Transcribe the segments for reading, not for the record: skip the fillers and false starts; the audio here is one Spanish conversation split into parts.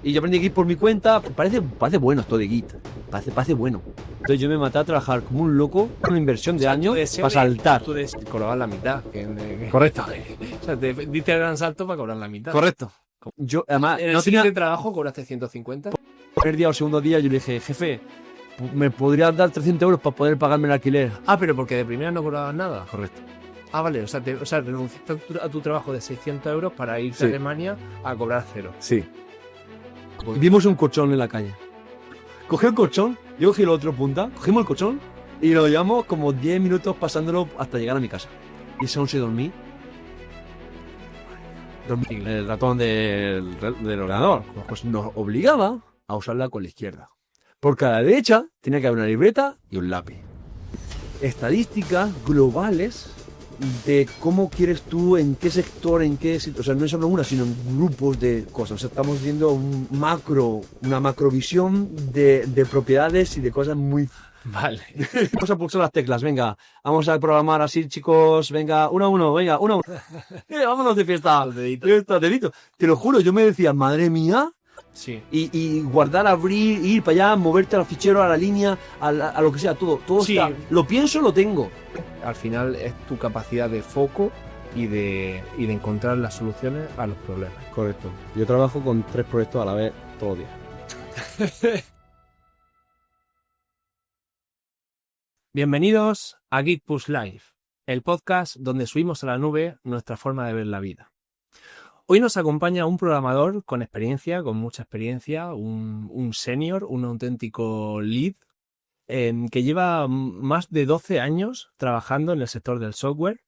Y yo aprendí Git por mi cuenta. Parece bueno esto de Git. Parece bueno. Entonces yo me maté a trabajar como un loco, una inversión de años para saltar. Tú cobrabas la mitad. Correcto. O sea, te diste el gran salto para cobrar la mitad. Correcto. Yo, además, En el no tenía... siguiente trabajo cobraste 150. El primer día o segundo día yo le dije, jefe, ¿me podrías dar 300 euros para poder pagarme el alquiler? Ah, pero porque de primera no cobrabas nada. Correcto. Ah, vale. O sea, renunciaste a tu trabajo de 600 euros para irte Sí. a Alemania a cobrar 0. Sí. Vimos un colchón en la calle. Cogí el colchón, yo cogí la otra punta, cogimos el colchón y lo llevamos como 10 minutos pasándolo hasta llegar a mi casa. Y esa noche dormí. El ratón del ordenador pues nos obligaba a usarla con la izquierda. Porque a la derecha tenía que haber una libreta y un lápiz. Estadísticas globales de cómo quieres tú, en qué sector, en qué sitio. O sea, no es solo una, sino en grupos de cosas. O sea, estamos viendo una macrovisión de propiedades y de cosas muy... Vale. Vamos a pulsar las teclas, venga. Vamos a programar así, chicos. Venga, uno a uno, venga, uno a uno. Vámonos de fiesta. Los deditos. Fiesta, dedito. Te lo juro, yo me decía, madre mía. Sí. Y guardar, abrir, ir para allá, moverte al fichero, a la línea, a lo que sea, todo Sí. está. Lo pienso, lo tengo. Al final es tu capacidad de foco y de encontrar las soluciones a los problemas. Correcto. Yo trabajo con 3 proyectos a la vez todos los días. Bienvenidos a Git Push Live, el podcast donde subimos a la nube nuestra forma de ver la vida. Hoy nos acompaña un programador con experiencia, con mucha experiencia, un senior, un auténtico lead, que lleva más de 12 años trabajando en el sector del software,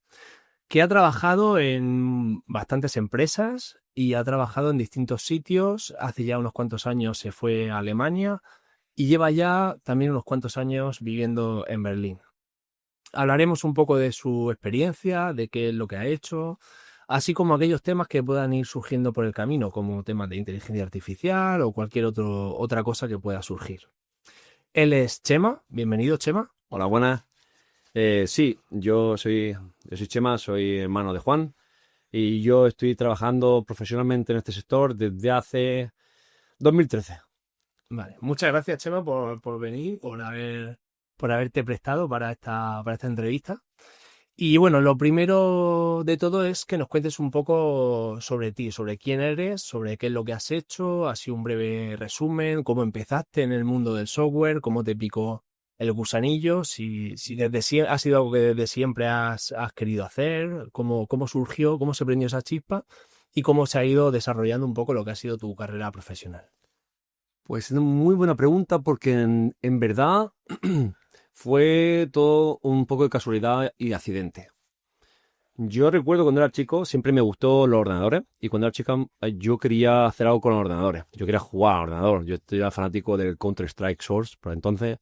que ha trabajado en bastantes empresas y ha trabajado en distintos sitios. Hace ya unos cuantos años se fue a Alemania y lleva ya también unos cuantos años viviendo en Berlín. Hablaremos un poco de su experiencia, de qué es lo que ha hecho, así como aquellos temas que puedan ir surgiendo por el camino, como temas de inteligencia artificial o cualquier otra cosa que pueda surgir. Él es Chema. Bienvenido, Chema. Hola, buenas. Sí, yo soy Chema, soy hermano de Juan y yo estoy trabajando profesionalmente en este sector desde hace 2013. Vale, muchas gracias, Chema, por venir, por haberte prestado para esta entrevista. Y bueno, lo primero de todo es que nos cuentes un poco sobre ti, sobre quién eres, sobre qué es lo que has hecho, así un breve resumen, cómo empezaste en el mundo del software, cómo te picó el gusanillo, si ha sido algo que desde siempre has querido hacer, cómo surgió, cómo se prendió esa chispa y cómo se ha ido desarrollando un poco lo que ha sido tu carrera profesional. Pues es una muy buena pregunta porque en verdad fue todo un poco de casualidad y accidente. Yo recuerdo cuando era chico siempre me gustó los ordenadores y cuando era chica yo quería hacer algo con los ordenadores. Yo quería jugar al ordenador. Yo era fanático del Counter-Strike Source, por entonces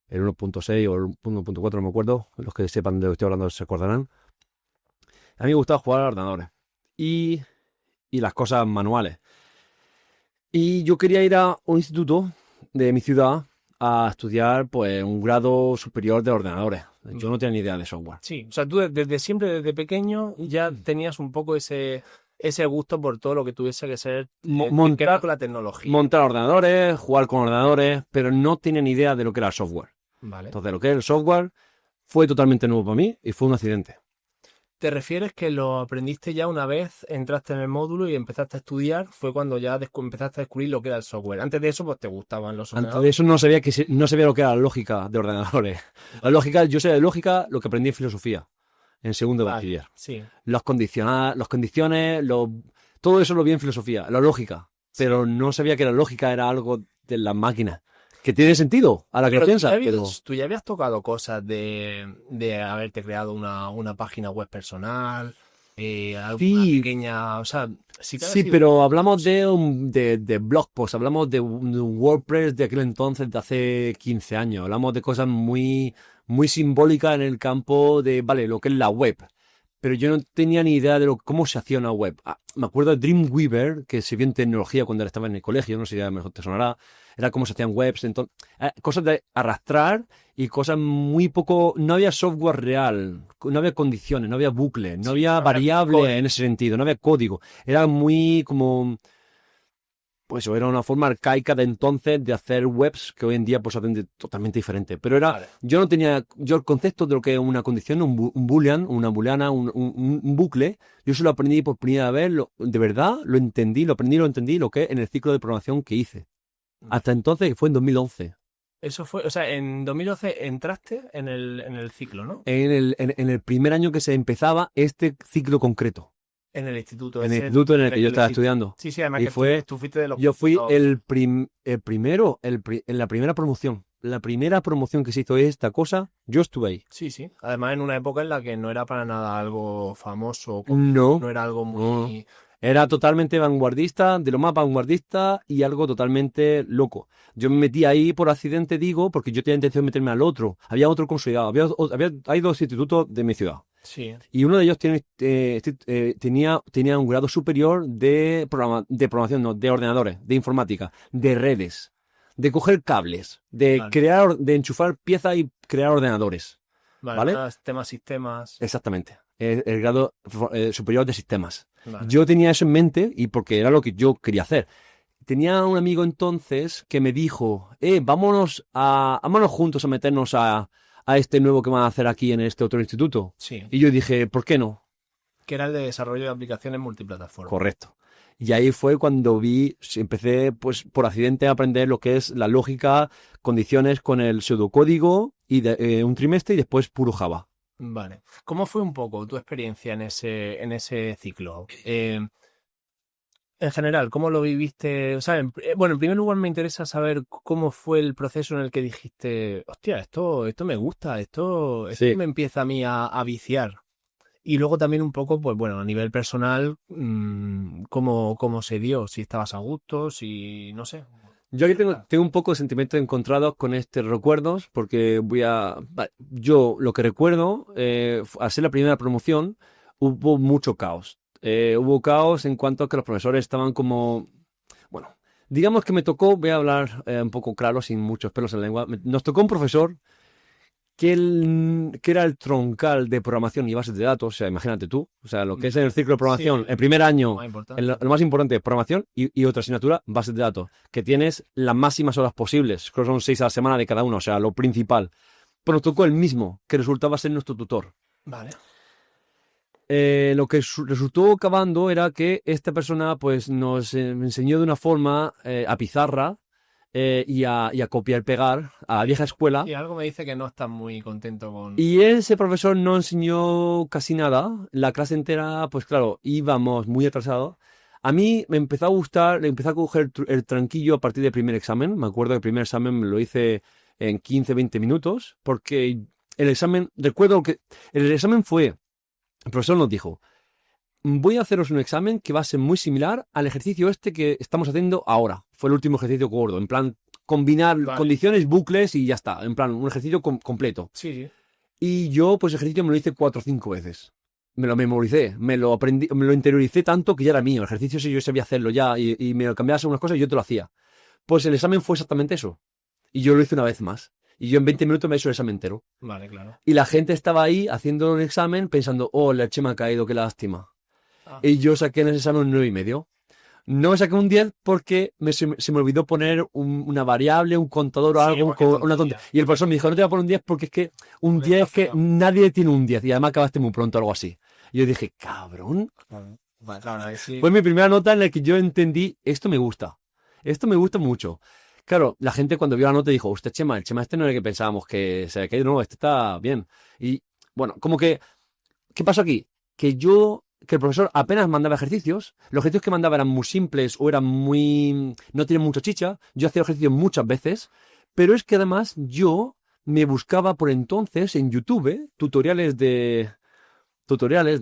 el 1.6 o el 1.4, no me acuerdo. Los que sepan de lo que estoy hablando se acordarán. A mí me gustaba jugar a ordenadores y las cosas manuales. Y yo quería ir a un instituto de mi ciudad a estudiar pues un grado superior de ordenadores. Yo no tenía ni idea de software. Sí, o sea, tú desde siempre, desde pequeño, ya tenías un poco ese gusto por todo lo que tuviese que ser que ver con la tecnología. Montar ordenadores, jugar con ordenadores, pero no tenía ni idea de lo que era el software. Vale. Entonces, lo que es el software fue totalmente nuevo para mí y fue un accidente. ¿Te refieres que lo aprendiste ya una vez entraste en el módulo y empezaste a estudiar? Fue cuando ya empezaste a descubrir lo que era el software. Antes de eso, pues te gustaban los ordenadores. Antes de eso no sabía lo que era la lógica de ordenadores. La lógica, yo sé de lógica lo que aprendí en filosofía, en segundo de bachiller. Sí. Las condiciones, todo eso lo vi en filosofía, la lógica. Pero no sabía que la lógica era algo de las máquinas. Que tiene sentido a la que lo piensas. Tú ya habías tocado cosas de haberte creado una página web personal, alguna pequeña, o sea, sí, pero hablamos de blog posts, hablamos de un WordPress de aquel entonces, de hace 15 años. Hablamos de cosas muy, muy simbólicas en el campo de, vale, lo que es la web. Pero yo no tenía ni idea de cómo se hacía una web. Me acuerdo de Dreamweaver, que se vio en tecnología cuando estaba en el colegio, no sé si a lo mejor te sonará. Era cómo se hacían webs, entonces, cosas de arrastrar y cosas muy poco... No había software real, no había condiciones, no había bucle, no había variable en ese sentido, no había código. Era muy como... pues eso era una forma arcaica de entonces de hacer webs que hoy en día pues hacen totalmente diferente. Pero era, yo no tenía, yo el concepto de lo que es una condición, un boolean, una booleana, un bucle, yo se lo aprendí por primera vez, de verdad lo entendí, lo entendí lo que es en el ciclo de programación que hice. Hasta entonces, que fue en 2011. Eso fue, o sea, en 2012 entraste en el ciclo, ¿no? En el primer año que se empezaba este ciclo concreto. En el instituto. En el instituto en el que yo estaba estudiando. Sí, sí, además y que tú fuiste de los... Yo fui el primero, en la primera promoción. La primera promoción que se hizo esta cosa, yo estuve ahí. Sí, sí. Además en una época en la que no era para nada algo famoso. No. No era algo muy... Era totalmente vanguardista, de lo más vanguardista y algo totalmente loco. Yo me metí ahí por accidente, digo, porque yo tenía intención de meterme al otro. Había otro consolidado. Hay dos institutos de mi ciudad. Sí. Y uno de ellos tenía un grado superior de programación, no, de ordenadores, de informática, de redes, de coger cables, de crear, de enchufar piezas y crear ordenadores. ¿Vale? Sistemas. Exactamente. El grado superior de sistemas. Vale. Yo tenía eso en mente y porque era lo que yo quería hacer. Tenía un amigo entonces que me dijo, vámonos juntos a meternos a este nuevo que van a hacer aquí en este otro instituto. Sí. Y yo dije, ¿por qué no? Que era el de desarrollo de aplicaciones multiplataforma. Correcto. Y ahí fue cuando empecé pues por accidente a aprender lo que es la lógica, condiciones con el pseudocódigo y un trimestre y después puro Java. Vale. ¿Cómo fue un poco tu experiencia en ese ciclo? En general, ¿cómo lo viviste? O sea, en primer lugar me interesa saber cómo fue el proceso en el que dijiste, hostia, esto me gusta, esto Sí. me empieza a mí a viciar. Y luego también un poco, pues bueno, a nivel personal, cómo se dio, si estabas a gusto, si no sé. Yo aquí tengo un poco de sentimientos encontrados con estos recuerdos, porque yo lo que recuerdo, al ser la primera promoción, hubo mucho caos. Hubo caos en cuanto a que los profesores estaban como, bueno, digamos que me tocó, voy a hablar un poco claro, sin muchos pelos en la lengua, nos tocó un profesor que era el troncal de programación y bases de datos, o sea, imagínate tú, o sea, lo que es en el ciclo de programación, Sí, el primer año, lo más importante es programación y otra asignatura, bases de datos, que tienes las máximas horas posibles, creo que son 6 a la semana de cada uno, o sea, lo principal. Pues nos tocó el mismo, que resultaba ser nuestro tutor. Vale. Lo que resultó acabando era que esta persona pues nos enseñó de una forma a pizarra y a copiar y pegar a la vieja escuela. Y algo me dice que no estás muy contento con... Y ese profesor no enseñó casi nada. La clase entera, pues claro, íbamos muy atrasados. A mí me empezó a gustar, le empecé a coger el tranquillo a partir del primer examen. Me acuerdo que el primer examen me lo hice en 15-20 minutos, porque recuerdo que el examen fue, el profesor nos dijo, voy a haceros un examen que va a ser muy similar al ejercicio este que estamos haciendo ahora. Fue el último ejercicio gordo, en plan, combinar condiciones, bucles y ya está. En plan, un ejercicio completo. Sí, sí. Y yo, pues, el ejercicio me lo hice 4 o 5 veces. Me lo memoricé, me lo aprendí, me lo interioricé tanto que ya era mío. El ejercicio sí yo sabía hacerlo ya y me cambiabas algunas cosas y yo te lo hacía. Pues el examen fue exactamente eso. Y yo lo hice una vez más. Y yo en 20 minutos me he hecho el examen entero. Vale, claro. Y la gente estaba ahí haciendo un examen pensando, oh, la leche me ha caído, qué lástima. Y yo saqué en ese examen un 9,5. No me saqué un 10 porque se me olvidó poner una variable, un contador o algo, una tontería. Y el profesor me dijo, no te voy a poner un 10 porque es que un 10 es que nadie tiene un 10 y además acabaste muy pronto o algo así. Y yo dije, cabrón. Claro, sí. Fue mi primera nota en la que yo entendí, esto me gusta mucho. Claro, la gente cuando vio la nota dijo, usted el Chema este no era el que pensábamos que se había caído, no, este está bien. Y bueno, como que, ¿qué pasó aquí? Que el profesor apenas mandaba ejercicios, los ejercicios que mandaba eran muy simples o eran no tienen mucha chicha, yo hacía ejercicios muchas veces, pero es que además yo me buscaba por entonces en YouTube tutoriales de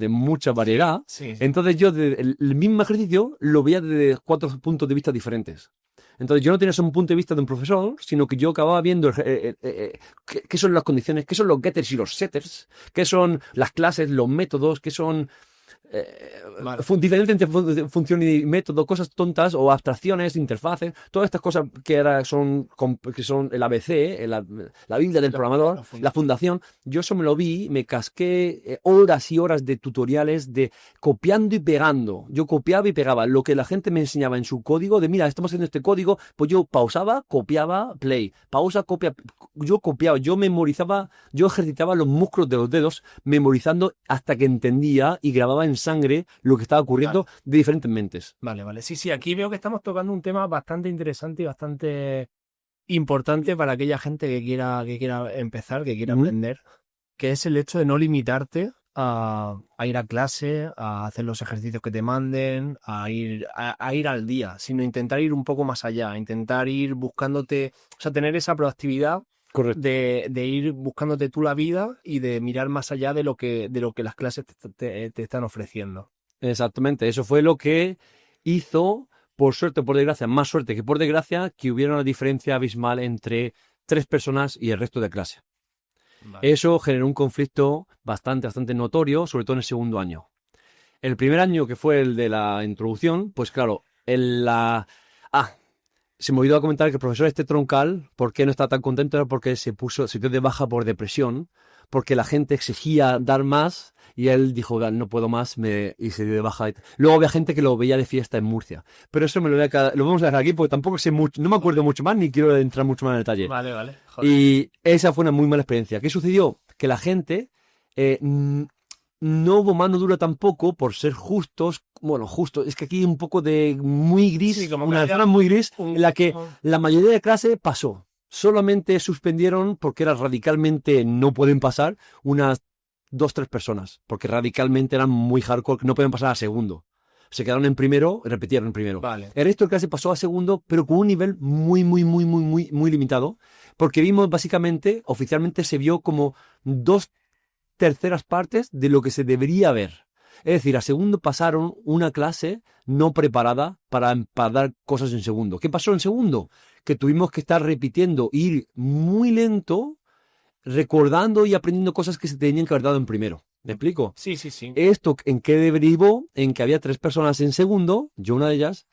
mucha variedad, Sí. Entonces yo el mismo ejercicio lo veía desde 4 puntos de vista diferentes. Entonces yo no tenía solo un punto de vista de un profesor, sino que yo acababa viendo qué son las condiciones, qué son los getters y los setters, qué son las clases, los métodos, qué son Vale. diferente entre función y método, cosas tontas o abstracciones, interfaces, todas estas cosas que son el ABC, la Biblia del programador, la fundación. Yo eso me lo vi, me casqué horas y horas de tutoriales de copiando y pegando. Yo copiaba y pegaba lo que la gente me enseñaba en su código, de mira, estamos haciendo este código, pues yo pausaba, copiaba, play, pausa, copia. Yo copiaba, yo memorizaba, yo ejercitaba los músculos de los dedos, memorizando hasta que entendía y grababa en sangre lo que estaba ocurriendo de diferentes mentes. Vale, vale. Sí, aquí veo que estamos tocando un tema bastante interesante y bastante importante para aquella gente que quiera empezar, que quiera aprender, que es el hecho de no limitarte a ir a clase, a hacer los ejercicios que te manden, a ir al día, sino intentar ir un poco más allá, intentar ir buscándote, o sea, tener esa proactividad. Correcto. De ir buscándote tú la vida y de mirar más allá de lo que las clases te están ofreciendo. Exactamente, eso fue lo que hizo, por suerte o por desgracia, más suerte que por desgracia, que hubiera una diferencia abismal entre 3 personas y el resto de clase. Vale. Eso generó un conflicto bastante notorio, sobre todo en el segundo año. El primer año, que fue el de la introducción, pues claro, se me olvidó comentar que el profesor troncal, ¿por qué no está tan contento? Era porque se dio de baja por depresión, porque la gente exigía dar más y él dijo, no puedo más, y se dio de baja. Luego había gente que lo veía de fiesta en Murcia. Pero eso lo vamos a dejar aquí porque tampoco sé mucho, no me acuerdo mucho más ni quiero entrar mucho más en detalle. Vale. Joder. Y esa fue una muy mala experiencia. ¿Qué sucedió? Que la gente no hubo mano dura tampoco por ser justos. Bueno, justo, es que aquí hay un poco de muy gris, sí, como una zona muy gris en la que la mayoría de clase pasó. Solamente suspendieron porque era radicalmente no pueden pasar unas 2-3 personas, porque radicalmente eran muy hardcore, no pueden pasar a segundo. Se quedaron en primero y repitieron en primero. Vale. El resto de clase pasó a segundo, pero con un nivel muy limitado, porque vimos básicamente, oficialmente se vio como 2/3 partes de lo que se debería ver. Es decir, a segundo pasaron una clase no preparada para dar cosas en segundo. ¿Qué pasó en segundo? Que tuvimos que estar repitiendo, ir muy lento, recordando y aprendiendo cosas que se tenían que haber dado en primero. ¿Me explico? Sí. ¿Esto en qué derivó? En que había 3 personas en segundo, yo una de ellas,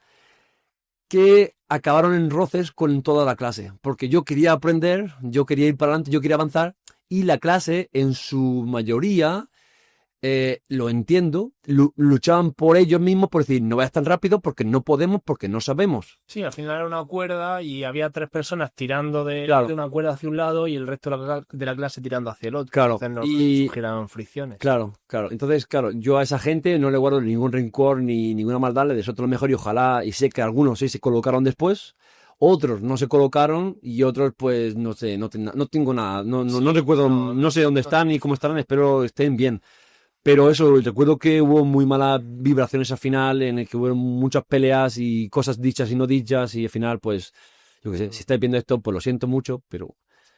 que acabaron en roces con toda la clase. Porque yo quería aprender, yo quería ir para adelante, yo quería avanzar, y la clase, en su mayoría, lo entiendo, luchaban por ellos mismos, por decir, no vayas tan rápido porque no podemos, porque no sabemos. Sí, al final era una cuerda y había 3 personas tirando de una cuerda hacia un lado y el resto de la clase tirando hacia el otro. Claro. Entonces no surgieron fricciones. Claro. Entonces, claro, yo a esa gente no le guardo ningún rencor ni ninguna maldad, le deseo todo lo mejor y ojalá, y sé que algunos sí se colocaron después, otros no se colocaron y otros pues no sé, no tengo nada, no recuerdo, no sé dónde están ni cómo estarán, espero estén bien. Pero eso, recuerdo que hubo muy malas vibraciones al final, en el que hubo muchas peleas y cosas dichas y no dichas, y al final, pues, yo qué sé, si estáis viendo esto, pues lo siento mucho, pero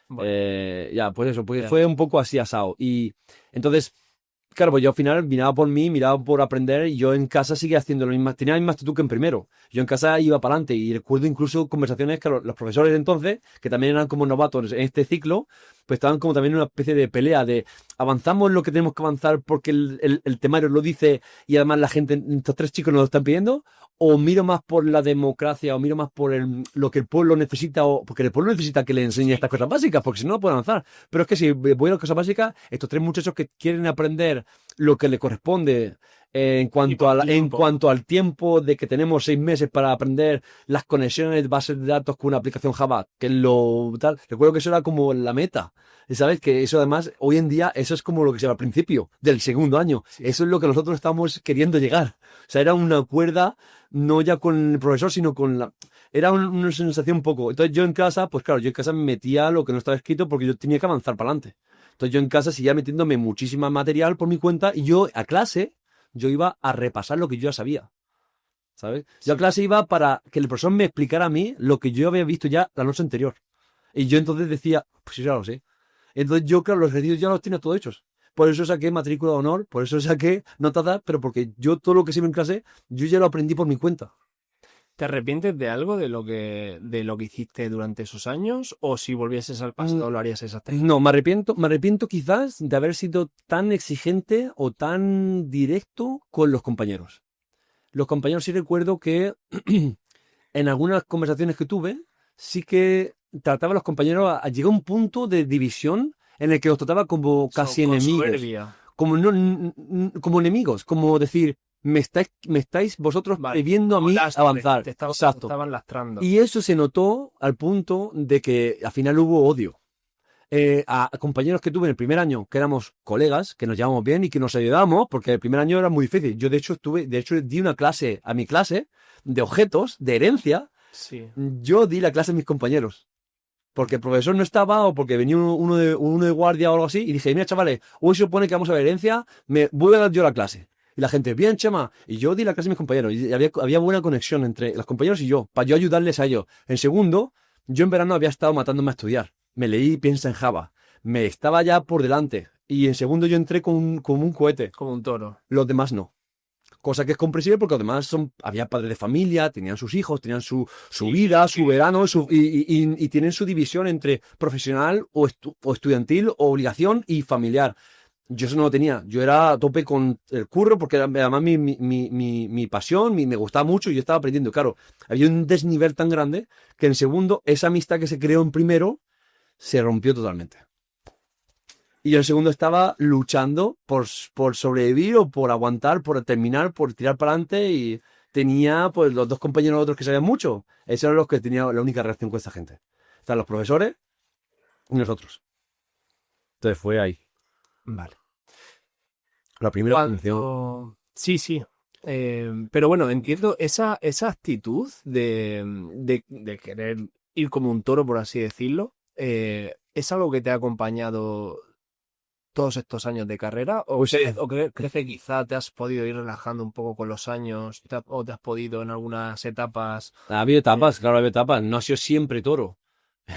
pues eso, pues fue un poco así asado. Y entonces, claro, pues yo al final miraba por mí, miraba por aprender, y yo en casa seguía haciendo lo mismo, tenía la misma actitud que en primero. Yo en casa iba para adelante, y recuerdo incluso conversaciones que los profesores de entonces, que también eran como novatos en este ciclo, pues estaban como también en una especie de pelea de avanzamos lo que tenemos que avanzar porque el temario lo dice y además la gente, estos 3 chicos nos lo están pidiendo, o miro más por la democracia, o miro más por lo que el pueblo necesita, o porque el pueblo necesita que le enseñe estas cosas básicas, porque si no, no puede avanzar. Pero es que si voy a las cosas básicas, estos 3 muchachos que quieren aprender lo que les corresponde en cuanto al tiempo de que tenemos 6 meses para aprender las conexiones de bases de datos con una aplicación Java, que es lo tal. Recuerdo que eso era como la meta. ¿Sabes? Que eso además, hoy en día, eso es como lo que se llama al principio del segundo año. Sí. Eso es lo que nosotros estamos queriendo llegar. O sea, era una cuerda, no ya con el profesor, sino con la... Era una sensación un poco. Entonces yo en casa, pues claro, yo en casa me metía lo que no estaba escrito porque yo tenía que avanzar para adelante. Entonces yo en casa seguía metiéndome muchísima material por mi cuenta y yo a clase, yo iba a repasar lo que yo ya sabía. ¿Sabes? Yo a clase iba para que el profesor me explicara a mí lo que yo había visto ya la noche anterior. Y yo entonces decía, pues ya lo sé. Entonces yo, claro, los ejercicios ya los tenía todos hechos. Por eso saqué matrícula de honor, por eso saqué notas, pero porque yo todo lo que sé en clase, yo ya lo aprendí por mi cuenta. ¿Te arrepientes de algo de lo que hiciste durante esos años? ¿O si volvieses al pasado lo harías exactamente? No, me arrepiento quizás de haber sido tan exigente o tan directo con los compañeros. Los compañeros sí recuerdo que en algunas conversaciones que tuve, sí que trataba a los compañeros llegó a un punto de división en el que los trataba como casi Con enemigos. soberbia. Como, como enemigos, como decir, me estáis vosotros Vale, viendo a como mí lastre, avanzar. te Exacto. estaban lastrando. Y eso se notó al punto de que al final hubo odio. A compañeros que tuve en el primer año, que éramos colegas, que nos llevábamos bien y que nos ayudábamos, porque el primer año era muy difícil. Yo, de hecho, di una clase a mi clase de objetos, de herencia. Sí. Yo di la clase a mis compañeros. Porque el profesor no estaba o porque venía uno de guardia o algo así. Y dije, mira, chavales, hoy se supone que vamos a ver herencia, me voy a dar yo la clase. Y la gente, bien, Chema. Y yo di la clase a mis compañeros. Y había buena conexión entre los compañeros y yo, para yo ayudarles a ellos. En segundo, yo en verano había estado matándome a estudiar. Me leí Piensa en Java. Me estaba ya por delante. Y en segundo yo entré como un cohete. Como un toro. Los demás no. Cosa que es comprensible porque los demás había padres de familia, tenían sus hijos, tenían su vida, su verano, y tienen su división entre profesional o estudiantil, o obligación y familiar. Yo eso no lo tenía. Yo era a tope con el curro porque era además mi pasión, me gustaba mucho y yo estaba aprendiendo. Claro, había un desnivel tan grande que en segundo, esa amistad que se creó en primero se rompió totalmente. Y yo en segundo estaba luchando por sobrevivir o por aguantar, por terminar, por tirar para adelante, y tenía pues los dos compañeros otros que sabían mucho. Esos eran los que tenían la única reacción con esta gente. Están los profesores y nosotros. Entonces fue ahí. Vale. La primera función. Sí. Pero bueno, entiendo esa actitud de querer ir como un toro, por así decirlo. ¿Es algo que te ha acompañado todos estos años de carrera? ¿O, Pues sí. crees que quizá te has podido ir relajando un poco con los años? ¿O te has podido en algunas etapas? Ha habido etapas, claro, ha habido etapas. No ha sido siempre toro.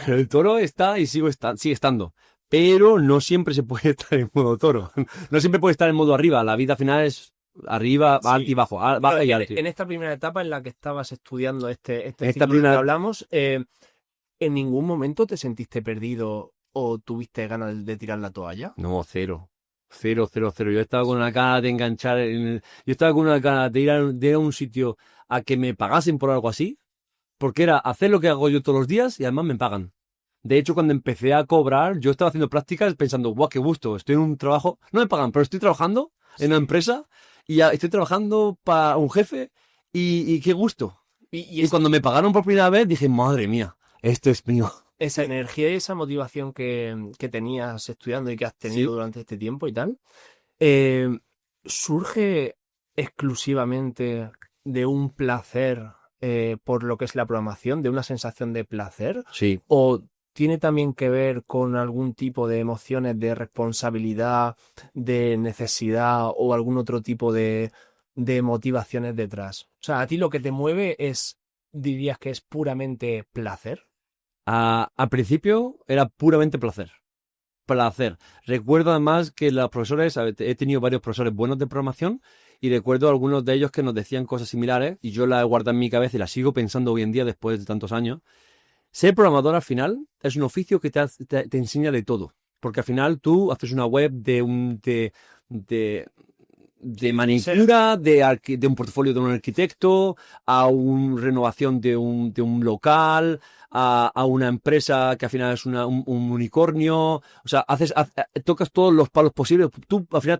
El toro está y sigue estando. Pero no siempre se puede estar en modo toro. No siempre puede estar en modo arriba. La vida final es arriba, Sí. alto y bajo. Baja y alto. En esta primera etapa en la que estabas estudiando este Esta ciclo primera- que hablamos, ¿en ningún momento te sentiste perdido o tuviste ganas de tirar la toalla? No, cero. Cero. Yo estaba con una cara de enganchar. Yo estaba con una cara de ir a un sitio a que me pagasen por algo así. Porque era hacer lo que hago yo todos los días y además me pagan. De hecho, cuando empecé a cobrar, yo estaba haciendo prácticas pensando, guau, qué gusto, estoy en un trabajo. No me pagan, pero estoy trabajando en una empresa y ya estoy trabajando para un jefe y qué gusto. Y cuando me pagaron por primera vez dije, madre mía, esto es mío. Esa energía y esa motivación que tenías estudiando y que has tenido Sí. durante este tiempo y tal, ¿surge exclusivamente de un placer por lo que es la programación, de una sensación de placer? Sí. ¿O tiene también que ver con algún tipo de emociones de responsabilidad, de necesidad o algún otro tipo de motivaciones detrás? O sea, a ti lo que te mueve dirías que es puramente placer. Al principio era puramente placer. Recuerdo además que los profesores, he tenido varios profesores buenos de programación y recuerdo algunos de ellos que nos decían cosas similares y yo las he guardado en mi cabeza y las sigo pensando hoy en día después de tantos años. Ser programador al final es un oficio que te enseña de todo. Porque al final tú haces una web de manicura, de un portafolio de un arquitecto, a una renovación de un local, a una empresa que al final es un unicornio. O sea, tocas todos los palos posibles. Tú al final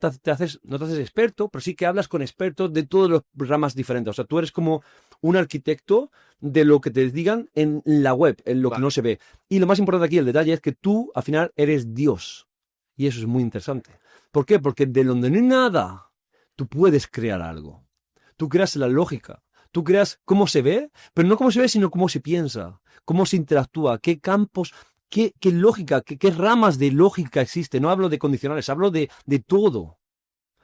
no te haces experto, pero sí que hablas con expertos de todas las ramas diferentes. O sea, tú eres como un arquitecto de lo que te digan en la web, en lo que no se ve. Y lo más importante aquí, el detalle, es que tú al final eres Dios. Y eso es muy interesante. ¿Por qué? Porque de donde no hay nada, tú puedes crear algo. Tú creas la lógica. Tú creas cómo se ve, pero no cómo se ve, sino cómo se piensa, cómo se interactúa, qué campos, qué lógica, qué ramas de lógica existen. No hablo de condicionales, hablo de todo.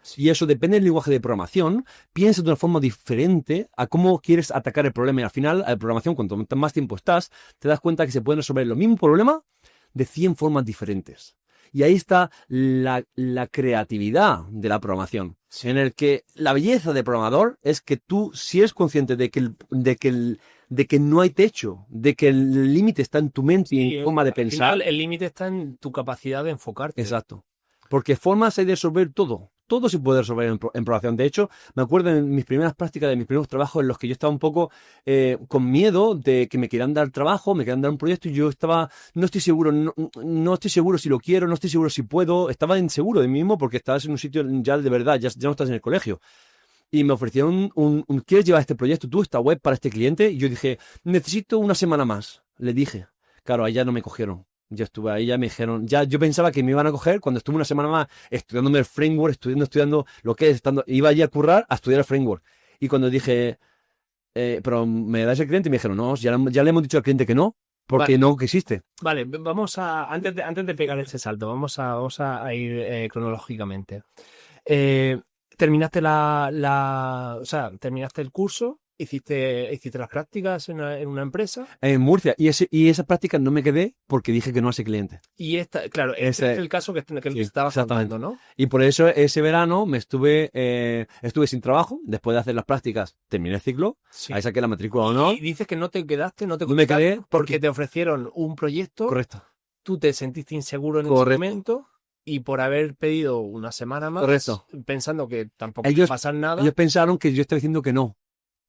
Sí. Y eso depende del lenguaje de programación. Piensa de una forma diferente a cómo quieres atacar el problema. Y al final, la programación, cuanto más tiempo estás, te das cuenta que se puede resolver el mismo problema de 100 formas diferentes. Y ahí está la creatividad de la programación, en el que la belleza de programador es que tú, si eres consciente de que de que no hay techo, de que el límite está en tu mente y Sí, en forma de al pensar. final, el límite está en tu capacidad de enfocarte. Exacto. Porque formas hay de resolver todo. Todo se puede resolver en programación. De hecho, me acuerdo en mis primeras prácticas, de mis primeros trabajos, en los que yo estaba un poco con miedo de que me quieran dar trabajo, me quieran dar un proyecto, y yo estaba, no estoy seguro, no estoy seguro si lo quiero, no estoy seguro si puedo. Estaba inseguro de mí mismo porque estabas en un sitio ya de verdad, ya no estás en el colegio. Y me ofrecieron ¿quieres llevar este proyecto tú, esta web para este cliente? Y yo dije, necesito una semana más. Le dije. Claro, allá no me cogieron. Yo estuve ahí, ya me dijeron, ya yo pensaba que me iban a coger cuando estuve una semana más estudiándome el framework, estudiando lo que es, iba allí a currar a estudiar el framework. Y cuando dije, pero ¿me das el cliente? Y me dijeron, no, ya le hemos dicho al cliente que no, porque Vale. no que existe. Vale, vamos a, antes de pegar ese salto, vamos a ir cronológicamente. Terminaste o sea, terminaste el curso, hiciste las prácticas en una empresa En Murcia. Y esa práctica no me quedé porque dije que no a ese cliente. y claro, este Ese- es el caso que sí, estabas exactamente. contando, ¿no? Y por eso ese verano estuve sin trabajo. Después de hacer las prácticas, terminé el ciclo. Sí. Ahí saqué la matrícula de honor. Y dices que no te quedaste, no te No me quedé contrataron porque te ofrecieron un proyecto, Correcto. tú te sentiste inseguro en ese Correcto. momento y por haber pedido una semana más, Correcto. pensando que tampoco Ellos- iba a pasar nada, Ellos pensaron que yo estaba diciendo que no.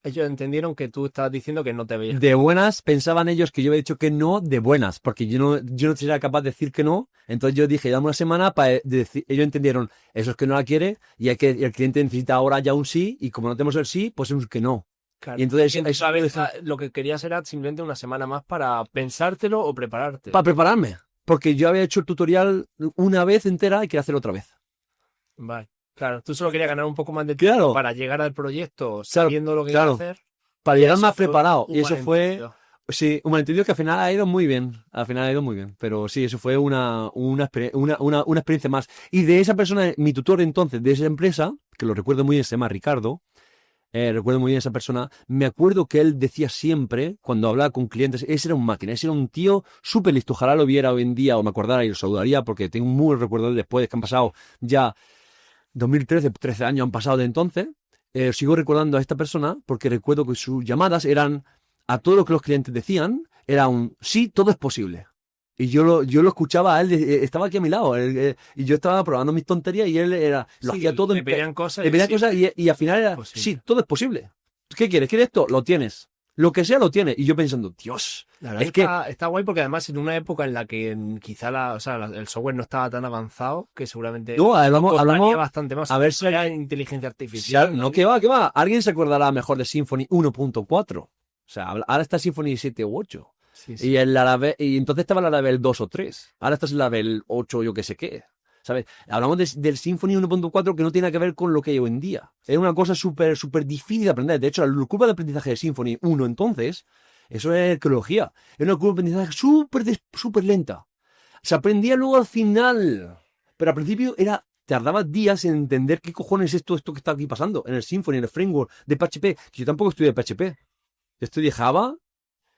ellos entendieron que tú estabas diciendo que no te veías. De buenas, pensaban ellos que yo había dicho que no de buenas, porque yo no sería capaz de decir que no. Entonces yo dije, dame una semana para decir. Ellos entendieron, eso es que no la quiere, y el cliente necesita ahora ya un sí, y como no tenemos el sí, pues es un que no. Claro. Y entonces a veces lo que querías era simplemente una semana más para pensártelo o prepararte. para prepararme, porque yo había hecho el tutorial una vez entera y quería hacerlo otra vez. Vale. Claro, tú solo querías ganar un poco más de tiempo Claro, para llegar al proyecto sabiendo lo que claro. iba a hacer. para llegar Eso más fue preparado. un Y eso fue, malentendido. sí, un malentendido que al final ha ido muy bien. Al final ha ido muy bien. Pero sí, eso fue una experiencia más. Y de esa persona, mi tutor entonces, de esa empresa, que lo recuerdo muy bien, se llama Ricardo. Recuerdo muy bien a esa persona. Me acuerdo que él decía siempre, cuando hablaba con clientes, ese era un máquina, ese era un tío súper listo. Ojalá lo viera hoy en día o me acordara y lo saludaría, porque tengo un muy buen recuerdo de él después de que han pasado ya 2013, 13 años han pasado de entonces. Sigo recordando a esta persona porque recuerdo que sus llamadas eran, a todo lo que los clientes decían, era un sí, todo es posible. Y yo lo escuchaba a él, estaba aquí a mi lado, y yo estaba probando mis tonterías y él lo Sí, hacía todo. le pedían cosas. Le pedían sí, cosas y al final era, posible. sí, todo es posible. ¿Qué quieres? ¿Quieres esto? Lo tienes. Lo que sea lo tienes. Y yo pensando, Dios, La verdad es que, está guay porque además en una época en la que quizá el software no estaba tan avanzado que seguramente no, costaría hablamos, bastante más. a ver si- era inteligencia artificial. no, que va, que va. Alguien se acordará mejor de Symfony 1.4. O sea, ahora está Symfony 7 u 8. Sí, sí. Y entonces estaba la Laravel 2 o 3. Ahora estás en la Laravel 8, yo qué sé qué. ¿Sabes? Hablamos del Symfony 1.4 que no tiene que ver con lo que hay hoy en día. Es una cosa súper difícil de aprender. De hecho, la curva de aprendizaje de Symfony 1 entonces, eso es arqueología. Es una curva de aprendizaje súper lenta. Se aprendía luego al final. Pero al principio tardaba días en entender qué cojones es esto que está aquí pasando. En el Symfony, en el framework de PHP. Que yo tampoco estudié PHP. Yo estudié Java,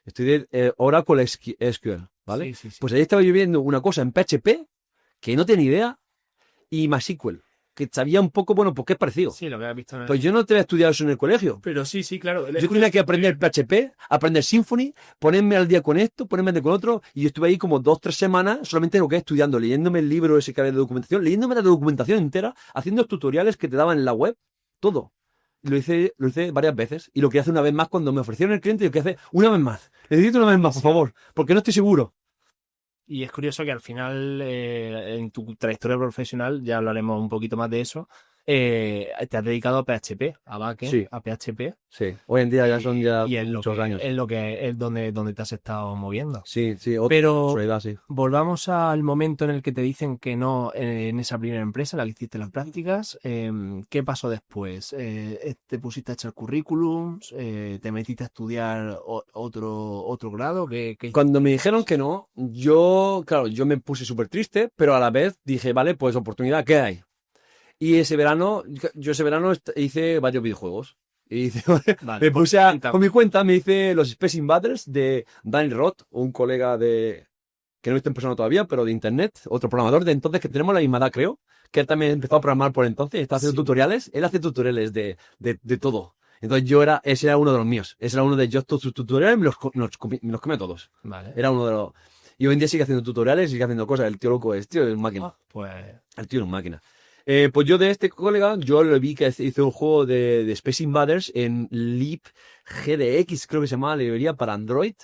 estudié Oracle SQL, ¿vale? Sí, sí, sí. Pues ahí estaba yo viendo una cosa en PHP que no tenía idea, y MySQL, que sabía un poco, bueno, porque es parecido. Sí, lo que has visto en el... Pues yo no te había estudiado eso en el colegio. Pero sí, claro. Yo tenía que aprender PHP, aprender Symfony, ponerme al día con esto, ponerme al día con otro, y yo estuve ahí como 2-3 semanas solamente lo que es estudiando, leyéndome el libro ese que había de documentación, leyéndome la documentación entera, haciendo tutoriales que te daban en la web, todo. Lo hice varias veces, y lo quería hacer una vez más cuando me ofrecieron el cliente, yo quería hacer una vez más. Necesito una vez más, por favor, porque no estoy seguro. Y es curioso que al final, en tu trayectoria profesional, ya hablaremos un poquito más de eso, te has dedicado a PHP, a backend, Sí. a PHP. Sí, hoy en día ya son ya Y es muchos años. es donde te has estado moviendo. Sí, Pero casualidad, sí. volvamos al momento en el que te dicen que no en esa primera empresa en la que hiciste las prácticas. ¿Qué pasó después? ¿Te pusiste a echar currículums? ¿Te metiste a estudiar otro grado? Cuando me dijeron que no, yo me puse súper triste, pero a la vez dije, vale, pues oportunidad, ¿qué hay? Y ese verano hice varios videojuegos. Y Vale, me puse cuenta. con mi cuenta, me hice los Space Invaders de Daniel Roth, un colega que no he visto en persona todavía, pero de internet, otro programador de entonces que tenemos la misma edad, creo, que él también empezó a programar por entonces, está haciendo Sí. tutoriales, él hace tutoriales de todo. Entonces ese era uno de los míos. Ese era uno de yo, todos sus tutoriales me los comía todos. Vale. Era uno de los... Y hoy en día sigue haciendo tutoriales, sigue haciendo cosas. El tío loco es, tío, es máquina. Pues... El tío es máquina. Pues yo de este colega, yo lo vi que hizo un juego de Space Invaders en Leap GDX, creo que se llamaba la librería para Android.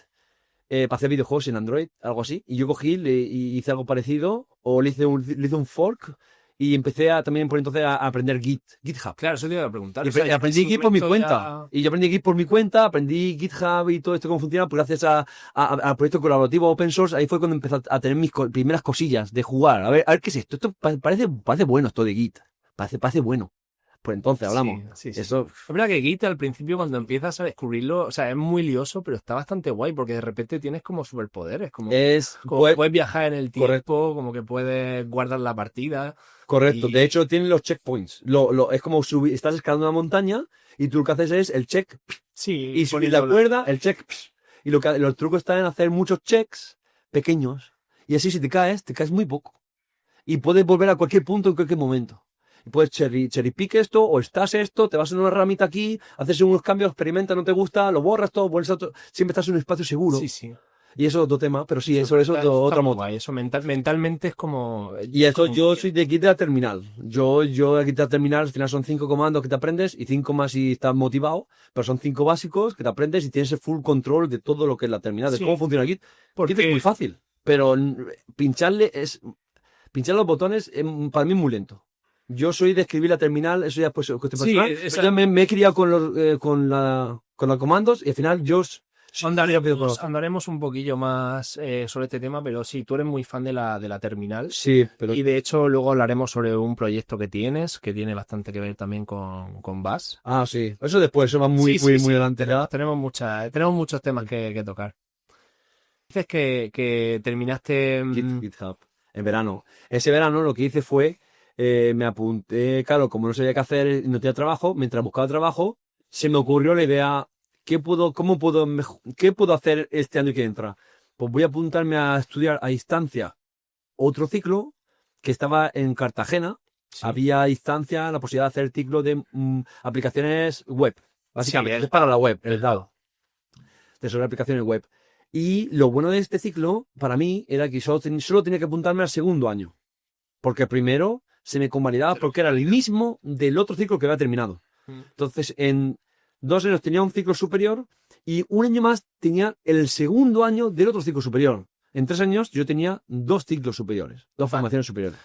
Para hacer videojuegos en Android, algo así. Y yo cogí y hice algo parecido, o le hice un fork, y empecé también por entonces a aprender GitHub. Claro, eso te iba a preguntar. Y O sea, aprendí ese Git por mi instrumento cuenta. Y yo aprendí Git por mi cuenta, aprendí GitHub y todo esto cómo funciona, pues gracias a proyecto colaborativo open source, ahí fue cuando empecé a tener mis primeras cosillas de jugar. A ver qué es esto. Esto parece bueno esto de Git. Parece bueno. Pues entonces hablamos. Sí. Eso. Es verdad que Git al principio cuando empiezas a descubrirlo, o sea, es muy lioso, pero está bastante guay porque de repente tienes como superpoderes, como puedes viajar en el tiempo, correcto. como que puedes guardar la partida. Correcto. Y... De hecho, tienen los checkpoints. Es como estás escalando una montaña y tú lo que haces es el check. Sí, Y subir la cuerda, el check. Y los trucos están en hacer muchos checks pequeños. Y así si te caes muy poco. Y puedes volver a cualquier punto en cualquier momento. Y puedes cherry pick esto, o estás esto, te vas en una ramita aquí, haces unos cambios, experimentas, no te gusta, lo borras todo, vuelves a otro, siempre estás en un espacio seguro. Sí. Y eso es otro tema, pero sí, eso es otra moto. Guay. Eso mentalmente es como... Y eso yo soy de Git de la terminal. Yo de Git de la terminal, al final son 5 comandos que te aprendes y 5 más si estás motivado, pero son 5 básicos que te aprendes y tienes el full control de todo lo que es la terminal, de cómo funciona Git. Git es muy fácil, pero pinchar los botones para mí es muy lento. Yo soy de escribir la terminal, eso ya pues cuestión personal. Yo me he criado con los comandos y al final yo andaremos un poquillo más sobre este tema, pero sí, tú eres muy fan de la terminal. Sí, pero... Y de hecho luego hablaremos sobre un proyecto que tienes, que tiene bastante que ver también con Bash. Ah, sí. Eso después, eso va muy adelante. Tenemos muchos temas que tocar. Dices que terminaste... GitHub en verano. Ese verano lo que hice fue... me apunté, claro, como no sabía qué hacer, no tenía trabajo, mientras buscaba trabajo, se me ocurrió la idea, ¿qué puedo hacer este año que entra? Pues voy a apuntarme a estudiar a distancia otro ciclo que estaba en Cartagena. Sí. Había a distancia la posibilidad de hacer ciclo de aplicaciones web. Básicamente, es para la web, el dado. De sobre aplicaciones web. Y lo bueno de este ciclo, para mí, era que solo tenía que apuntarme al segundo año. Porque primero se me convalidaba porque era el mismo del otro ciclo que había terminado. Entonces, en 2 años tenía un ciclo superior y un año más tenía el segundo año del otro ciclo superior. En 3 años yo tenía 2 ciclos superiores, 2 formaciones superiores.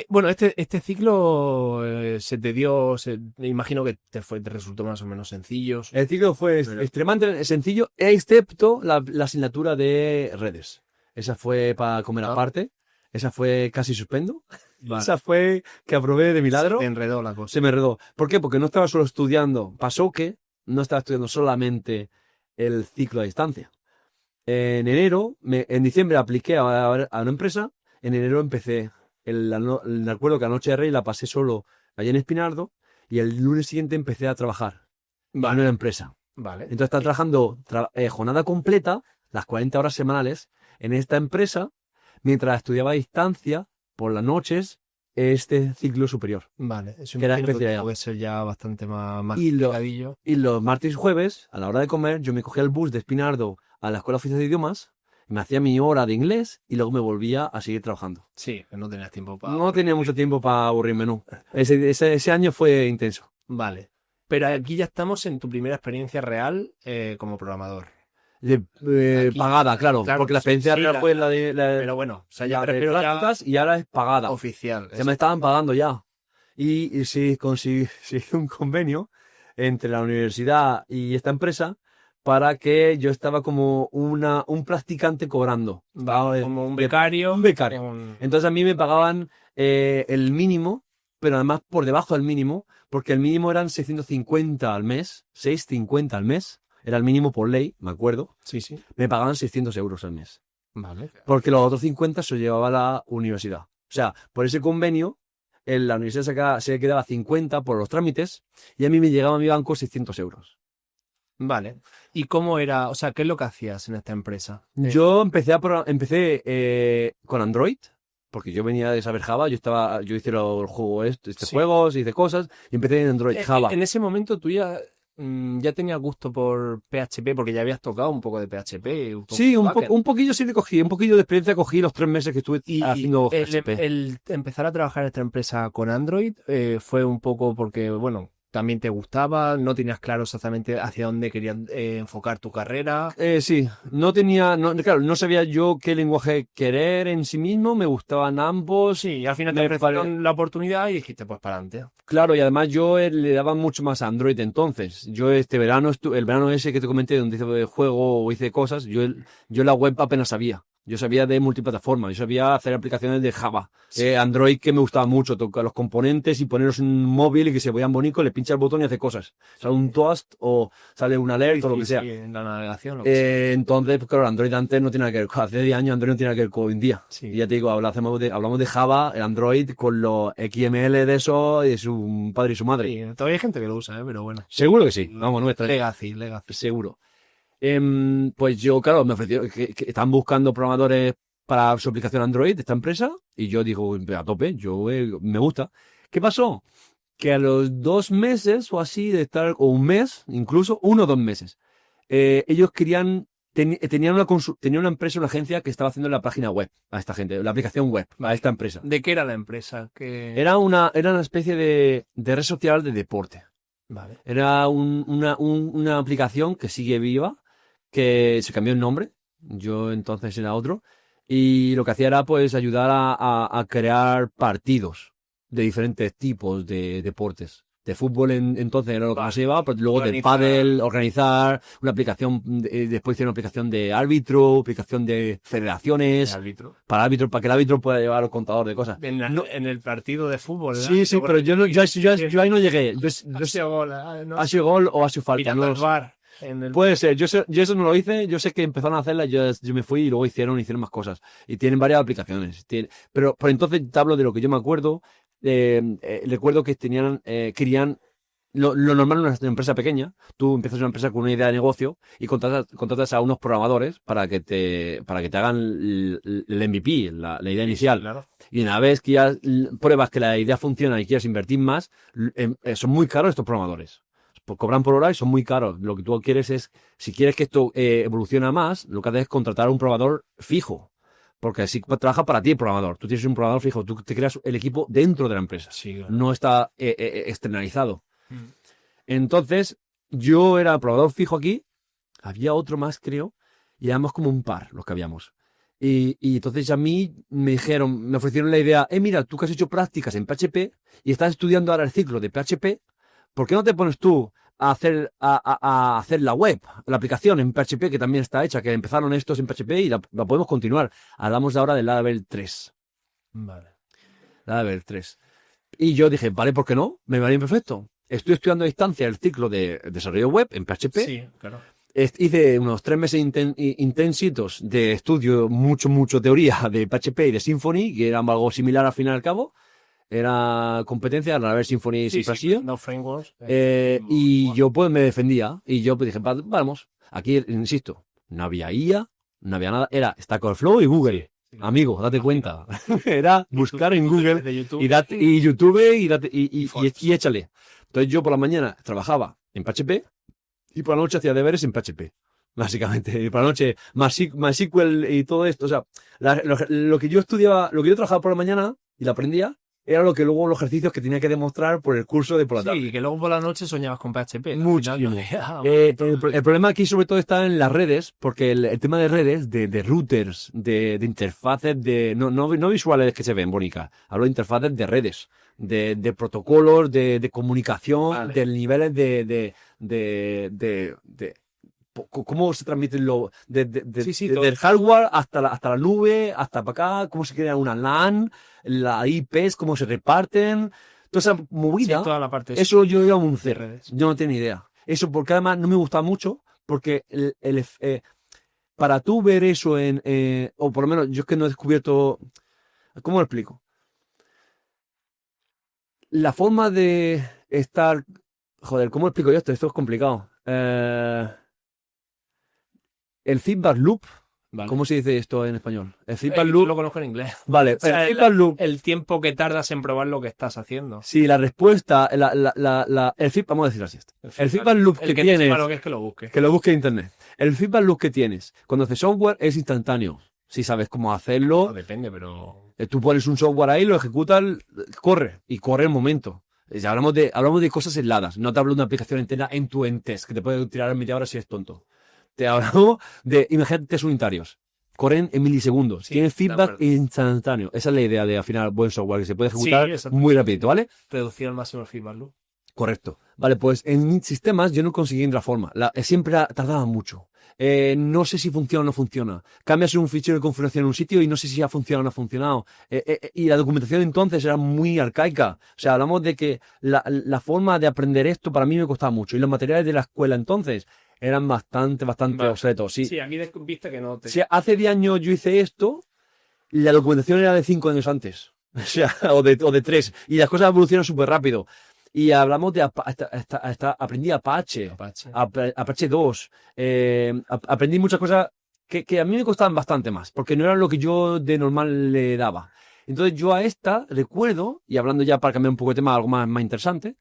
Bueno, este ciclo se te dio, me imagino que te resultó más o menos sencillo. El ciclo fue extremadamente sencillo, excepto la asignatura de redes. Esa fue para comer aparte. Esa fue casi suspendo. Vale. Esa fue que aprobé de milagro. Se me enredó la cosa. Se me enredó. ¿Por qué? Porque no estaba solo estudiando. Pasó que no estaba estudiando solamente el ciclo a distancia. En diciembre apliqué a una empresa. En enero empecé. Me acuerdo que la noche de Rey la pasé solo allá en Espinardo. Y el lunes siguiente empecé a trabajar. Vale. En una empresa. Vale. Entonces estaba trabajando jornada completa, las 40 horas semanales, en esta empresa. Mientras estudiaba a distancia, por las noches, este ciclo superior. Vale, eso que era especial. Puede ser ya bastante más y los martes y jueves, a la hora de comer, yo me cogía el bus de Espinardo a la Escuela Oficial de Idiomas, me hacía mi hora de inglés y luego me volvía a seguir trabajando. Sí, no tenías tiempo para... No tenía mucho tiempo para aburrirme, no. Ese año fue intenso. Vale. Pero aquí ya estamos en tu primera experiencia real como programador. Pagada, claro, porque la experiencia real fue la de... Pero bueno, o sea, ya prefiero las y ahora es pagada. Oficial. Ya me estaban pagando ya. Y se hizo un convenio entre la universidad y esta empresa para que yo estaba como un practicante cobrando. Como un becario. Un becario. Entonces a mí me pagaban el mínimo, pero además por debajo del mínimo, porque el mínimo eran 650 al mes, 650 al mes. Era el mínimo por ley, me acuerdo. Sí. Me pagaban 600 euros al mes. Vale. Porque los otros 50 se los llevaba la universidad. O sea, por ese convenio, la universidad se quedaba 50 por los trámites y a mí me llegaba a mi banco 600 euros. Vale. ¿Y cómo era? O sea, ¿qué es lo que hacías en esta empresa? Yo empecé con Android, porque yo venía de saber Java, yo hice el juego, juegos, hice cosas, y empecé en Android, Java. En ese momento tú ya ya tenías gusto por PHP porque ya habías tocado un poco de PHP. Sí, un poquillo sí le cogí, un poquillo de experiencia cogí los 3 meses que estuve haciendo PHP. El empezar a trabajar en esta empresa con Android fue un poco porque, bueno, también te gustaba, no tenías claro exactamente hacia dónde querías enfocar tu carrera. Sí, claro, no sabía yo qué lenguaje querer en sí mismo, me gustaban ambos. Sí, y al final te ofrecieron la oportunidad y dijiste, pues para adelante. Claro, y además yo le daba mucho más a Android entonces. Yo este verano, el verano ese que te comenté, donde hice juego o hice cosas, yo la web apenas sabía. Yo sabía de multiplataforma, yo sabía hacer aplicaciones de Java. Sí. Android que me gustaba mucho, tocar los componentes y ponerlos en un móvil y que se vean bonitos, le pincha el botón y hace cosas. Sale un toast o sale un alert o lo que sea. Sí, en la navegación. Lo que sea. Entonces, pues claro, Android antes no tiene nada que ver, hace 10 años Android no tiene nada que ver con hoy en día. Sí. Y ya te digo, hablamos de Java, el Android con los XML de eso, y su padre y su madre. Sí, todavía hay gente que lo usa, pero bueno. Seguro que sí. Vamos, nuestra. Legacy. Seguro. Pues yo, claro, me ofreció que están buscando programadores para su aplicación Android, esta empresa, y yo digo, a tope, me gusta. ¿Qué pasó? Que a los 2 meses o así de estar, o un mes, incluso, 1 o 2 meses, ellos tenían una empresa, una agencia que estaba haciendo la página web a esta gente, la aplicación web a esta empresa. ¿De qué era la empresa? Era una especie de red social de deporte. Vale. Era una aplicación que sigue viva, que se cambió el nombre, yo entonces era otro, y lo que hacía era pues ayudar a crear partidos de diferentes tipos de deportes. De fútbol entonces era lo que más se llevaba, pero luego del pádel, organizar una aplicación, después hicieron una aplicación de árbitro, aplicación de federaciones, para que el árbitro pueda llevar el contador de cosas. En el partido de fútbol, ¿verdad? Sí, pero yo ahí no llegué. Ha sido gol, ¿no? Ha sido gol o ha sido falta. No bar. Puede ser, yo eso no lo hice, yo sé que empezaron a hacerla, yo me fui y luego hicieron más cosas. Y tienen varias aplicaciones. Pero entonces te hablo de lo que yo me acuerdo. Recuerdo que querían, lo normal en una empresa pequeña, tú empiezas una empresa con una idea de negocio y contratas a unos programadores para que te hagan el MVP, la idea inicial. Claro. Y una vez que ya pruebas que la idea funciona y quieres invertir más, son muy caros estos programadores. Cobran por hora y son muy caros. Lo que tú quieres es, si quieres que esto evolucione más, lo que haces es contratar a un programador fijo. Porque así trabaja para ti el programador. Tú tienes un programador fijo, tú te creas el equipo dentro de la empresa. Sí, claro. No está externalizado. Entonces, yo era programador fijo aquí, había otro más, creo, y éramos como un par los que habíamos. Y entonces a mí me ofrecieron la idea, mira, tú que has hecho prácticas en PHP y estás estudiando ahora el ciclo de PHP, ¿por qué no te pones tú a hacer la web, la aplicación en PHP que también está hecha, que empezaron estos en PHP y la podemos continuar? Hablamos ahora del Laravel 3. Vale. Laravel 3. Y yo dije, vale, ¿por qué no? Me va bien perfecto. Estoy estudiando a distancia el ciclo de desarrollo web en PHP. Sí, claro. Hice unos 3 meses intensitos de estudio, mucho teoría de PHP y de Symfony, que era algo similar al fin y al cabo. Era competencia, Laravel, Symfony y Cypress. No frameworks. Y yo pues me defendía. Y yo pues dije, vamos, aquí insisto, no había IA, no había nada, era Stack Overflow y Google. Sí, amigo, date cuenta. Era buscar en Google y YouTube y échale. Entonces yo por la mañana trabajaba en PHP y por la noche hacía deberes en PHP. Básicamente, y por la noche MySQL y todo esto. O sea, lo que yo estudiaba, lo que yo trabajaba por la mañana y lo aprendía, era lo que luego los ejercicios que tenía que demostrar por el curso de por la tarde. Sí, que luego por la noche soñabas con PHP. Muchísimo. El problema aquí sobre todo está en las redes, porque el tema de redes, de routers, de interfaces, no visuales que se ven bonitas, hablo de interfaces de redes, de protocolos, de comunicación, vale. De niveles de cómo se transmiten del hardware hasta la nube, hasta para acá, cómo se crea una LAN, las IPs, cómo se reparten, toda esa movida. Sí, toda la parte eso yo iba a un cierre. Yo no tenía idea. Eso porque además no me gustaba mucho, porque para tú ver eso o por lo menos yo es que no he descubierto, ¿cómo lo explico? La forma de estar, joder, ¿cómo explico yo esto? Esto es complicado. El feedback loop Vale. ¿Cómo se dice esto en español? El feedback Yo loop. lo conozco en inglés. Vale, O sea, el feedback loop. el tiempo que tardas en probar lo que estás haciendo. Sí, la respuesta, el feedback, vamos a decirlo así. El feedback loop el que no sepa tienes, lo que es que lo busque. que lo busque en internet. El feedback loop que tienes cuando haces software es instantáneo. Si sabes cómo hacerlo, No, depende, pero... tú pones un software ahí, lo ejecutas, corre el momento. Ya hablamos de cosas aisladas. No te hablo de una aplicación entera end-to-end test que te puede tirar en media hora si es tonto. Te hablamos de, imagínate, test unitarios. Corren en milisegundos. Sí, Tienen de feedback acuerdo. instantáneo. Esa es la idea de afinar buen software, que se puede ejecutar exacto. muy rápido, ¿vale? Reducir al máximo el feedback loop. Correcto. Vale, pues en sistemas yo no conseguí otra forma. Siempre tardaba mucho. No sé si funciona o no funciona. Cambias un fichero de configuración en un sitio y no sé si ha funcionado o no ha funcionado. Y la documentación entonces era muy arcaica. O sea, hablamos de que la forma de aprender esto para mí me costaba mucho. Y los materiales de la escuela entonces eran bastante Vale. obsoletos. Sí. Sí, aquí viste que no te... Si hace 10 años yo hice esto, la documentación era de 5 años antes. O sea, o de 3. Y las cosas evolucionan súper rápido. Y hablamos de aprendí Apache, Apache 2. Aprendí muchas cosas que a mí me costaban bastante más, porque no era lo que yo de normal le daba. Entonces yo a esta recuerdo, y hablando ya para cambiar un poco de tema, algo más interesante,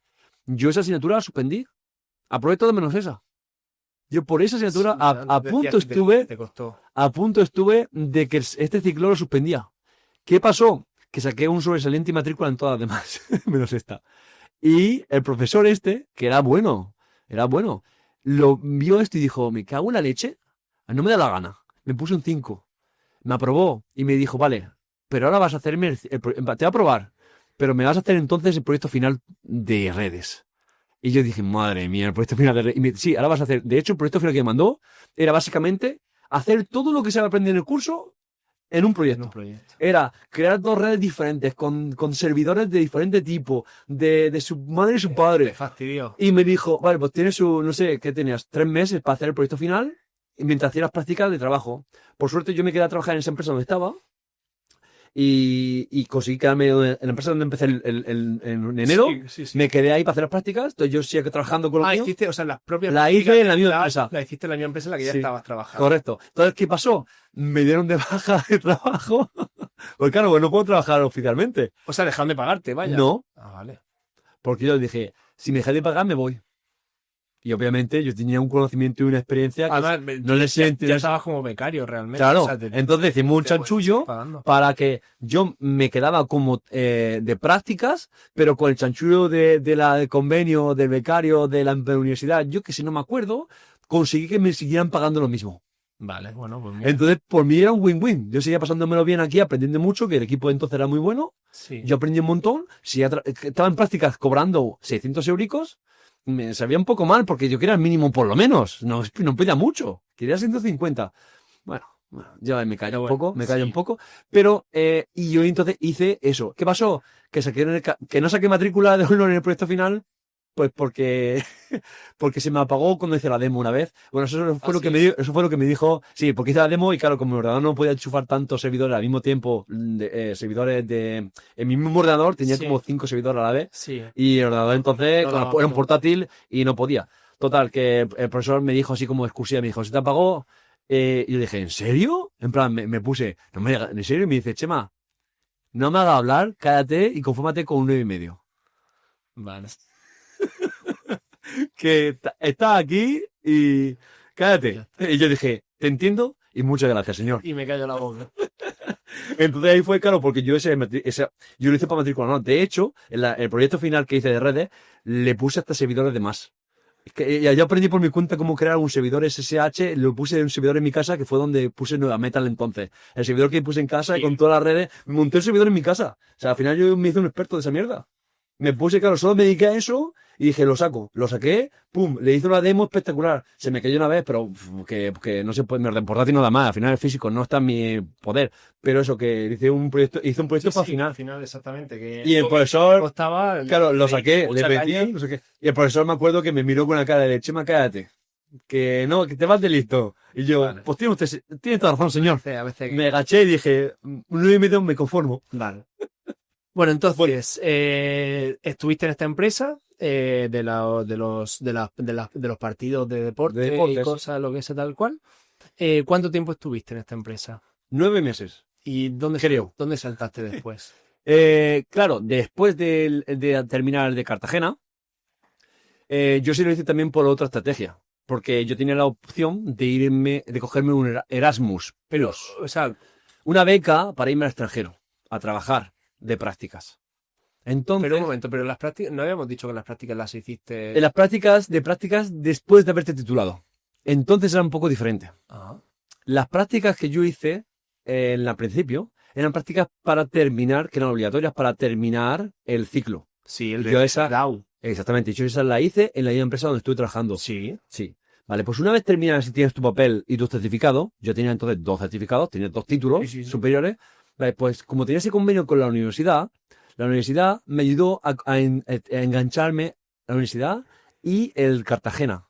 yo esa asignatura la suspendí. Aprobé todo menos esa. Yo por esa asignatura Sí, a punto estuve, te costó. a punto estuve de que este ciclo lo suspendía. ¿Qué pasó? Que saqué un sobresaliente y matrícula en todas las demás, menos esta. Y el profesor que era bueno, lo vio esto y dijo, me cago en la leche, no me da la gana. Me puso un 5. Me aprobó y me dijo, vale, pero ahora vas a hacerme, te voy a aprobar, pero me vas a hacer entonces el proyecto final de redes. Y yo dije, madre mía, el proyecto final de redes. Sí, ahora vas a hacer, de hecho, el proyecto final que me mandó era básicamente hacer todo lo que se va a aprender en el curso en un proyecto. Era crear 2 redes diferentes, con servidores de diferente tipo, de su madre y su padre. Me fastidió. Y me dijo, vale, pues tienes no sé, ¿qué tenías? 3 meses para hacer el proyecto final, y mientras hacías las prácticas de trabajo. Por suerte yo me quedé a trabajar en esa empresa donde estaba, y conseguí quedarme en la empresa donde empecé en enero. Sí. Me quedé ahí para hacer las prácticas, entonces yo sigo trabajando con lo mío. Hiciste, o sea, las propias La hice en la misma empresa. La hiciste en la misma empresa en la que ya Sí. estabas trabajando. Correcto. Entonces, ¿qué pasó? Me dieron de baja de trabajo. Porque claro, pues no puedo trabajar oficialmente. O sea, dejaron de pagarte, vaya. No, Ah, vale. porque yo dije, si me dejáis de pagar, me voy. Y obviamente yo tenía un conocimiento y una experiencia que Además, no le siento. ya estabas como becario realmente. Claro, O sea, entonces hicimos un chanchullo pagando. para que yo me quedaba como de prácticas, pero con el chanchullo del convenio, del becario, de la universidad, yo que si no me acuerdo, conseguí que me siguieran pagando lo mismo. Vale, bueno, pues mira. Entonces, por mí era un win-win. Yo seguía pasándomelo bien aquí, aprendiendo mucho, que el equipo de entonces era muy bueno. Sí. Yo aprendí un montón. Si estaba en prácticas cobrando 600 euricos, me sabía un poco mal porque yo quería el mínimo por lo menos. No pedía mucho. Quería 150. Bueno, ya me callo un poco. Pero, y yo entonces hice eso. ¿Qué pasó? Que no saqué matrícula de honor en el proyecto final. Pues porque se me apagó cuando hice la demo una vez. Bueno, eso fue lo que me dijo. Sí, porque hice la demo y claro, como mi ordenador no podía enchufar tantos servidores al mismo tiempo, servidores en mi mismo ordenador tenía como 5 servidores a la vez. Sí. Y el ordenador entonces No, era un portátil y no podía. Total, que el profesor me dijo así como excusa, me dijo, ¿se te apagó? Y yo dije, ¿en serio? En plan, me puse, no me digas, ¿en serio? Y me dice, Chema, no me hagas hablar, cállate y confórmate con un 9,5. Vale. Que está aquí y cállate. Y yo dije, te entiendo y muchas gracias, señor. Y me callo la boca. Entonces ahí fue claro, porque yo yo lo hice para matrícula, no. De hecho, el proyecto final que hice de redes, le puse hasta servidores de más. Yo aprendí por mi cuenta cómo crear un servidor SSH, lo puse en un servidor en mi casa, que fue donde puse Nueva Metal entonces. El servidor que puse en casa, con todas las redes, monté el servidor en mi casa. O sea, al final yo me hice un experto de esa mierda. Me puse, claro, solo me dediqué a eso y dije, lo saco. Lo saqué, pum, le hice una demo espectacular. Se me cayó una vez, pero que no se puede, mi orden portátil no da más. Al final el físico no está en mi poder. Pero eso, que hice un proyecto para final. Al final, exactamente. Que Y el profesor, costaba, claro, lo saqué, le mucha metí, caña. no sé qué. Y el profesor me acuerdo que me miró con una cara de Chema, cállate. Que no, que te vas de listo. Y yo, Vale. pues tiene toda razón, señor. A veces Me agaché y dije, 9,5 me conformo. Vale. Bueno, entonces, estuviste en esta empresa de los partidos de deporte y deportes. cosas, lo que sea tal cual. ¿Cuánto tiempo estuviste en esta empresa? 9 meses. ¿Y Creo. dónde saltaste después? Claro, después de terminar el de Cartagena, yo sí lo hice también por otra estrategia. Porque yo tenía la opción de cogerme un Erasmus Plus. O sea, Una beca para irme al extranjero a trabajar de prácticas. Entonces, pero un momento, pero las prácticas, no habíamos dicho que las prácticas las hiciste. en las prácticas después de haberte titulado. Entonces era un poco diferente. Ah, Las prácticas que yo hice en el principio eran prácticas para terminar, que eran obligatorias para terminar el ciclo. sí, el Yo de esa- DAO. Exactamente, yo esa la hice en la misma empresa donde estuve trabajando. Sí. Sí. Vale, pues una vez terminas y tienes tu papel y tu certificado, yo tenía entonces 2 certificados, tenía 2 títulos Sí, sí, sí. superiores, vale, pues como tenía ese convenio con la universidad me ayudó a engancharme, la universidad y el Cartagena.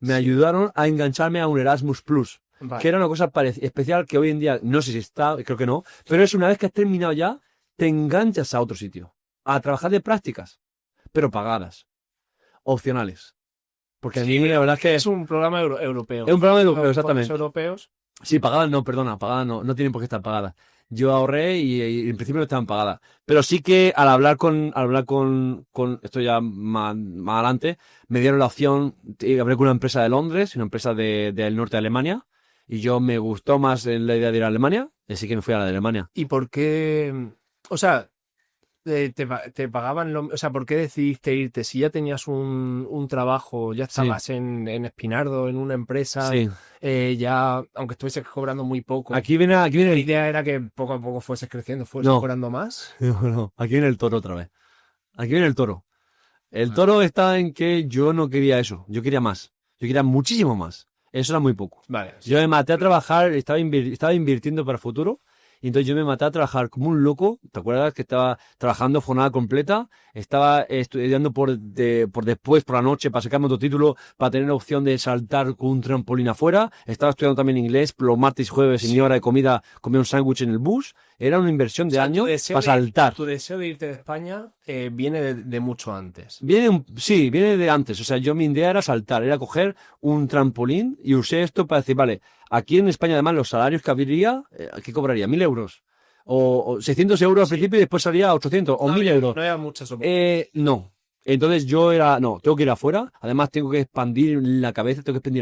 Me Sí. ayudaron a engancharme a un Erasmus Plus, Vale. que era una cosa especial que hoy en día, no sé si está, creo que no, pero es una vez que has terminado ya, te enganchas a otro sitio, a trabajar de prácticas, pero pagadas, opcionales. Porque a mí la verdad es que Es un programa europeo. es un programa europeo, Los exactamente. europeos. Sí, pagadas no, perdona, pagadas no tienen por qué estar pagadas. Yo ahorré y en principio no estaban pagadas. Pero sí que al hablar con esto ya más adelante, me dieron la opción, hablé con una empresa de Londres, una empresa del norte de Alemania, y yo me gustó más la idea de ir a Alemania, así que me fui a la de Alemania. ¿Y por qué? O sea, te pagaban o sea, ¿por qué decidiste irte? Si ya tenías un trabajo, ya estabas en Espinardo, en una empresa, Sí. ya, aunque estuvieses cobrando muy poco. Aquí viene La el... idea era que poco a poco fueses creciendo, fueses No. cobrando más. No, aquí viene el toro otra vez. Aquí viene el toro. El toro está en que yo no quería eso, yo quería más. Yo quería muchísimo más. Eso era muy poco. Vale. Yo me maté a trabajar, estaba invirtiendo para el futuro, y entonces yo me maté a trabajar como un loco. ¿Te acuerdas que estaba trabajando jornada completa? Estaba estudiando por después, por la noche, para sacarme otro título, para tener la opción de saltar con un trampolín afuera. Estaba estudiando también inglés, los martes y jueves, en mi hora de comida, comía un sándwich en el bus. Era una inversión de años para saltar. Tu deseo de irte de España viene de mucho antes. Sí, viene de antes. O sea, mi idea era saltar, era coger un trampolín y usé esto para decir, vale, aquí en España además los salarios que habría, ¿qué cobraría? 1.000 euros. O 600 euros al principio y después salía a 800 o 1.000 euros. No había muchas oportunidades. No. Entonces tengo que ir afuera. Además tengo que expandir la cabeza, tengo que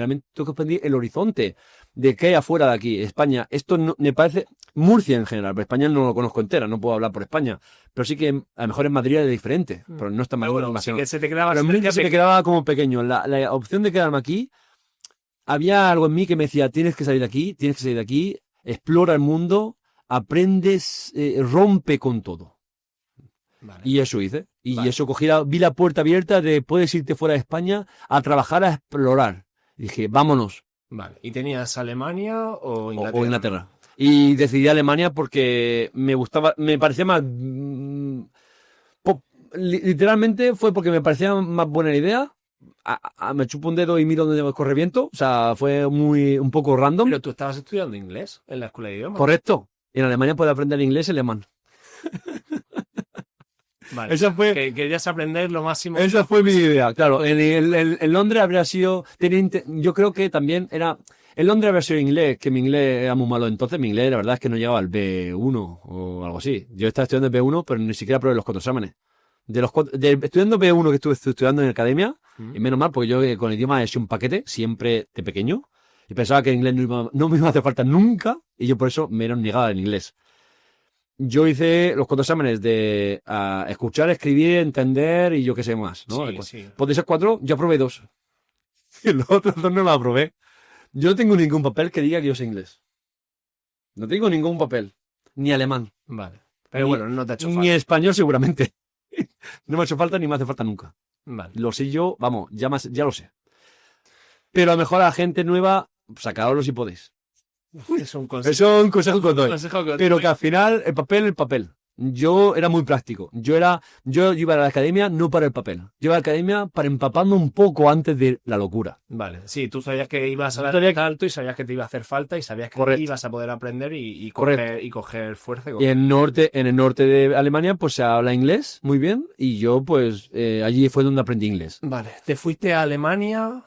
expandir el horizonte de qué hay afuera de aquí. España, esto no, me parece, Murcia en general, pero España no lo conozco entera, no puedo hablar por España. Pero sí que a lo mejor en Madrid es diferente, pero no está mal. Pero bueno, sí que se te quedaba Pero en Murcia se me quedaba como pequeño. La opción de quedarme aquí, había algo en mí que me decía, tienes que salir de aquí, explora el mundo, aprendes, rompe con todo. Vale. Y eso hice. Y Vale. eso vi la puerta abierta de puedes irte fuera de España a trabajar, a explorar. Y dije, vámonos. Vale. ¿Y tenías Alemania o Inglaterra? O Inglaterra. Y decidí Alemania porque me parecía más... literalmente fue porque me parecía más buena la idea. Me chupo un dedo y miro donde corre viento. O sea, fue un poco random. Pero tú estabas estudiando inglés en la escuela de idiomas. Correcto. En Alemania puedes aprender inglés y alemán. Vale. Esa fue... Que querías aprender lo máximo. Esa fue mi idea, claro. En Londres habría sido... yo creo que también era... En Londres habría sido inglés, que mi inglés era muy malo. Entonces mi inglés, la verdad es que no llegaba al B1 o algo así. Yo estaba estudiando el B1, pero ni siquiera probé los 4 exámenes. Estudiando B1 que estuve estudiando en academia, y menos mal, porque yo con el idioma he sido un paquete, siempre de pequeño, y pensaba que el inglés no me iba a hacer falta nunca, y yo por eso me era negada en inglés. Yo hice los 4 exámenes de escuchar, escribir, entender y yo qué sé más, ¿no? Sí. Pues de esos 4 yo aprobé 2. Y los otros 2 no los aprobé. Yo no tengo ningún papel que diga que yo sé inglés. No tengo ningún papel. Ni alemán. Vale. Pero bueno, no te ha hecho falta. Ni español seguramente. No me ha hecho falta ni me hace falta nunca. Vale. Lo sé yo, vamos, ya lo sé. Pero a lo mejor a la gente nueva, sacaoslo si podéis. Es un consejo. Eso es un consejo que os doy. Consejo que- Pero que al final, el papel. Yo era muy práctico. Yo iba a la academia no para el papel. Yo iba a la academia para empaparme un poco antes de la locura. Vale, sí, tú sabías que ibas a dar alto y sabías que te iba a hacer falta y sabías que Correcto. ibas a poder aprender y Correcto. coger fuerza. Y en el norte de Alemania, pues se habla inglés muy bien. Y yo, pues, allí fue donde aprendí inglés. Vale, te fuiste a Alemania.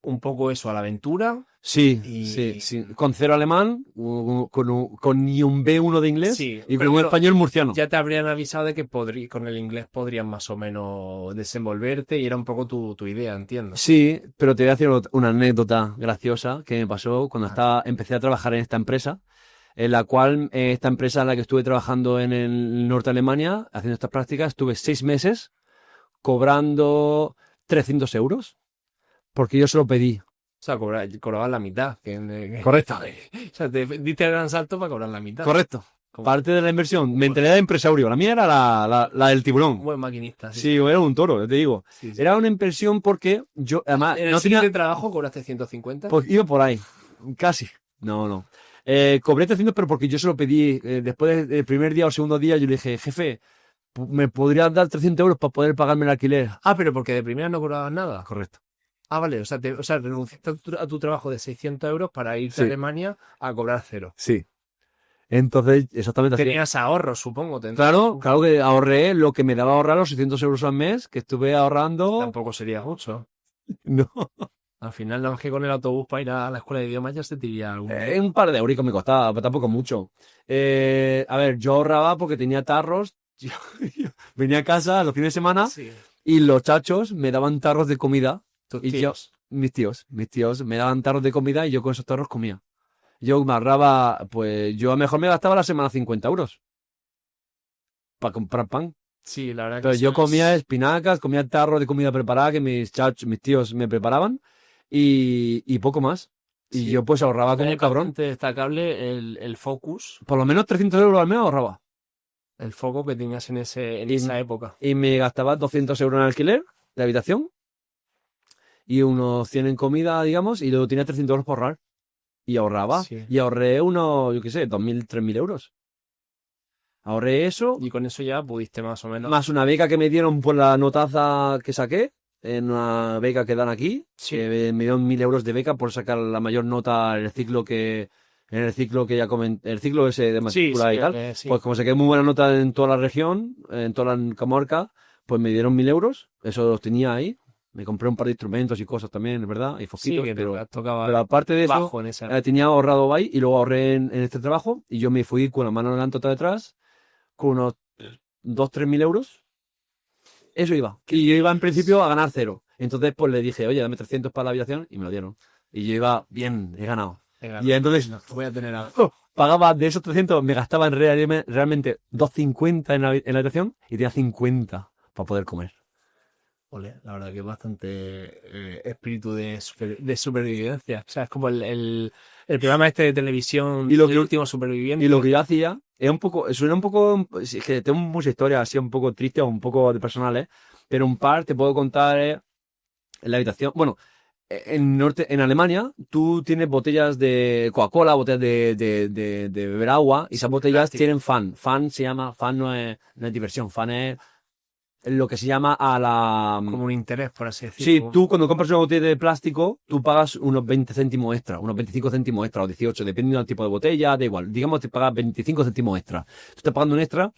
un poco eso a la aventura. Sí, Y- sí. Con cero alemán, con ni un B1 de inglés Sí, y pero con un bueno, español murciano. Ya te habrían avisado de que con el inglés podrías más o menos desenvolverte y era un poco tu idea, entiendo. Sí, pero te voy a decir una anécdota graciosa que me pasó cuando empecé a trabajar en esta empresa, en la cual esta empresa en la que estuve trabajando en el norte de Alemania, haciendo estas prácticas, estuve 6 meses cobrando 300 euros, porque yo se lo pedí. O sea, cobraban la mitad. Correcto. O sea, te diste el gran salto para cobrar la mitad. Correcto. Como Parte de la inversión, mentalidad de empresario. La mía era la del un tiburón. buen maquinista. Sí. Sí, era un toro, ya te digo. Sí. Era una inversión porque yo, además, En el no tenía... siguiente trabajo cobraste 150. Pues iba por ahí, casi. No. Cobré 300, pero porque yo se lo pedí. Después del primer día o segundo día, yo le dije, jefe, ¿me podrías dar 300 euros para poder pagarme el alquiler? Ah, pero porque de primera no cobrabas nada. Correcto. Ah, vale. O sea, renunciaste a tu trabajo de 600 euros para irte Sí. a Alemania a cobrar 0. Sí. Entonces, exactamente así. Tenías ahorros, supongo. Claro que ahorré lo que me daba ahorrar los 600 euros al mes, que estuve ahorrando. Tampoco sería mucho. No. Al final, nada más que con el autobús para ir a la escuela de idiomas ya se te iría algún... Un par de euricos me costaba, pero tampoco mucho. A ver, yo ahorraba porque tenía tarros. Yo venía a casa los fines de semana Sí. y los chachos me daban tarros de comida. Tus Y tíos. mis tíos me daban tarros de comida y yo con esos tarros comía. Yo me ahorraba, pues yo a lo mejor me gastaba a la semana 50 euros para comprar pan. Sí, la verdad que Entonces yo eso es- comía espinacas, comía tarros de comida preparada que mis tíos me preparaban y poco más. Y Sí. yo pues ahorraba como un Es cabrón. bastante destacable el focus, Por lo menos 300 euros al mes ahorraba. el foco que tenías en Y- esa época. Y me gastaba 200 euros en alquiler de habitación y unos 100 en comida, digamos, y luego tenía 300 euros por ahorrar. Y ahorraba. Sí. Y ahorré unos, yo qué sé, 2.000, 3.000 euros. Ahorré eso, Y con eso ya pudiste más o menos... más una beca que me dieron por la notaza que saqué, en una beca que dan aquí, Sí. que me dieron 1.000 euros de beca por sacar la mayor nota en el ciclo que ya comenté, el ciclo ese de matrícula y tal. sí. Pues como saqué muy buena nota en toda la región, en toda la comarca, pues me dieron 1.000 euros, eso los tenía ahí. Me compré un par de instrumentos y cosas también, es verdad, y Sí, foquitos, que pero tocaba aparte de eso, bajo en esa... tenía ahorrado ahí y luego ahorré en este trabajo y yo me fui con la mano adelante otra detrás con unos 2.000-3.000 euros. Eso iba. Y yo iba en principio a ganar 0. Entonces pues le dije, oye, dame 300 para la habitación y me lo dieron. Y yo iba, bien, he ganado. Venga, Y entonces voy a tener algo. pagaba de esos 300, me gastaba realmente 2,50 en la habitación y tenía 50 para poder comer. Ole, la verdad que es bastante espíritu de supervivencia. O sea, es como el programa este de televisión, Y lo El que- último superviviente. Y lo que yo hacía es suena un poco, es que tengo muchas historias así un poco tristes o un poco de personales, pero un par te puedo contar en la habitación. Bueno, en Alemania, tú tienes botellas de Coca-Cola, botellas de beber agua, y esas botellas plástico. tienen fan. Fan se llama, fan no es diversión, fan es lo que se llama a la... Como un interés, por así Sí, decirlo. tú cuando compras una botella de plástico, tú pagas unos 20 céntimos extra, unos 25 céntimos extra o 18, dependiendo del tipo de botella, da igual. Digamos que te pagas 25 céntimos extra. Tú estás pagando un extra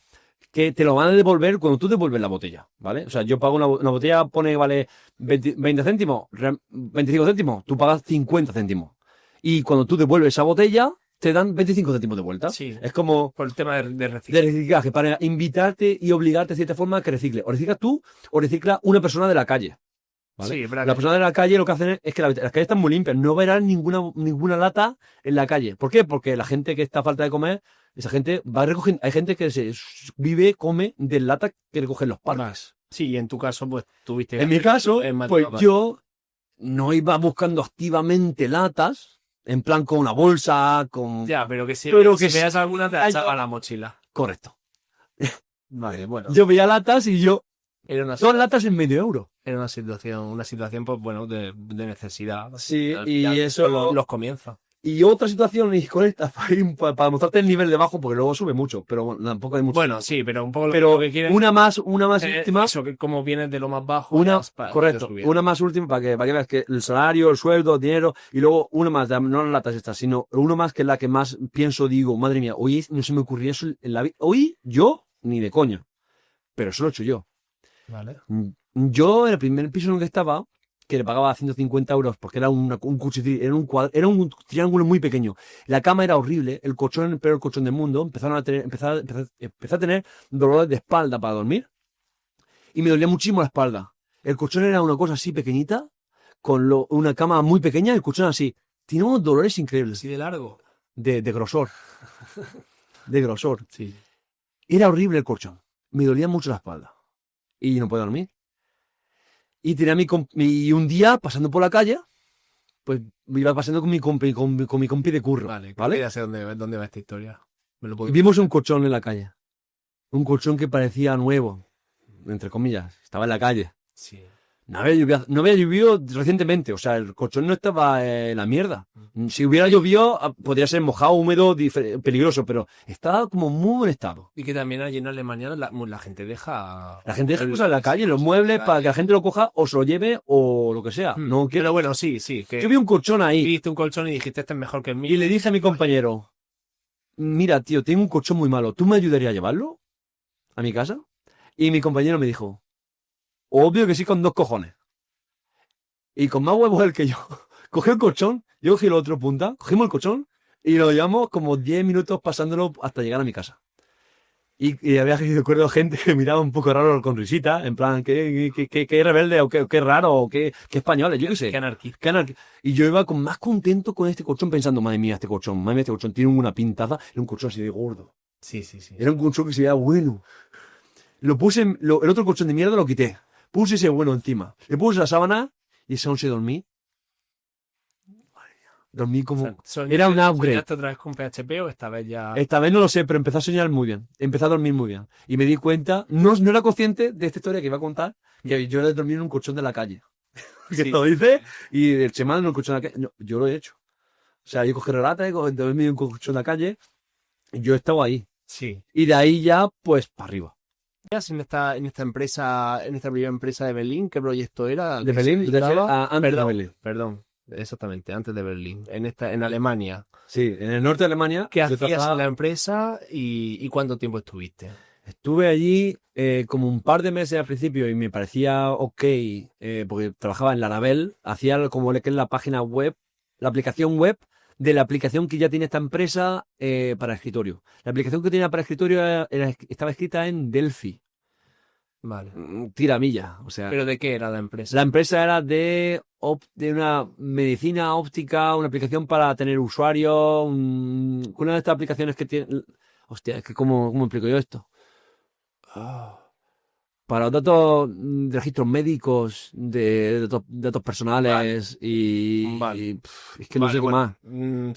que te lo van a devolver cuando tú devuelves la botella, ¿vale? O sea, yo pago una botella, pone que vale 20 céntimos, 25 céntimos, tú pagas 50 céntimos. Y cuando tú devuelves esa botella, te dan 25 céntimos de vuelta. Sí. Es como Por el tema de de reciclaje. reciclaje, para invitarte y obligarte de cierta forma a que recicle. O reciclas tú, o recicla una persona de la calle. ¿Vale? Sí, es verdad Las que- personas de la calle lo que hacen es que las calles están muy limpias, no verán ninguna lata en la calle. ¿Por qué? Porque la gente que está a falta de comer, esa gente va recogiendo, hay gente que come de lata que recogen los parques. Sí, y en tu caso, pues tuviste... En mi caso, en pues Madrid. yo no iba buscando activamente latas, en plan con una bolsa, con... Ya, pero que si, Pero si que veas alguna te la Ay, echaba a la mochila. Correcto. Vale, bueno. Yo veía latas y yo, Era una, son latas en medio euro. era una situación, pues bueno, de necesidad. Sí, Al y final, eso- los comienzos. Y otra situación, y con esta, para mostrarte el nivel de bajo, porque luego sube mucho, pero bueno, tampoco hay mucho. Bueno, sí, pero un poco pero lo que quieren... una más última. Eso, que como vienes de lo más bajo... Una, ya para correcto, subir. una más última para que veas que el salario, el sueldo, el dinero, y luego una más, no las latas estas, sino una más que es la que más pienso, digo, madre mía, hoy no se me ocurría eso en la vida. Hoy yo, ni de coña, pero eso lo he hecho yo. Vale. Yo, en el primer piso en el que estaba, que le pagaba 150 euros porque era era un triángulo muy pequeño. La cama era horrible, el colchón, el peor colchón del mundo. Empecé a tener dolores de espalda para dormir y me dolía muchísimo la espalda. El colchón era una cosa así pequeñita, con una cama muy pequeña, el colchón así. Tiene unos dolores increíbles. Así de largo. De grosor. De grosor. Sí. Era horrible el colchón. Me dolía mucho la espalda. Y no podía dormir. Y y un día, pasando por la calle, pues me iba pasando con mi compi de curro. Vale, ¿Vale? ya sé dónde va esta historia. Me lo puedo... Y vimos un colchón en la calle. Un colchón que parecía nuevo, entre comillas. Estaba en la calle. Sí. No había llovido recientemente, o sea, el colchón no estaba en la mierda. Si hubiera llovido, podría ser mojado, húmedo, peligroso, pero estaba como muy buen estado. Y que también allí en Alemania la gente deja... La gente deja cosas en la calle, los muebles, para que la gente lo coja o se lo lleve o lo que sea. No quiero... Pero bueno, sí. Que Yo vi un colchón ahí viste un colchón y dijiste, este es mejor que el mío. y le dije a mi compañero, mira, tío, tengo un colchón muy malo, ¿tú me ayudarías a llevarlo a mi casa? Y mi compañero me dijo, obvio que sí, con 2 cojones. Y con más huevos el que yo. Cogí el colchón, yo cogí la otra punta, cogimos el colchón y lo llevamos como 10 minutos pasándolo hasta llegar a mi casa. Y había, recuerdo, gente que miraba un poco raro con risita, en plan, qué rebelde, o qué raro, o qué españoles, yo qué sé. Qué anarquista. Y yo iba más contento con este colchón pensando, madre mía, este colchón tiene una pintaza, era un colchón así de gordo. Sí. Era un colchón que se veía bueno. Lo puse, el otro colchón de mierda lo quité. Puse ese bueno encima. Le puse la sábana y esa noche dormí. Dormí como... era un upgrade. ¿Soñaste otra vez con PHP o esta vez ya...? Esta vez no lo sé, pero empecé a soñar muy bien. Empecé a dormir muy bien. Y me di cuenta, no era consciente de esta historia que iba a contar, que yo he dormido en un colchón de la calle. Que Sí. lo dice, y el semana en un colchón de la calle. No, yo lo he hecho. O sea, yo cogí relata, he dormido en un colchón de la calle, y yo he estado ahí. Sí. Y de ahí ya, pues, para arriba. En esta empresa, en esta primera empresa de Berlín, ¿qué proyecto era? De Berlín, antes de Perdón, Berlín. Perdón, exactamente, antes de Berlín. En Alemania. Sí, en el norte de Alemania. ¿Qué yo hacías trabajaba- en la empresa y cuánto tiempo estuviste? Estuve allí como un par de meses al principio y me parecía ok, porque trabajaba en Laravel, hacía como que es la página web, la aplicación web de la aplicación que ya tiene esta empresa para escritorio. La aplicación que tenía para escritorio estaba escrita en Delphi, Vale. tiramilla, o sea... ¿Pero de qué era la empresa? La empresa era de una medicina óptica, una aplicación para tener usuarios, una de estas aplicaciones que tiene... Hostia, es que ¿cómo explico yo esto? Para los datos de registros médicos, de datos personales Vale. y, es que no sé qué más.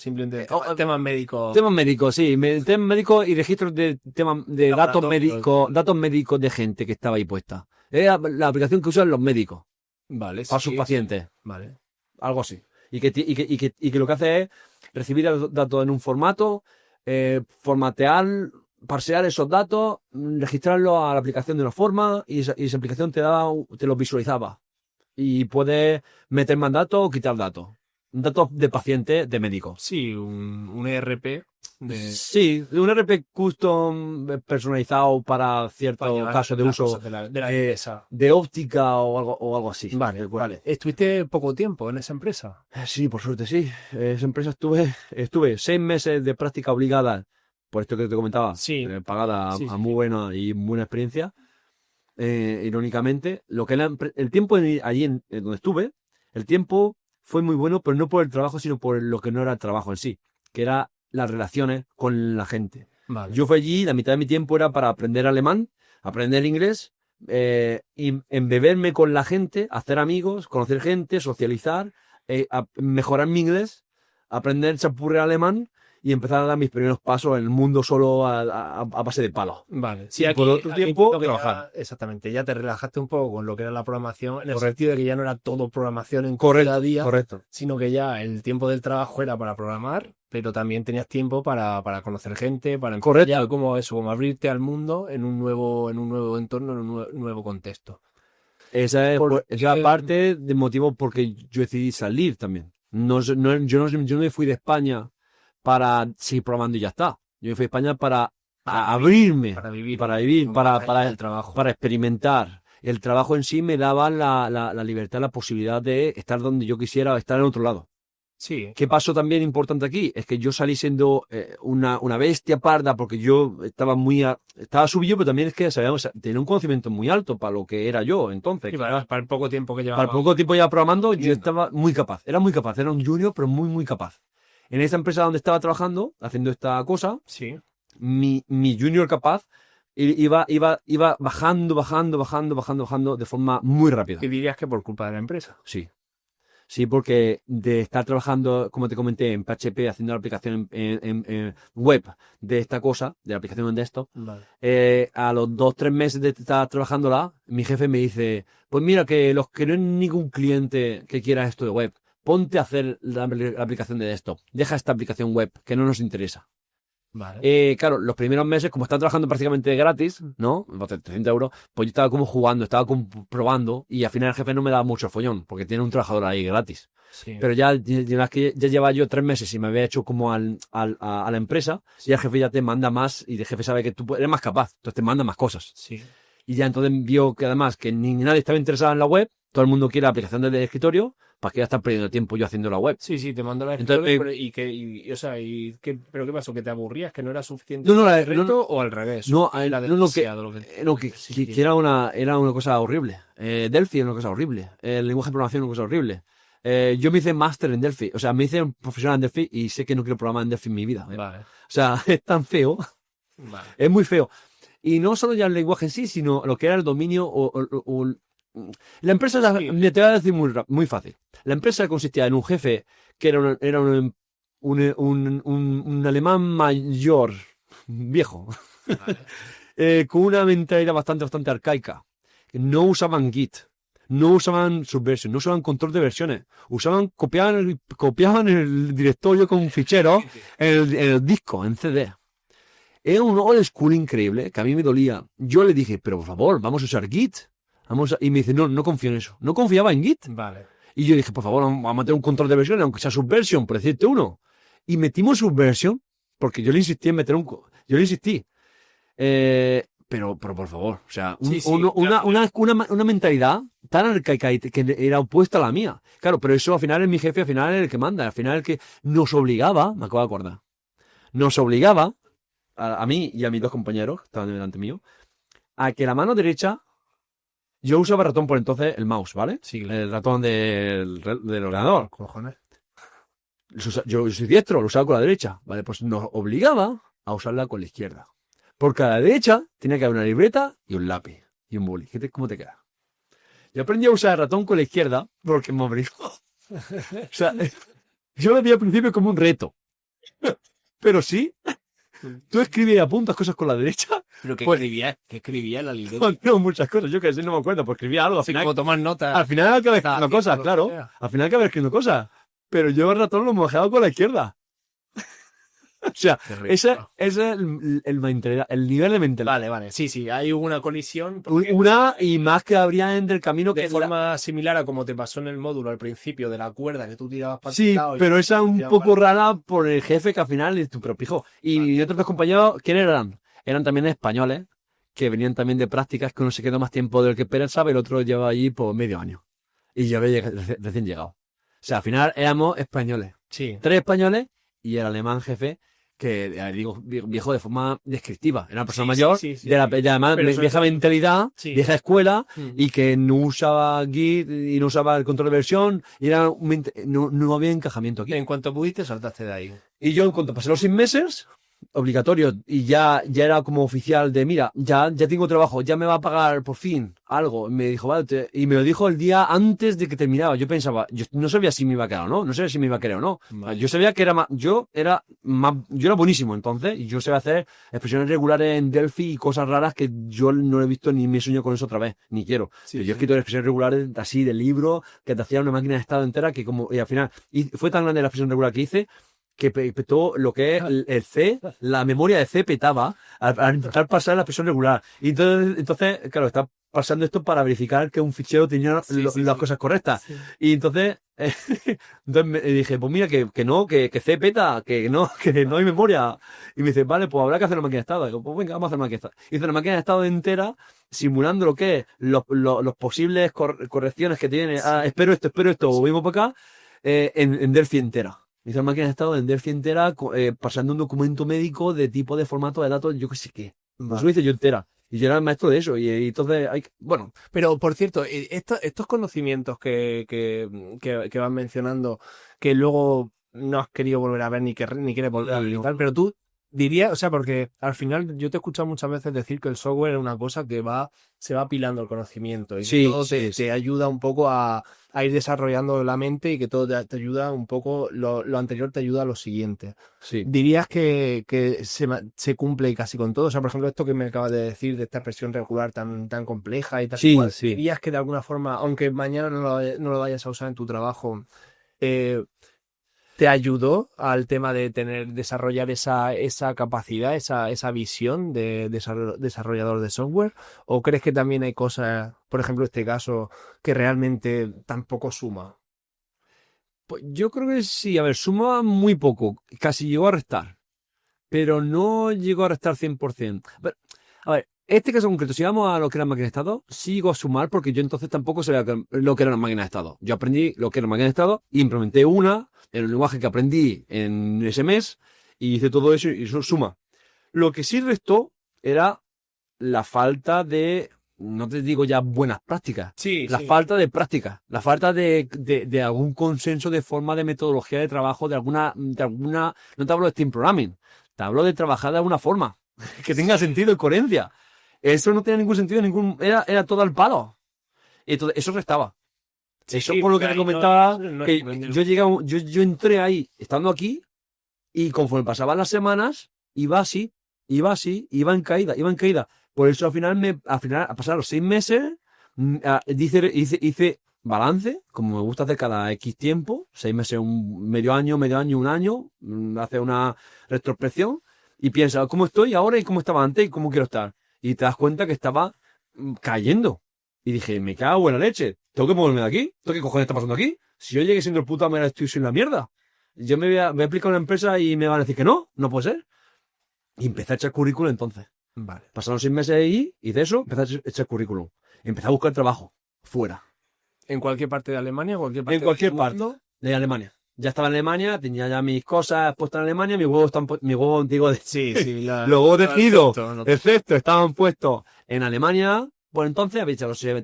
Simplemente temas médicos. Temas médicos, sí, temas médicos y registros de temas de datos médicos de gente que estaba ahí puesta. Era la aplicación que usan los médicos Vale, para sus pacientes. Vale. Algo así. Y que lo que hace es recibir los datos en un formato, parsear esos datos, registrarlos a la aplicación de una forma y esa aplicación te los visualizaba. Y puedes meter más datos o quitar datos. Datos de pacientes, de médicos. Sí, un ERP. Sí, un RP custom personalizado para ciertos casos de uso de la empresa. de óptica o algo así. Vale. ¿Estuviste poco tiempo en esa empresa? Sí, por suerte sí. Esa empresa estuve 6 meses de práctica obligada, por esto que te comentaba, Sí. Pagada Sí. a muy buena y buena experiencia. Irónicamente, lo que el tiempo allí en donde estuve, el tiempo fue muy bueno, pero no por el trabajo, sino por lo que no era el trabajo en sí, que era las relaciones con la gente. Vale. Yo fui allí, la mitad de mi tiempo era para aprender alemán, aprender inglés, y embeberme con la gente, hacer amigos, conocer gente, socializar, mejorar mi inglés, aprender chapurre alemán y empezar a dar mis primeros pasos en el mundo solo a base de palos. Vale. Sí, por otro tiempo, trabajar. Exactamente. Ya te relajaste un poco con lo que era la programación, en el sentido de que ya no era todo programación en cada día, correcto. sino que ya el tiempo del trabajo era para programar, pero también tenías tiempo para conocer gente, para Correcto. como abrirte al mundo en un nuevo entorno, en un nuevo contexto. Esa es parte del motivo por que yo decidí salir también. Yo no me fui de España para seguir programando y ya está. Yo me fui a España para abrirme, para vivir, para el trabajo. para experimentar. el trabajo en sí me daba la libertad, la posibilidad de estar donde yo quisiera, estar en otro lado. Sí. ¿Qué pasó también importante aquí? Es que yo salí siendo una bestia parda porque yo estaba subido, pero también es que tenía un conocimiento muy alto para lo que era yo entonces. Y para el poco tiempo que llevaba. Para el poco tiempo ya programando, yo estaba muy capaz. Era muy capaz, era un junior, pero muy, muy capaz. En esta empresa donde estaba trabajando, haciendo esta cosa, Sí. mi junior capaz iba bajando de forma muy rápida. Y dirías que por culpa de la empresa. Sí. Sí, porque de estar trabajando, como te comenté, en PHP, haciendo la aplicación en web de esta cosa, de la aplicación de esto, Vale. a los 2-3 meses de estar trabajándola, mi jefe me dice, pues mira, que no hay ningún cliente que quiera esto de web, ponte a hacer la aplicación de esto, deja esta aplicación web, que no nos interesa. Vale. Claro, los primeros meses, como estaba trabajando prácticamente gratis, ¿no? 300 euros, pues yo estaba como jugando, estaba como probando, y al final el jefe no me daba mucho follón, porque tiene un trabajador ahí gratis. Sí. Pero ya llevaba yo 3 meses y me había hecho como a la empresa, y el jefe ya te manda más, y el jefe sabe que tú eres más capaz, entonces te manda más cosas. Sí. Y ya entonces vio que además que ni nadie estaba interesado en la web, todo el mundo quiere la aplicación del escritorio, ¿para qué ya estar perdiendo tiempo yo haciendo la web? Sí, te mando la Entonces, ¿pero qué pasó? ¿Que te aburrías? ¿Que no era suficiente No, el reto o al revés? Era una cosa horrible. Delphi es una cosa horrible. El lenguaje de programación es una cosa horrible. Yo me hice máster en Delphi, o sea, me hice profesional en Delphi y sé que no quiero programar en Delphi en mi vida. Vale. O sea, es tan feo, Vale. es muy feo. Y no solo ya el lenguaje en sí, sino lo que era el dominio la empresa, Sí. te voy a decir muy fácil. La empresa consistía en un jefe que era un alemán mayor, viejo, Vale. con una mentalidad bastante arcaica. No usaban Git, no usaban Subversion, no usaban control de versiones. Copiaban el directorio con un fichero en el disco, en CD. Era un old school increíble que a mí me dolía. Yo le dije, pero por favor, vamos a usar Git. Y me dice, no confío en eso. No confiaba en Git. Vale. Y yo dije, por favor, vamos a meter un control de versiones, aunque sea Subversion, por decirte uno. Y metimos Subversion, porque yo le insistí en meter yo le insistí. Pero por favor, o sea, una mentalidad tan arcaica que era opuesta a la mía. Claro, pero eso al final es mi jefe, al final es el que manda, al final es el que nos obligaba, me acabo de acordar, nos obligaba a mí y a mis 2 compañeros, que estaban delante mío, a que la mano derecha, yo usaba ratón por entonces el mouse, ¿vale? Sí. El ratón del ordenador. Cojones. Yo soy diestro, lo usaba con la derecha, ¿vale? Pues nos obligaba a usarla con la izquierda. Porque a la derecha tenía que haber una libreta y un lápiz y un boli. ¿Cómo te queda? Yo aprendí a usar el ratón con la izquierda porque me obligó. O sea, yo lo vi al principio como un reto. Pero sí, tú escribes y apuntas cosas con la derecha. ¿Pero qué Pues- escribía en la libreta? No, muchas cosas, yo que sé, no me acuerdo, pues escribía algo. Al Así final, como tomar notas. al final acabé escribiendo Haciendo cosas, lo que claro. sea. Al final acabé escribiendo cosas. Pero yo el ratón lo mojaba con la izquierda. O sea, Qué rico. ese es el nivel de mentalidad. Vale. Sí, hay una colisión. Una y más que habría entre el camino De que forma similar a como te pasó en el módulo al principio de la cuerda que tú tirabas para Sí, el lado y- pero esa es un tirabas poco para- rara por el jefe que al final es tu propio hijo. Y otros 2 compañeros, ¿quiénes eran? Eran también españoles, que venían también de prácticas, que uno se quedó más tiempo del que pensaba y el otro lleva allí por medio año. Y yo había recién llegado. O sea, al final éramos españoles. Sí. 3 españoles y el alemán jefe, que digo viejo de forma descriptiva. Era una persona mayor, sí. de además Pero eso vieja es- mentalidad, Sí. vieja escuela, Mm. y que no usaba Git y no usaba el control de versión, y no había encajamiento aquí. En cuanto pudiste, saltaste de ahí. Y yo, en cuanto pasé los 6 meses, obligatorio, y ya era como oficial de, mira, ya tengo trabajo, ya me va a pagar por fin algo. Me dijo, vale, y me lo dijo el día antes de que terminaba. Yo pensaba, yo no sabía si me iba a quedar o no, no sabía si me iba a querer o no. Vale. Yo sabía que yo era buenísimo entonces, y yo sabía hacer expresiones regulares en Delphi y cosas raras que yo no he visto ni me sueño con eso otra vez, ni quiero. Sí, Pero yo he escrito expresiones regulares así de libro, que te hacía una máquina de estado entera, y al final, y fue tan grande la expresión regular que hice, que petó lo que es el C, la memoria de C petaba al intentar pasar la presión regular. Y entonces, claro, está pasando esto para verificar que un fichero tenía las cosas correctas. Sí. Y entonces, entonces me dije, pues mira, que no, que C peta, que no hay memoria. Y me dice, vale, pues habrá que hacer una máquina de estado. Digo, pues venga, vamos a hacer una máquina de estado. Hice una máquina de estado entera, simulando lo que es los posibles correcciones que tiene. Ah, espero esto, volvemos para acá, en Delphi entera. Hice una máquina de estado en Delphi entera, pasando un documento médico de tipo de formato de datos, yo qué sé qué. Eso lo hice yo entera. Y yo era el maestro de eso. Y entonces, bueno. Pero, por cierto, estos conocimientos que vas mencionando, que luego no has querido volver a ver ni quieres volver a ver y tal, pero tú dirías, o sea, porque al final yo te he escuchado muchas veces decir que el software es una cosa que se va apilando el conocimiento y que todo te ayuda un poco a ir desarrollando la mente y que todo te ayuda un poco, lo anterior te ayuda a lo siguiente. Sí. ¿Dirías que se cumple casi con todo? O sea, por ejemplo, esto que me acabas de decir, de esta expresión regular tan compleja y tal. Sí, cual, sí. ¿dirías que de alguna forma, aunque mañana no lo vayas a usar en tu trabajo, te ayudó al tema de desarrollar esa capacidad, esa visión de desarrollador de software? ¿O crees que también hay cosas, por ejemplo, este caso, que realmente tampoco suma? Pues yo creo que sí, a ver, suma muy poco, casi llegó a restar, pero no llegó a restar 100%. A ver, este caso concreto, si vamos a lo que era máquina de estado, sí llegó a sumar porque yo entonces tampoco sabía lo que era una máquina de estado. Yo aprendí lo que era una máquina de estado, implementé una en el lenguaje que aprendí en ese mes y hice todo eso y eso suma. Lo que sí restó era la falta de, no te digo ya buenas prácticas, falta de práctica, la falta de algún consenso de forma de metodología de trabajo, de alguna, no te hablo de team programming, te hablo de trabajar de alguna forma, que tenga sentido y coherencia. Eso no tenía ningún sentido, era todo al palo. Y entonces, eso restaba. Eso por lo que te comentaba, que yo entré ahí, estando aquí, y conforme pasaban las semanas, iba en caída. Por eso al final, a pasar los 6 meses, hice balance, como me gusta hacer cada X tiempo, 6 meses, medio año, un año, hace una retrospección, y piensa cómo estoy ahora y cómo estaba antes y cómo quiero estar. Y te das cuenta que estaba cayendo. Y dije, me cago en la leche, tengo que moverme de aquí, ¿qué cojones está pasando aquí? Si yo llegué siendo el puto amo, estoy sin la mierda. Yo me voy a aplicar a una empresa y me van a decir que no puede ser. Y empecé a echar currículum entonces. Vale. Pasaron 6 meses ahí y de eso empecé a echar currículum. Empecé a buscar trabajo fuera. ¿En cualquier parte de Alemania? En cualquier parte de Alemania. Ya estaba en Alemania, tenía ya mis cosas puestas en Alemania, mis huevos digo, los huevos de Gido, excepto, estaban puestos en Alemania. Por entonces,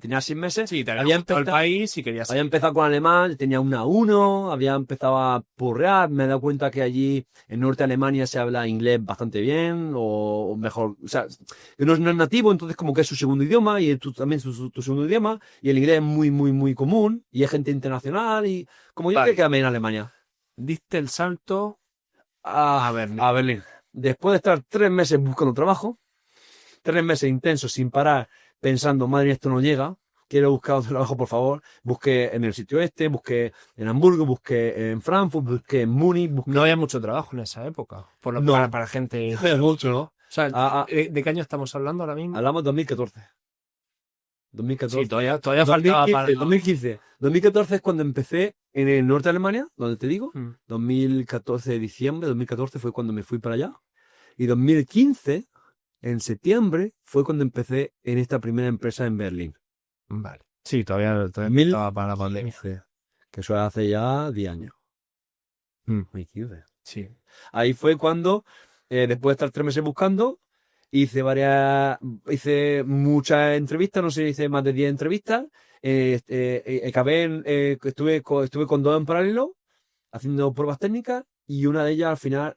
tenía 6 meses. Sí, te había empezado el país y querías. Había empezado con alemán, tenía una 1, había empezado a purrear. Me he dado cuenta que allí, en norte de Alemania, se habla inglés bastante bien, o mejor, o sea, no es nativo, entonces como que es su segundo idioma, y también tu segundo idioma, y el inglés es muy, muy, muy común, y hay gente internacional, y como yo que quedé en Alemania. Diste el salto a Berlín. Después de estar 3 meses buscando trabajo, 3 meses intensos sin parar, pensando, madre mía, esto no llega, quiero buscar otro trabajo, por favor. Busqué en el sitio busqué en Hamburgo, busqué en Frankfurt, busqué en Múnich. No había mucho trabajo en esa época, para gente. No había mucho, ¿no? O sea, ¿de qué año estamos hablando ahora mismo? Hablamos de 2014. Sí, todavía faltaba para 2015. 2014 es cuando empecé en el norte de Alemania, donde te digo. 2014, diciembre, 2014 fue cuando me fui para allá. Y 2015... en septiembre fue cuando empecé en esta primera empresa en Berlín. Vale. Sí, todavía estaba para la pandemia. Que eso hace ya 10 años. 2015. Sí. Ahí fue cuando, después de estar 3 meses buscando, hice muchas entrevistas, no sé, hice más de 10 entrevistas. Estuve con 2 en paralelo, haciendo pruebas técnicas, y una de ellas al final,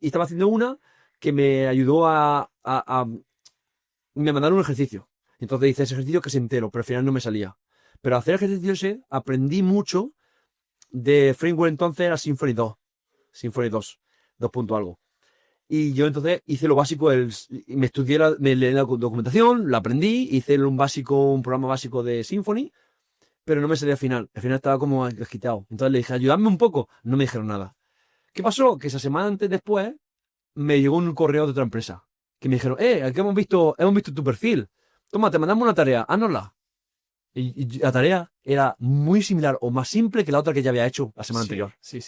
estaba haciendo una que me ayudó me mandaron un ejercicio. Entonces hice ese ejercicio que es entero, pero al final no me salía. Pero hacer ejercicio ese, aprendí mucho de framework. Entonces era Symfony 2, 2 punto algo. Y yo entonces hice lo básico, me leí la documentación, la aprendí, hice un programa básico de Symfony, pero no me salía al final. Al final estaba como quitado. Entonces le dije, ayúdame un poco. No me dijeron nada. ¿Qué pasó? Que esa semana antes después me llegó un correo de otra empresa que me dijeron, aquí hemos visto tu perfil. Toma, te mandamos una tarea, haznosla. Y la tarea era muy similar o más simple que la otra que ya había hecho la semana anterior. Sí.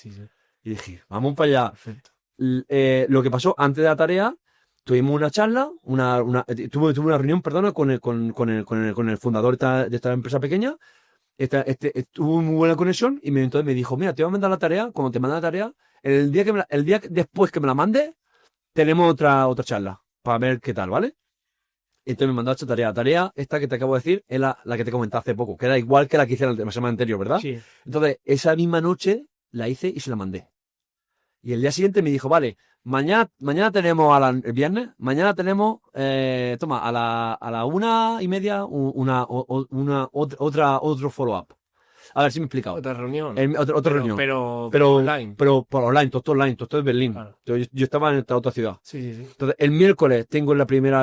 Y dije, vamos para allá. Perfecto. Lo que pasó antes de la tarea, tuvimos una charla, tuve una reunión, perdona, con el fundador de esta empresa pequeña. Tuvo muy buena conexión y entonces me dijo, mira, te voy a mandar la tarea, cuando te mande la tarea, el día después que me la mande, tenemos otra charla para ver qué tal, ¿vale? Y entonces me mandó esta tarea. La tarea, esta que te acabo de decir, es la que te comenté hace poco, que era igual que la que hice la semana anterior, ¿verdad? Sí. Entonces, esa misma noche la hice y se la mandé. Y el día siguiente me dijo, vale, mañana tenemos el viernes, mañana tenemos, toma, a la 1:30, otro follow-up. A ver si me he explicado. Otra reunión. Otra reunión. Pero online. Pero por online, todo online, todo es Berlín. Claro. Yo estaba en esta otra ciudad. Sí. Entonces, el miércoles tengo el primer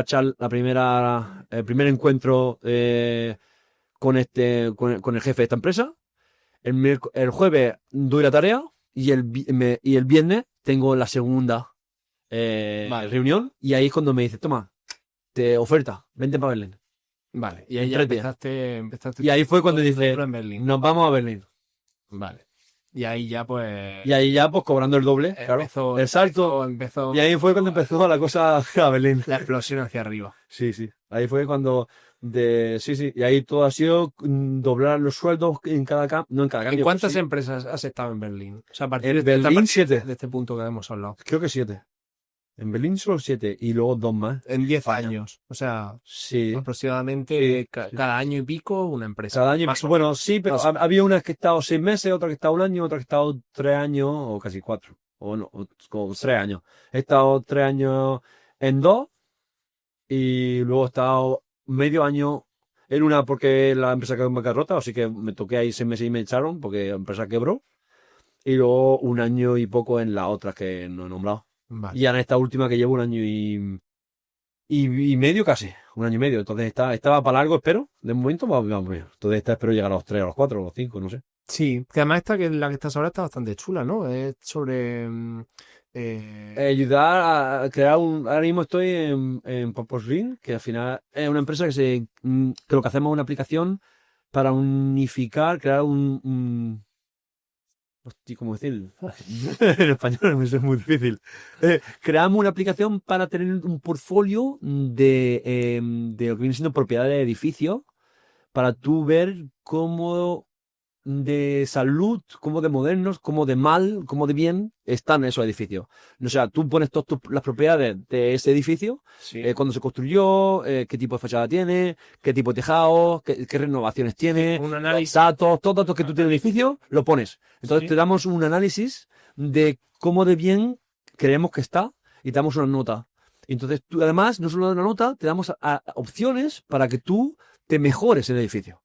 encuentro con el jefe de esta empresa. El jueves doy la tarea y el viernes tengo la segunda reunión y ahí es cuando me dice, toma, te oferta, vente para Berlín. Vale, y ahí ya empezaste. Y ahí fue cuando dije, en Berlín. nos vamos a Berlín. Vale. Y ahí ya pues cobrando el doble, claro. El salto. Empezó. Y ahí fue cuando empezó la cosa a Berlín. La explosión hacia arriba. Sí. Ahí fue cuando sí. Y ahí todo ha sido doblar los sueldos en cada cambio. No en cada cambio. ¿En cuántas empresas has estado en Berlín? O sea, a partir de Berlín, 7. De este punto que hemos hablado. Creo que 7. En Berlín solo 7 y luego 2 más. En 10 años. O sea, sí. Aproximadamente cada año y pico una empresa. Cada año y pico. Bueno, sí, pero había unas que he estado 6 meses, otra que he estado 1 año, otra que he estado 3 años o casi 4. O no, como 3 años. He estado 3 años en 2 y luego he estado medio año en una porque la empresa quedó en bancarrota, así que me toqué ahí 6 meses y me echaron porque la empresa quebró. Y luego 1 año y poco en la otra que no he nombrado. Vale. Y en esta última que llevo 1 año y medio casi, 1 año y medio. Entonces estaba para largo, espero. De momento vamos bien. Entonces espero llegar a los 3, a los 4, a los 5, no sé. Sí, que además la que estás ahora está bastante chula, ¿no? Es sobre ayudar a crear ahora mismo estoy en Purpose Ring, que al final es una empresa que lo que hacemos es una aplicación para unificar, crear hostia, ¿cómo decir? En español es muy difícil. Creamos una aplicación para tener un portfolio de lo que viene siendo propiedades de edificios, para tú ver cómo de salud, cómo de modernos, cómo de mal, cómo de bien están esos edificios. O sea, tú pones todas las propiedades de ese edificio, cuándo se construyó, qué tipo de fachada tiene, qué tipo de tejado, qué renovaciones tiene, un análisis. todos datos que tú tienes del edificio, lo pones. Entonces te damos un análisis de cómo de bien creemos que está y te damos una nota. Entonces tú además, no solo una nota, te damos opciones para que tú te mejores el edificio.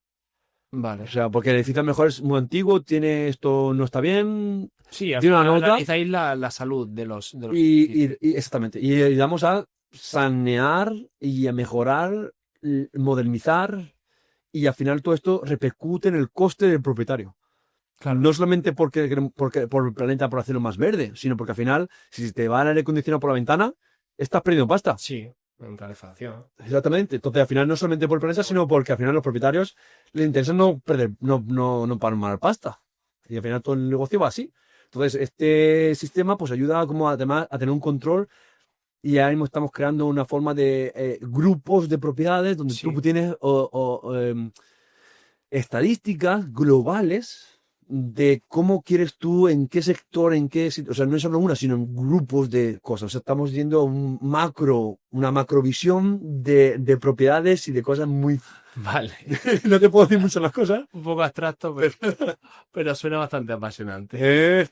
Vale. O sea, porque el edificio a lo mejor es muy antiguo, tiene esto no está bien. Sí, tiene una nota. Analizáis la salud de los exactamente. Y vamos a sanear y a mejorar, modernizar, y al final todo esto repercute en el coste del propietario. Claro. No solamente porque por el planeta, por hacerlo más verde, sino porque al final, si te va el aire acondicionado por la ventana, estás perdiendo pasta. Sí. En calefacción. Exactamente. Entonces, al final, no solamente por el planeta, sino porque al final los propietarios les interesa no palmar pasta. Y al final todo el negocio va así. Entonces, este sistema pues ayuda como además a tener un control, y ahora mismo estamos creando una forma de grupos de propiedades donde tú tienes estadísticas globales de cómo quieres tú, en qué sector, o sea, no es solo una, sino en grupos de cosas. O sea, estamos viendo una macrovisión de propiedades y de cosas muy... Vale. No te puedo decir mucho las cosas. Un poco abstracto, pero suena bastante apasionante.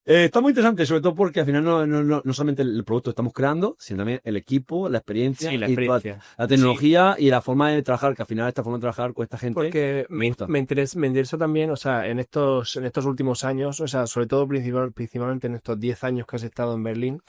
Está muy interesante, sobre todo porque al final no solamente el producto estamos creando, sino también el equipo, la experiencia, la tecnología y la forma de trabajar, que al final esta forma de trabajar con esta gente porque me interesa también, o sea, en estos últimos años, o sea, sobre todo principalmente en estos 10 años que has estado en Berlín,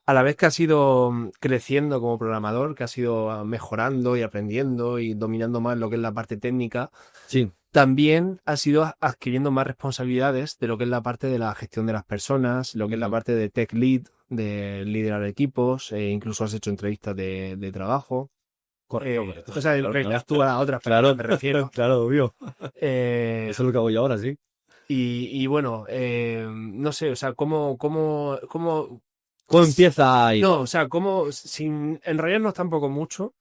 a la vez que has ido creciendo como programador, que has ido mejorando y aprendiendo y dominando más lo que es la parte técnica, sí. también has ido adquiriendo más responsabilidades de lo que es la parte de la gestión de las personas, lo que es la parte de tech lead, de liderar equipos, incluso has hecho entrevistas de trabajo. Correcto. O sea, en realidad tú a otras Claro, personas me refiero. Claro, obvio. Eh, Eso es lo que hago yo ahora, sí. y bueno, no sé, o sea, ¿cómo ¿Cómo empieza ahí? no, o sea, sin realidad no es tampoco mucho,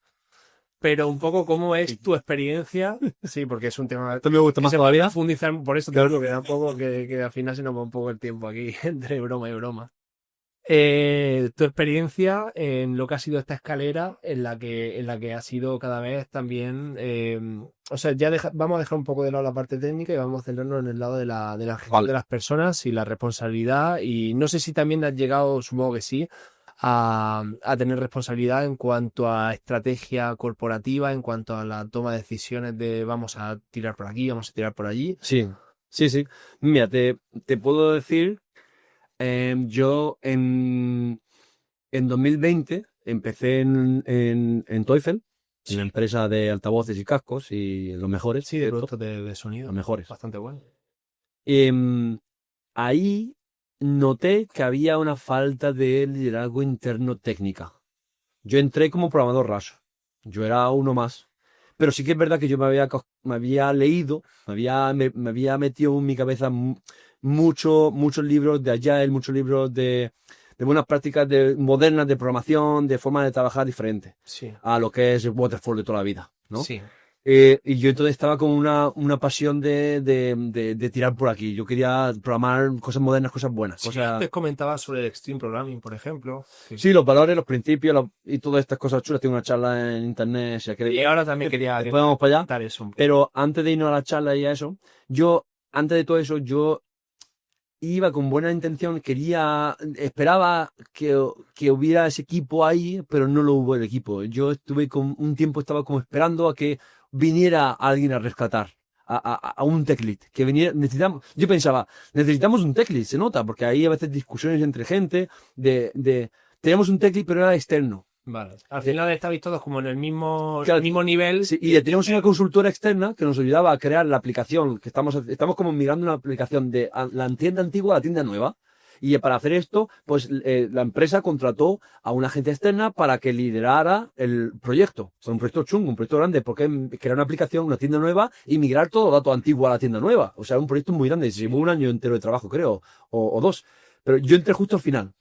pero un poco cómo es tu experiencia. Sí, porque es un tema Esto me gusta que más se puede todavía. profundizar, por eso te Claro. digo que da un poco, que al final se nos va un poco el tiempo aquí entre broma y broma. Tu experiencia en lo que ha sido esta escalera en la que ha sido cada vez también, o sea, ya vamos a dejar un poco de lado la parte técnica y vamos a centrarnos en el lado de la gestión Vale. de las personas y la responsabilidad, y no sé si también has llegado, supongo que sí, a tener responsabilidad en cuanto a estrategia corporativa, en cuanto a la toma de decisiones de vamos a tirar por aquí, vamos a tirar por allí. Sí, sí, sí. Mira, te puedo decir, yo en 2020 empecé en Teufel, en la empresa de altavoces y cascos y los mejores, Sí, de ¿cierto? productos de sonido. Los mejores. Bastante bueno. Ahí noté que había una falta de liderazgo interno técnica. Yo entré como programador raso. Yo era uno más. Pero sí que es verdad que yo me había leído, me había metido en mi cabeza muchos libros de Agile, muchos libros de buenas prácticas modernas de programación, de forma de trabajar diferente Sí, a lo que es el waterfall de toda la vida, ¿no? sí. Y yo entonces estaba con una pasión de tirar por aquí. Yo quería programar cosas modernas, cosas buenas. Sí, Cosas... antes comentabas sobre el Extreme Programming, por ejemplo. Sí, los valores, los principios y todas estas cosas chulas. Tengo una charla en internet, si la queréis Y ver. ahora también quería Después vamos para allá. comentar eso un poco. Pero antes de irnos a la charla y a eso, antes de todo eso, yo iba con buena intención, esperaba que hubiera ese equipo ahí, pero no lo hubo el equipo. Yo un tiempo estaba como esperando a que viniera alguien a rescatar a un tech lead, que viniera, yo pensaba, necesitamos un tech lead, se nota, porque hay a veces discusiones entre gente teníamos un tech lead, pero era externo. Vale. Al final estabais todos como en el mismo Claro, nivel. Sí, y teníamos una consultora externa que nos ayudaba a crear la aplicación, que estamos como migrando una aplicación de la tienda antigua a la tienda nueva. Y para hacer esto, pues la empresa contrató a una agencia externa para que liderara el proyecto. Fue un proyecto chungo, un proyecto grande, porque crear una aplicación, una tienda nueva y migrar todo dato antiguo a la tienda nueva. O sea, un proyecto muy grande. Se llevó un año entero de trabajo, creo, o dos. Pero yo entré justo al final.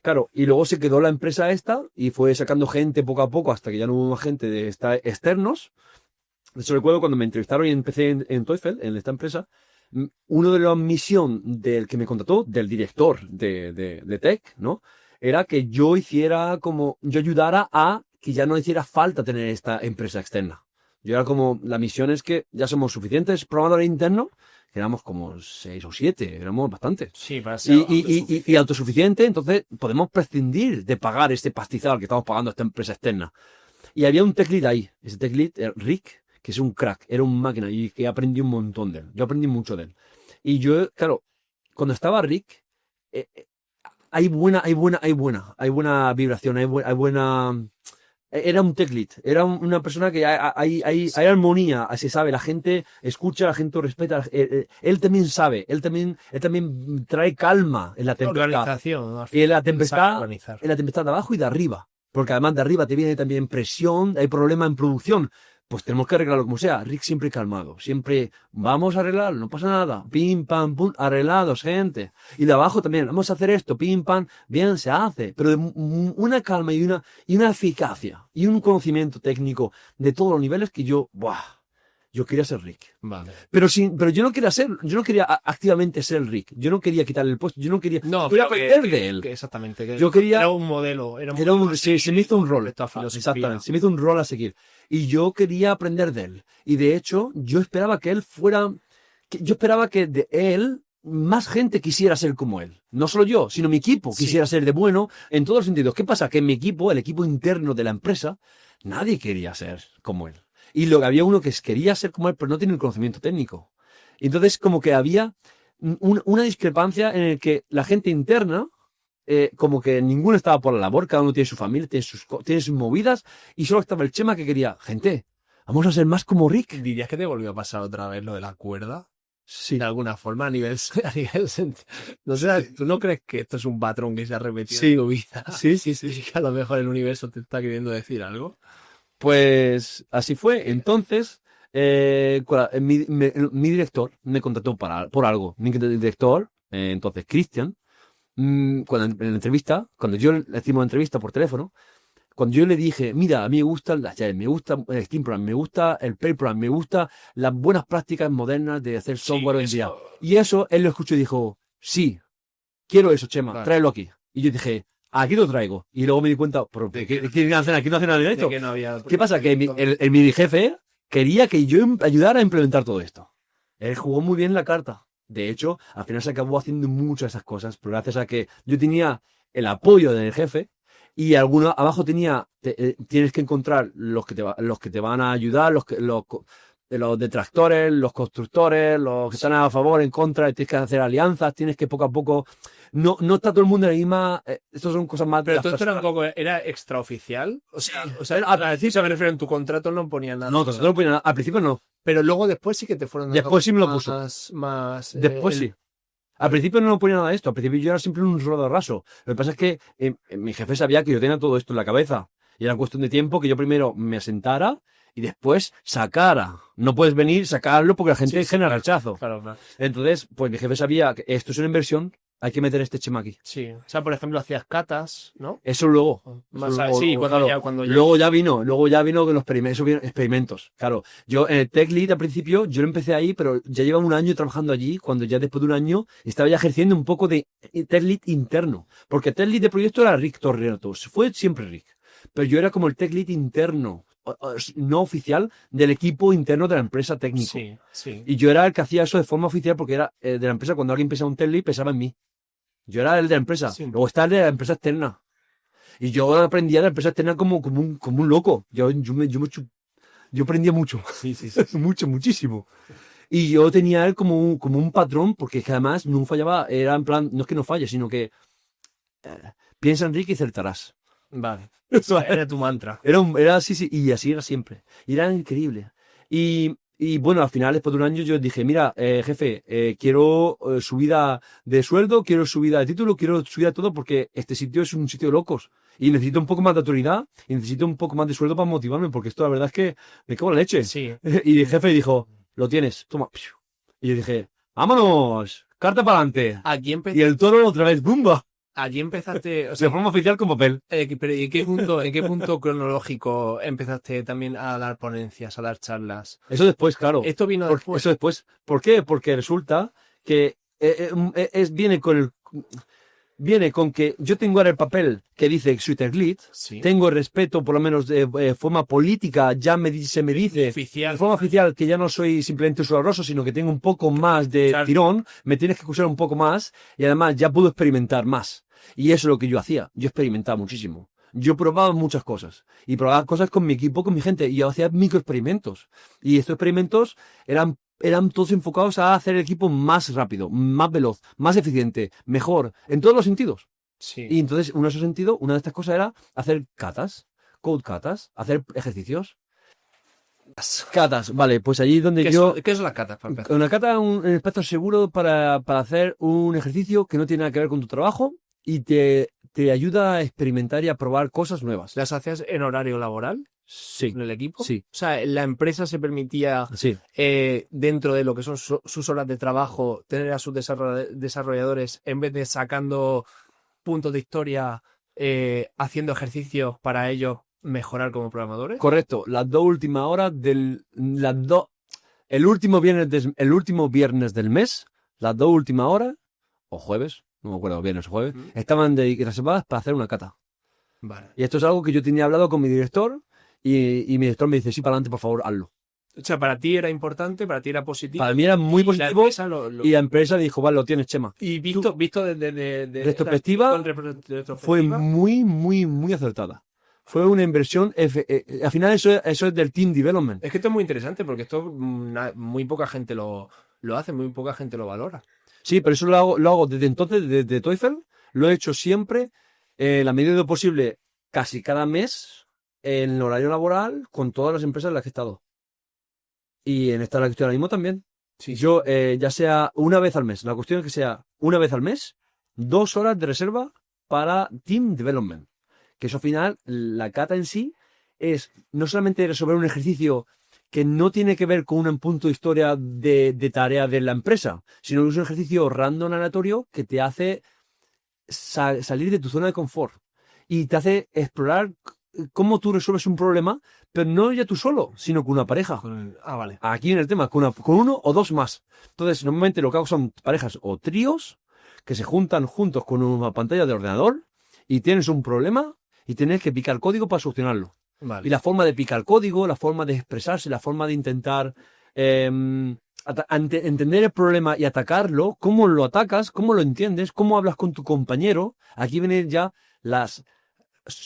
Claro, y luego se quedó la empresa esta y fue sacando gente poco a poco hasta que ya no hubo más gente de externos. De hecho, recuerdo cuando me entrevistaron y empecé en Teufel, en esta empresa, uno de la misión del que me contrató, del director de Tech, ¿no? Era que yo ayudara a que ya no hiciera falta tener esta empresa externa. Yo era como, la misión es que ya somos suficientes programadores internos, éramos como 6 o 7, éramos bastantes. Sí, para ser Y autosuficiente, entonces podemos prescindir de pagar este pastizal que estamos pagando a esta empresa externa. Y había un tech lead ahí, ese tech lead, Rick, que es un crack, era un máquina y que aprendí un montón de él. Yo aprendí mucho de él. Y yo, claro, cuando estaba Rick, hay buena vibración, hay buena... Era un tech lead, era una persona que hay armonía, se sabe, la gente escucha, la gente respeta, él también sabe, él también trae calma en la tempestad. Organización. Y en la tempestad Organizar. de abajo y de arriba, porque además de arriba te viene también presión, hay problema en producción, pues tenemos que arreglarlo como sea. Rick siempre calmado, siempre vamos a arreglarlo, no pasa nada, pim, pam, pum, arreglados, gente. Y de abajo también, vamos a hacer esto, pim, pam, bien, se hace, pero de una calma y una eficacia y un conocimiento técnico de todos los niveles que yo quería ser Rick. Vale. Pero yo no quería activamente ser el Rick. Yo no quería quitarle el puesto, yo no quería aprender de él. Exactamente. Yo quería, era un modelo. se me hizo un rol. Exactamente. Se me hizo un rol a seguir. Y yo quería aprender de él. Y de hecho, yo esperaba que él yo esperaba que de él más gente quisiera ser como él. No solo yo, sino mi equipo quisiera ser de bueno en todos los sentidos. ¿Qué pasa? Que en mi equipo, el equipo interno de la empresa, nadie quería ser como él. Y había uno que quería ser como él, pero no tiene el conocimiento técnico. Entonces, como que había una discrepancia en el que la gente interna, como que ninguno estaba por la labor, cada uno tiene su familia, tiene sus movidas, y solo estaba el Chema que quería, gente, Vamos a ser más como Rick. ¿Dirías que te volvió a pasar otra vez lo de la cuerda? Sí. De alguna forma, a nivel no sé, ¿tú no crees que esto es un patrón que se ha repetido Sí. en tu vida? Sí, sí, Y sí. que a lo mejor el universo te está queriendo decir algo. Pues así fue. Entonces, mi director me contrató por algo. Mi director, entonces Cristian, cuando en la entrevista, cuando yo le hicimos una entrevista por teléfono, cuando yo le dije, mira, a mí me gusta el Agile, me gusta el Steam Program, me gusta el Pair Program, me gusta las buenas prácticas modernas de hacer software hoy en día. Y eso, él lo escuchó y dijo, sí, quiero eso, Chema, Claro. tráelo aquí. Y yo dije, aquí lo traigo. Y luego me di cuenta, ¿pero qué hacen aquí? No hacen nada de esto. De que no había... ¿Qué pasa? Que mi jefe quería que yo ayudara a implementar todo esto. Él jugó muy bien la carta. De hecho, al final se acabó haciendo muchas de esas cosas, pero gracias a que yo tenía el apoyo del jefe y abajo tienes que encontrar los que te van a ayudar, los detractores, los constructores, los que están a favor, en contra, tienes que hacer alianzas, tienes que poco a poco... No está todo el mundo en la misma... Estas son cosas más... Pero todo esto era un poco... ¿Era extraoficial? O sea, a decir, se me refiero, en tu contrato no ponía nada. No, no ponía nada. Al principio no. Pero luego después sí que te fueron dando Después sí me lo puso. más Después sí. Al principio no ponía nada de esto. Al principio yo era siempre un rodo raso. Lo que pasa es que mi jefe sabía que yo tenía todo esto en la cabeza. Y era cuestión de tiempo que yo primero me asentara y después sacara. No puedes venir, sacarlo porque la gente genera rechazo. Claro. Entonces, pues mi jefe sabía que esto es una inversión, hay que meter este Chema aquí. Sí. O sea, por ejemplo, hacías catas, ¿no? Eso luego. Más Eso luego, sí, claro. cuando Luego ya vino con los experimentos. Claro, yo en el Tech Lead al principio, yo lo empecé ahí, pero ya llevaba un año trabajando allí, cuando ya después de un año estaba ya ejerciendo un poco de Tech Lead interno. Porque Tech Lead de proyecto era Rick Torretos, fue siempre Rick. Pero yo era como el Tech Lead interno, no oficial, del equipo interno de la empresa técnico. Sí, sí. Y yo era el que hacía eso de forma oficial porque era de la empresa, cuando alguien pensaba un Tech Lead, pensaba en mí. Yo era el de la empresa, Sí. luego está el de la empresa externa. Y yo aprendía de la empresa externa como un loco. Yo aprendía mucho. Sí. Muchísimo. Y yo tenía él como un patrón, porque es que además no fallaba, era en plan, no es que no falle, sino que piensa Enrique y acertarás. Vale. Eso Era tu mantra. Era así, y así era siempre. Y era increíble. Y bueno, al final, después de un año, yo dije, mira, jefe, quiero subida de sueldo, quiero subida de título, quiero subida de todo, porque este sitio es un sitio de locos. Y necesito un poco más de autoridad, y necesito un poco más de sueldo para motivarme, porque esto la verdad es que me cago en la leche. Sí. Y el jefe dijo, lo tienes, toma. Y yo dije, vámonos, carta para adelante. Aquí Y el toro otra vez, ¡bumba! Allí empezaste, o De sea, forma oficial con papel. pero ¿y en qué punto cronológico empezaste también a dar ponencias, a dar charlas? Eso después, claro. Esto vino después. Eso después. ¿Por qué? Porque resulta que viene con que yo tengo ahora el papel que dice Tech Lead, Sí. tengo respeto, por lo menos de forma política, se me dice, Oficial. de forma oficial, que ya no soy simplemente un roso, sino que tengo un poco más de Claro. tirón, me tienes que escuchar un poco más, y además ya puedo experimentar más. Y eso es lo que yo hacía, yo experimentaba muchísimo. Yo probaba muchas cosas, y probaba cosas con mi equipo, con mi gente, y yo hacía microexperimentos. Y estos experimentos eran todos enfocados a hacer el equipo más rápido, más veloz, más eficiente, mejor, en todos los sentidos. Sí. Y entonces, uno de esos sentidos, una de estas cosas era hacer catas, code catas, hacer ejercicios. Catas, vale, pues allí donde ¿Qué es la cata? Para empezar? Una cata es un espacio seguro para hacer un ejercicio que no tiene nada que ver con tu trabajo y te ayuda a experimentar y a probar cosas nuevas. ¿Las hacías en horario laboral? Sí. ¿En el equipo? Sí. O sea, la empresa se permitía, Sí. dentro de lo que son sus horas de trabajo, tener a sus desarrolladores, en vez de sacando puntos de historia, haciendo ejercicios para ellos mejorar como programadores. Correcto, las dos últimas horas el último viernes del mes, las dos últimas horas, o jueves, no me acuerdo, viernes o jueves, estaban reservadas para hacer una cata. Vale. Y esto es algo que yo tenía hablado con mi director y mi director me dice, sí, para adelante, por favor, hazlo. O sea, para ti era importante, para ti era positivo. Para mí era muy Y la positivo empresa y la empresa dijo, vale, lo tienes, Chema. y visto desde Retrospectiva, con retrospectiva, Fue muy, muy, muy acertada. Fue una inversión, al final eso es del team development. Es que esto es muy interesante porque esto muy poca gente lo hace, muy poca gente lo valora. Sí, pero eso lo hago desde entonces, desde TOEFL, lo he hecho siempre, en la medida de lo posible, casi cada mes, en el horario laboral, con todas las empresas en las que he estado. Y en esta la que estoy ahora mismo también. Sí. Yo, ya sea una vez al mes, la cuestión es que sea una vez al mes, 2 horas de reserva para Team Development. Que eso al final, la cata en sí, es no solamente resolver un ejercicio que no tiene que ver con un punto de historia de tarea de la empresa, sino que es un ejercicio random aleatorio que te hace salir de tu zona de confort y te hace explorar cómo tú resuelves un problema, pero no ya tú solo, sino con una pareja. Vale. Aquí en el tema, con uno o dos más. Entonces, normalmente lo que hago son parejas o tríos que se juntan juntos con una pantalla de ordenador y tienes un problema y tienes que picar código para solucionarlo. Vale. Y la forma de picar código, la forma de expresarse, la forma de intentar entender el problema y atacarlo, cómo lo atacas, cómo lo entiendes, cómo hablas con tu compañero. Aquí vienen ya las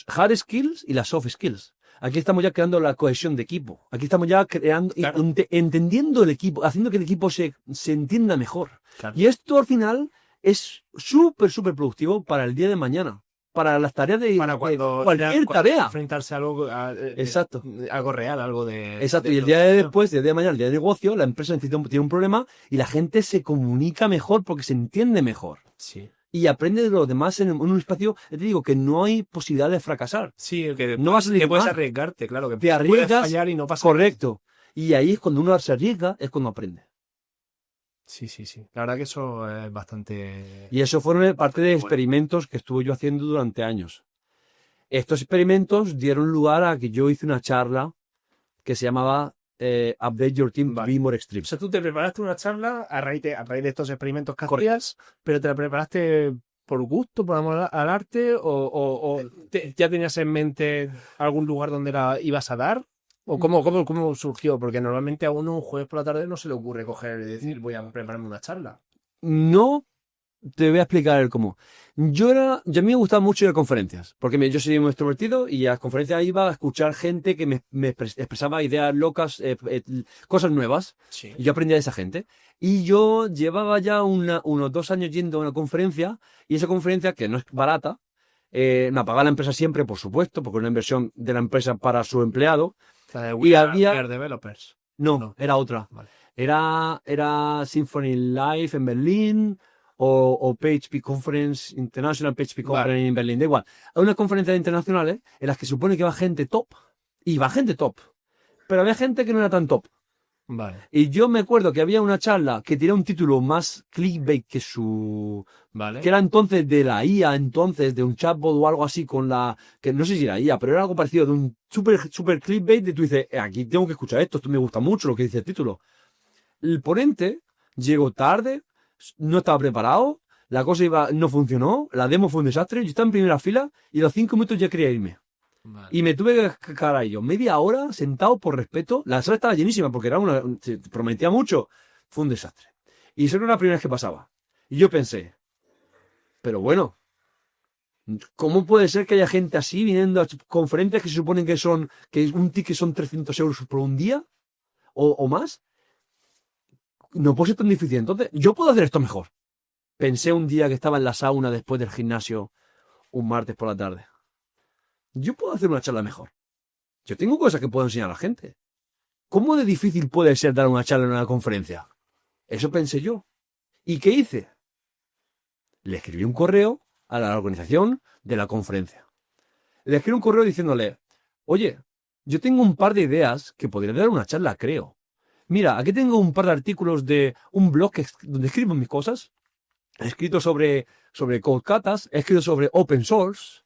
hard skills y las soft skills. Aquí estamos ya creando la cohesión de equipo. Aquí estamos ya creando, Claro. entendiendo el equipo, haciendo que el equipo se entienda mejor. Claro. Y esto al final es súper, súper productivo para el día de mañana. Para las tareas de Para cuando cualquier tarea. enfrentarse a algo, Exacto. algo real, algo de... Exacto. Y el día de después, el día de mañana, el día de negocio, la empresa tiene un problema y la gente se comunica mejor porque se entiende mejor. Sí. Y aprende de los demás en un espacio, te digo, que no hay posibilidad de fracasar. Sí, que No vas a salir que puedes mal. arriesgarte, claro, que Te puedes arriesgas, fallar y no pasa correcto. Y ahí es cuando uno se arriesga, es cuando aprende. Sí, sí, sí. La verdad que eso es bastante... Y eso fueron parte de experimentos que estuve yo haciendo durante años. Estos experimentos dieron lugar a que yo hice una charla que se llamaba Update Your Team to Vale. Be More Extreme. O sea, tú te preparaste una charla a raíz de estos experimentos que Correcto. hacías, pero te la preparaste por gusto, por amor al arte, o ya tenías en mente algún lugar donde la ibas a dar, o cómo surgió, porque normalmente a uno un jueves por la tarde no se le ocurre coger y decir voy a prepararme una charla. No te voy a explicar el cómo. Yo a mí me gustaba mucho ir a conferencias, porque yo soy muy extrovertido y a las conferencias iba a escuchar gente que me expresaba ideas locas, cosas nuevas. Sí. Y yo aprendía de esa gente. Y yo llevaba ya unos 2 años yendo a una conferencia, y esa conferencia, que no es barata, me pagaba la empresa siempre, por supuesto, porque es una inversión de la empresa para su empleado. O sea, de Y había- We Are Developers. No, No. era otra. Vale. Era Symphony Live en Berlín o PHP Conference, International PHP Conference Vale. en Berlín, da igual. Hay unas conferencias internacionales en las que supone que va gente top, y va gente top, pero había gente que no era tan top. Vale. Y yo me acuerdo que había una charla que tenía un título más clickbait que Vale. que era entonces de la IA, entonces de un chatbot o algo así con que no sé si era IA, pero era algo parecido de un super clickbait de tú dices, aquí tengo que escuchar esto me gusta mucho lo que dice el título. El ponente llegó tarde, no estaba preparado, la cosa no funcionó, la demo fue un desastre, yo estaba en primera fila y a los 5 minutos ya quería irme. Vale. Y me tuve que quedar ahí yo media hora sentado por respeto. La sala estaba llenísima porque se prometía mucho. Fue un desastre. Y eso era la primera vez que pasaba. Y yo pensé, pero bueno, ¿cómo puede ser que haya gente así viniendo a conferencias que se suponen que un ticket son 300 euros por un día o más? No puede ser tan difícil. Entonces, yo puedo hacer esto mejor. Pensé un día que estaba en la sauna después del gimnasio un martes por la tarde. Yo puedo hacer una charla mejor. Yo tengo cosas que puedo enseñar a la gente. ¿Cómo de difícil puede ser dar una charla en una conferencia? Eso pensé yo. ¿Y qué hice? Le escribí un correo a la organización de la conferencia. Le escribí un correo diciéndole, oye, yo tengo un par de ideas que podría dar una charla, creo. Mira, aquí tengo un par de artículos de un blog donde escribo mis cosas. He escrito sobre Codecatas, he escrito sobre open source.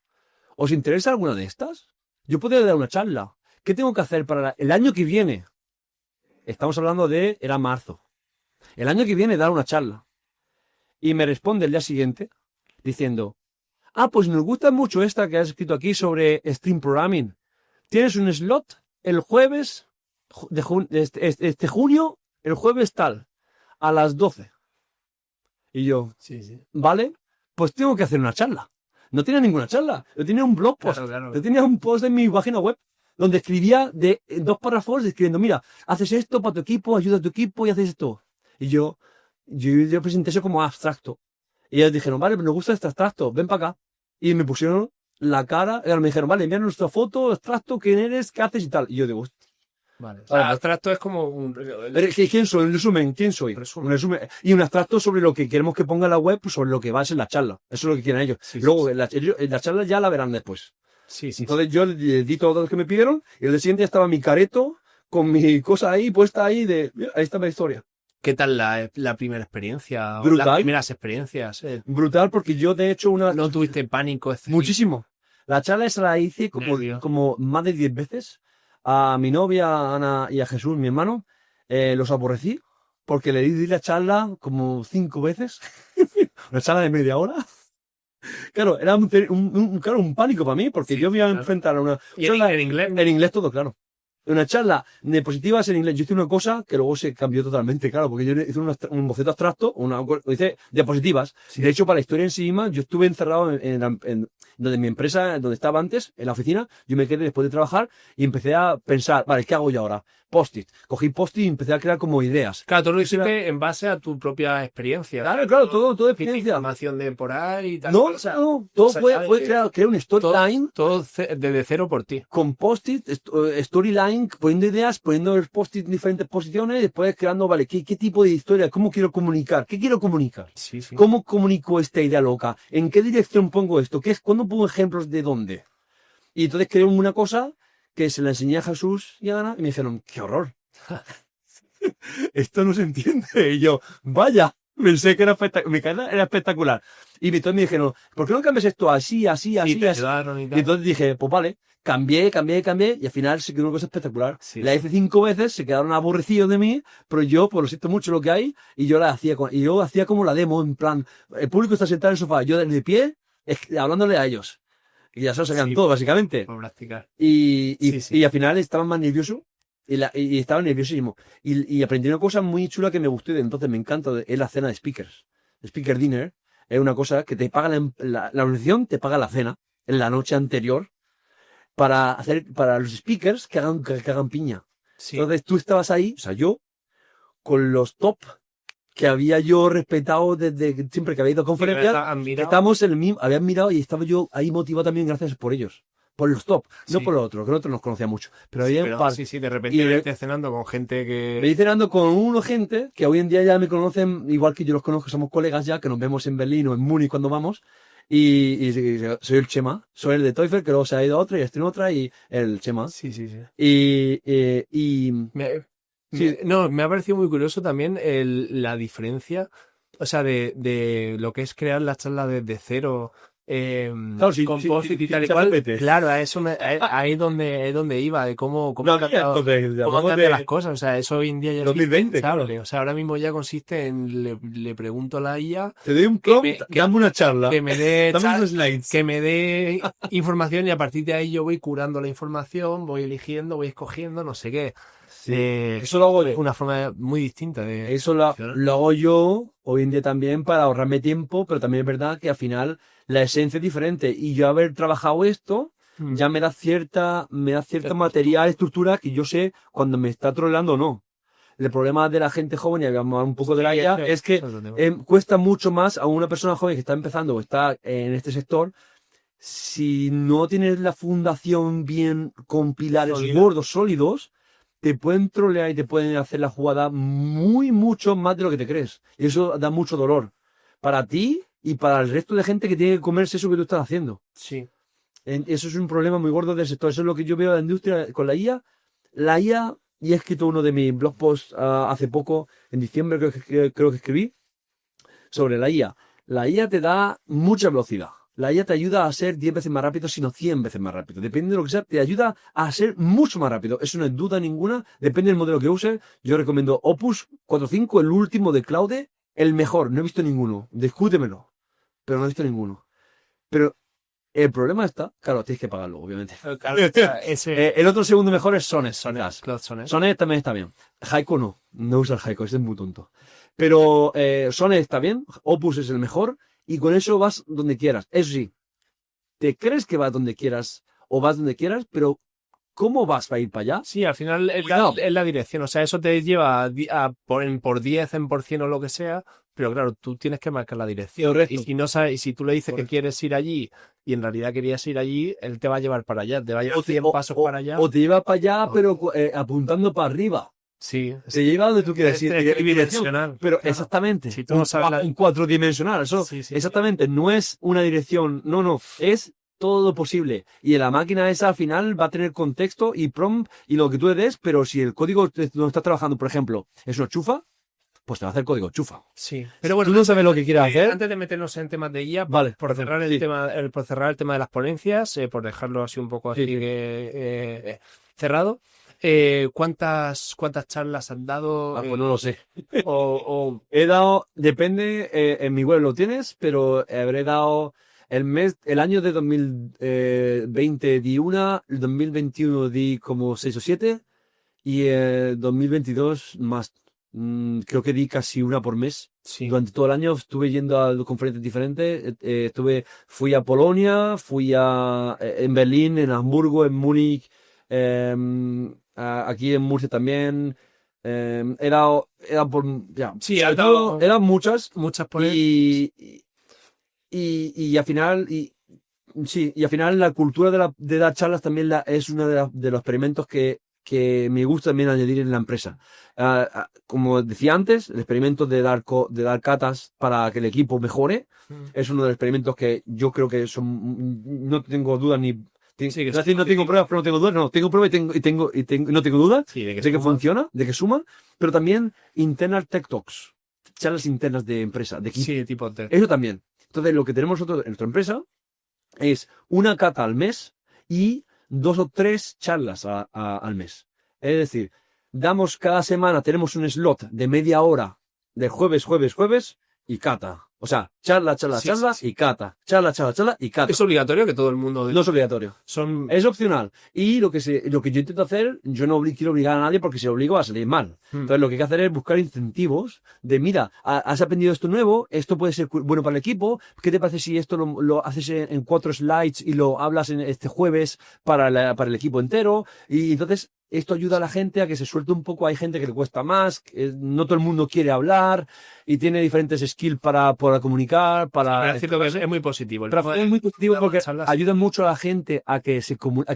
¿Os interesa alguna de estas? Yo podría dar una charla. ¿Qué tengo que hacer para el año que viene? Estamos hablando era marzo. El año que viene dar una charla. Y me responde el día siguiente diciendo, pues nos gusta mucho esta que has escrito aquí sobre Stream Programming. ¿Tienes un slot el jueves de junio, el jueves tal, a las 12? Y yo, Sí. ¿vale? Pues tengo que hacer una charla. No tenía ninguna charla. Yo tenía un blog post. Claro. Yo tenía un post en mi página web donde escribía 2 párrafos escribiendo, mira, haces esto para tu equipo, ayuda a tu equipo y haces esto. Y yo presenté eso como abstracto. Y ellos dijeron, vale, nos gusta este abstracto, ven para acá. Y me pusieron la cara, y me dijeron, vale, envíanos nuestra foto, abstracto, quién eres, qué haces y tal. Y yo digo, Vale. O sea, Vale. abstracto es como un... ¿Quién soy? En resumen, ¿quién soy? Resumen. Un resumen. Y un abstracto sobre lo que queremos que ponga en la web, pues sobre lo que va a ser la charla. Eso es lo que quieren ellos. Sí, Luego, sí, la charla ya la verán después. sí, sí. Entonces yo le di todos los datos que me pidieron y el día siguiente estaba mi careto con mi cosa ahí puesta ahí de, mira, ahí está la historia. ¿Qué tal la primera experiencia? O Brutal. las primeras experiencias. Brutal porque yo de hecho ¿No tuviste pánico? muchísimo. La charla esa la hice Nervios. como más de 10 veces. A mi novia, a Ana y a Jesús, mi hermano, los aborrecí porque le di la charla como 5 veces. Una charla de media hora. Claro, era un pánico para mí porque Sí, yo me iba a claro. enfrentar a una ¿Y charla en inglés? en inglés todo, claro. Una charla de diapositivas en inglés. Yo hice una cosa que luego se cambió totalmente, claro, porque yo hice un boceto abstracto, hice diapositivas. Sí. De hecho, para la historia en sí misma, yo estuve encerrado en donde mi empresa, donde estaba antes, en la oficina. Yo me quedé después de trabajar y empecé a pensar, vale, ¿qué hago yo ahora? Post-it. Cogí post-it y empecé a crear como ideas. Claro, tú lo hiciste en base a tu propia experiencia. Claro, todo experiencia. Información de por ahí y tal. No, O sea, todo o sea, fue crear un storyline todo desde cero por ti. con post-it, storyline, poniendo ideas, poniendo el post-it en diferentes posiciones, y después creando, vale, ¿qué tipo de historia? ¿Cómo quiero comunicar? ¿Qué quiero comunicar? Sí, sí. ¿Cómo comunico esta idea loca? ¿En qué dirección pongo esto? ¿Cuándo pongo ejemplos de dónde? Y entonces creé una cosa que se la enseñé a Jesús y a Ana y me dijeron, ¡qué horror! Esto no se entiende. Y yo, vaya, pensé que era espectacular. Y entonces me dijeron, ¿por qué no cambias esto así, así, Sí, así, te así? ayudaron y Y tal. entonces dije, pues vale, cambié, y al final se quedó una cosa espectacular. Sí. La hice 5 veces, se quedaron aborrecidos de mí, pero yo, pues lo siento mucho lo que hay, y yo yo hacía como la demo, en plan, el público está sentado en el sofá, yo de pie, hablándole a ellos. Y ya se lo sabían Sí. todo, básicamente. Por practicar. Y Sí. al final estaba más nervioso. Y estaba nerviosísimo. Y aprendí una cosa muy chula que me gustó y de entonces me encanta, es la cena de speakers. Speaker dinner es una cosa que te paga la organización, te paga la cena en la noche anterior para los speakers que hagan piña. Sí. Entonces tú estabas ahí, o sea, yo, con los top que había yo respetado desde siempre que había ido a conferencias, han mirado. estábamos en el mismo, habían mirado y estaba yo ahí motivado también gracias por ellos. Por los top, no Sí. por los otros, que nosotros nos conocía mucho. Pero Sí, había pero par- sí, de repente y verte cenando con gente me que... dice cenando con una gente que hoy en día ya me conocen, igual que yo los conozco, somos colegas ya, que nos vemos en Berlín o en Múnich cuando vamos. Y soy el Chema, soy el de Teufel, que luego se ha ido a otra y estoy en otra, y el Chema. Sí. Y sí. No, me ha parecido muy curioso también la diferencia, o sea, de lo que es crear la charla desde cero, Claro, sí, con sí, post-it sí, y tal y sí, cual. vete. Claro, a eso ahí es donde iba, de cómo No, han cambiado, entonces, cómo han hablamos cambiado de las cosas. O sea, eso hoy en día ya es 2020, impensable. claro. O sea, ahora mismo ya consiste en le pregunto a la IA Te doy un prompt, dame una charla. que me dé Dame unos slides. que me dé información y a partir de ahí yo voy curando la información, voy eligiendo, voy escogiendo, no sé qué. Sí. Eso lo hago yo. Una forma muy distinta de... Eso lo hago yo hoy en día también para ahorrarme tiempo, pero también es verdad que al final la esencia es diferente. Y yo haber trabajado esto ya me da cierta material, estructura que yo sé cuando me está troleando o no. El problema de la gente joven, y hablamos un poco de la IA, es que cuesta mucho más a una persona joven que está empezando o está en este sector, si no tienes la fundación bien con pilares gordos, sólidos, te pueden trolear y te pueden hacer la jugada mucho más de lo que te crees. Y eso da mucho dolor para ti y para el resto de gente que tiene que comerse eso que tú estás haciendo. Sí. Eso es un problema muy gordo del sector. Eso es lo que yo veo en la industria con la IA. La IA, y he escrito uno de mis blog posts hace poco, en diciembre creo que escribí, sobre la IA. La IA te da mucha velocidad. La IA te ayuda a ser 10 veces más rápido, sino 100 veces más rápido. Depende de lo que sea, te ayuda a ser mucho más rápido. Eso no es duda ninguna. Depende del modelo que uses. Yo recomiendo Opus 4.5, el último de Claude, el mejor. No he visto ninguno. Discútemelo. Pero no he visto ninguno. Pero el problema está, claro, tienes que pagarlo, obviamente. Claro, ese... El otro segundo mejor es Sonnet. Cloud Sonnet. Sonnet también está bien. Haiku no usa el Haiku, ese es muy tonto. Pero Sonnet está bien, Opus es el mejor, y con eso vas donde quieras. Eso sí, te crees que vas donde quieras, o vas donde quieras, pero cómo vas a ir para allá. Sí, al final es Cuidado. la dirección. O sea, eso te lleva por 10, en por 100 o lo que sea. Pero claro, tú tienes que marcar la dirección. Correcto. Y si no sabes, y si tú le dices que Correcto. quieres ir allí y en realidad querías ir allí, él te va a llevar para allá. Te va a llevar 100 pasos para allá. O te lleva para allá, pero apuntando para arriba. Sí. Te lleva donde tú quieres ir. Es bidireccional. Pero Claro. exactamente. Si tú no sabes Un cuatrodimensional. Eso, Sí, sí, exactamente. No es una dirección. No. Es todo lo posible. Y la máquina esa al final va a tener contexto y prompt y lo que tú le des, pero si el código donde estás trabajando, por ejemplo, es una chufa, pues te va a hacer código chufa. Sí. Pero Pero bueno, bueno, tú no sabes lo que quieres hacer. antes de meternos en temas de IA, Vale, por cerrar el sí. tema, por cerrar el tema de las ponencias, por dejarlo así un poco así Sí. cerrado, ¿cuántas charlas han dado? Pues no lo sé. O He dado, depende, en mi web lo tienes, pero habré dado el año de 2020 di una, el 2021 di como 6 o 7 y 2022 más. Creo que di casi una por mes. sí. Durante todo el año estuve yendo a conferencias diferentes. Fui a Polonia, en Berlín, en Hamburgo, en Múnich, aquí en Murcia también. Era por, ya. Sí, Sobre ha dado todo, eran muchas muchas ponencias. Y al final, sí, y al final la cultura de dar charlas también es uno de los experimentos que me gusta también añadir en la empresa. Como decía antes, el experimento de dar catas para que el equipo mejore es uno de los experimentos que yo creo que no tengo dudas ni. Sí, que Es decir, no tengo pruebas, pero no tengo dudas. No, tengo pruebas y no tengo dudas Sí, de de que que suma. funciona, de que suma, pero también internal tech talks, charlas internas de empresa, de equipo. Sí, tipo de... Eso también. Entonces, lo que tenemos nosotros en nuestra empresa es una cata al mes y 2 o 3 charlas al mes. Es decir, cada semana tenemos un slot de media hora de jueves y cata. O sea, charla Sí, sí. y cata. Charla y cata. Es obligatorio que todo el mundo... No es obligatorio. Son... Es opcional. Y lo que yo intento hacer, yo no quiero obligar a nadie porque si obligo va a salir mal. Entonces lo que hay que hacer es buscar incentivos de, mira, has aprendido esto nuevo, esto puede ser bueno para el equipo, ¿qué te parece si esto lo haces en 4 slides y lo hablas en este jueves para el equipo entero? Y entonces esto ayuda a la gente a que se suelte un poco. Hay gente que le cuesta más, no todo el mundo quiere hablar y tiene diferentes skills para comunicar, Pero es cierto que es muy positivo. Pero es muy positivo porque charlas. ayuda mucho a la gente a que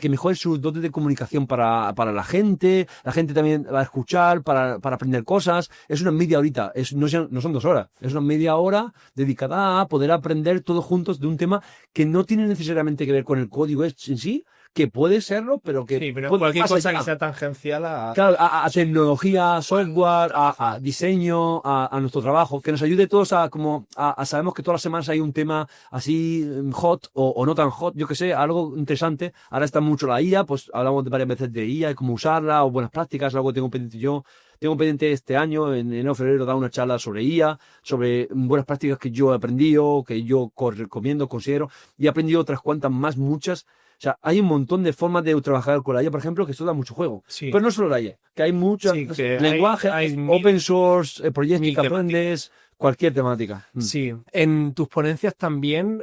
mejore sus dotes de comunicación para la gente. La gente también va a escuchar para aprender cosas. Es una media horita, no son 2 horas. Es una media hora dedicada a poder aprender todos juntos de un tema que no tiene necesariamente que ver con el código en sí, que puede serlo, pero que Sí, pero cualquier cosa que sea tangencial a... Claro, a tecnología, software, a diseño, a nuestro trabajo, que nos ayude todos sabemos que todas las semanas hay un tema así hot o no tan hot, yo que sé, algo interesante. Ahora está mucho la IA, pues hablamos varias veces de IA y cómo usarla o buenas prácticas, algo que tengo pendiente yo. Tengo pendiente este año, en enero, febrero, dar una charla sobre IA, sobre buenas prácticas que yo he aprendido, que yo recomiendo, considero, y he aprendido otras cuantas más, muchas. O sea, hay un montón de formas de trabajar con la IA, por ejemplo, que esto da mucho juego. Sí. Pero no solo la IA, que hay muchos lenguajes, open source, proyectos que aprendes, cualquier temática. Sí, en tus ponencias también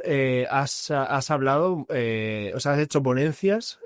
has hablado, o sea, has hecho ponencias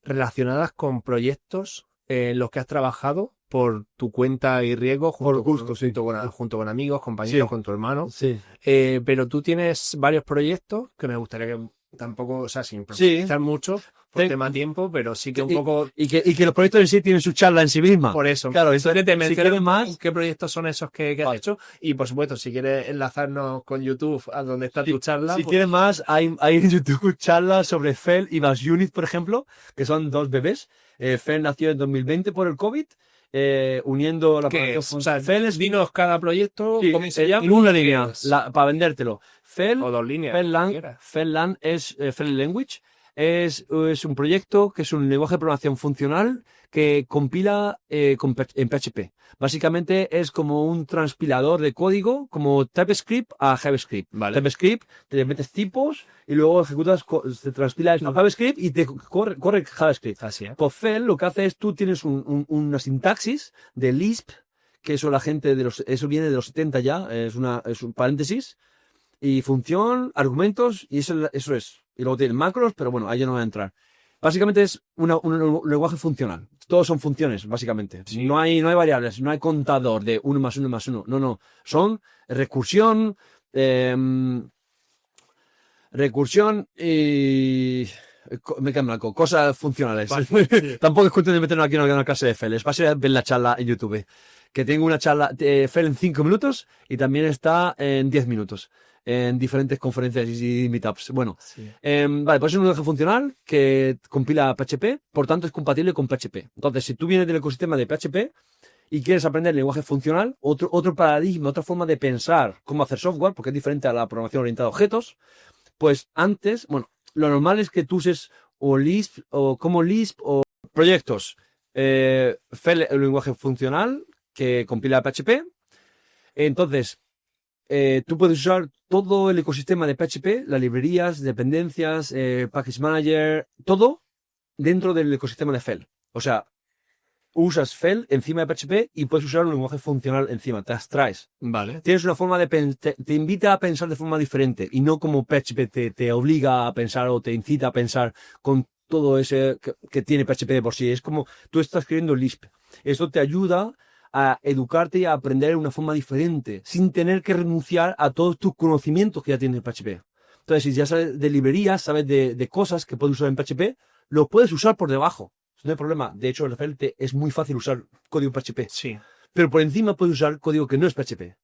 relacionadas con proyectos en los que has trabajado por tu cuenta y riesgo, junto con amigos, compañeros, con tu hermano. Sí. Pero tú tienes varios proyectos que me gustaría que tampoco, o sea, sin profundizar mucho por tema tiempo, pero sí que un poco... Y que los proyectos en sí tienen su charla en sí misma. Por eso. Claro, te menciono si quieres más... qué proyectos son esos que has hecho. Y por supuesto, si quieres enlazarnos con YouTube a donde está tu charla. Si quieres más, hay en YouTube charlas sobre Fel y Bash Unit, por ejemplo, que son 2 bebés. Fel nació en 2020 por el COVID. Uniendo la o sea, dinos cada proyecto, ¿cómo se llama? En una línea, para vendértelo. Fel, o 2 líneas. Fellang es Friendly Language. Es un proyecto que es un lenguaje de programación funcional que compila en PHP. Básicamente es como un transpilador de código, como TypeScript a JavaScript. Vale. TypeScript, te metes tipos y luego ejecutas, te transpila eso a JavaScript y te corre JavaScript. Así es. Pues Fel lo que hace es tú tienes una sintaxis de Lisp, que eso la gente eso viene de los 70 ya, es un paréntesis, y función, argumentos, y eso es. Y luego tiene macros, pero bueno, ahí ya no va a entrar. Básicamente es un lenguaje funcional. Todos son funciones, básicamente. Sí. No hay variables, no hay contador de 1 más 1 más 1. No. Son recursión, y... Me quedo en blanco. Cosas funcionales. Vale. Tampoco es cuestión de meternos aquí en una clase de FEL. Es fácil ver la charla en YouTube. Que tengo una charla de FEL en 5 minutos y también está en 10 minutos. En diferentes conferencias y meetups. Bueno, Sí. vale, pues es un lenguaje funcional que compila PHP, por tanto es compatible con PHP. Entonces, si tú vienes del ecosistema de PHP y quieres aprender lenguaje funcional, otro paradigma, otra forma de pensar cómo hacer software, porque es diferente a la programación orientada a objetos, pues antes, bueno, lo normal es que tú uses o Lisp o como Lisp o proyectos. FEL es un lenguaje funcional que compila PHP. Entonces, tú puedes usar todo el ecosistema de PHP, las librerías, dependencias, Package Manager, todo dentro del ecosistema de FEL. O sea, usas FEL encima de PHP y puedes usar un lenguaje funcional encima, te abstraes. Vale. Tienes una forma de te invita a pensar de forma diferente y no como PHP te obliga a pensar o te incita a pensar con todo ese que tiene PHP de por sí. Es como tú estás escribiendo Lisp. Esto te ayuda a educarte y a aprender de una forma diferente, sin tener que renunciar a todos tus conocimientos que ya tienes en PHP. Entonces, si ya sabes de librerías, sabes de cosas que puedes usar en PHP, lo puedes usar por debajo. No hay problema. De hecho, es muy fácil usar código PHP. Sí. Pero por encima puedes usar código que no es PHP.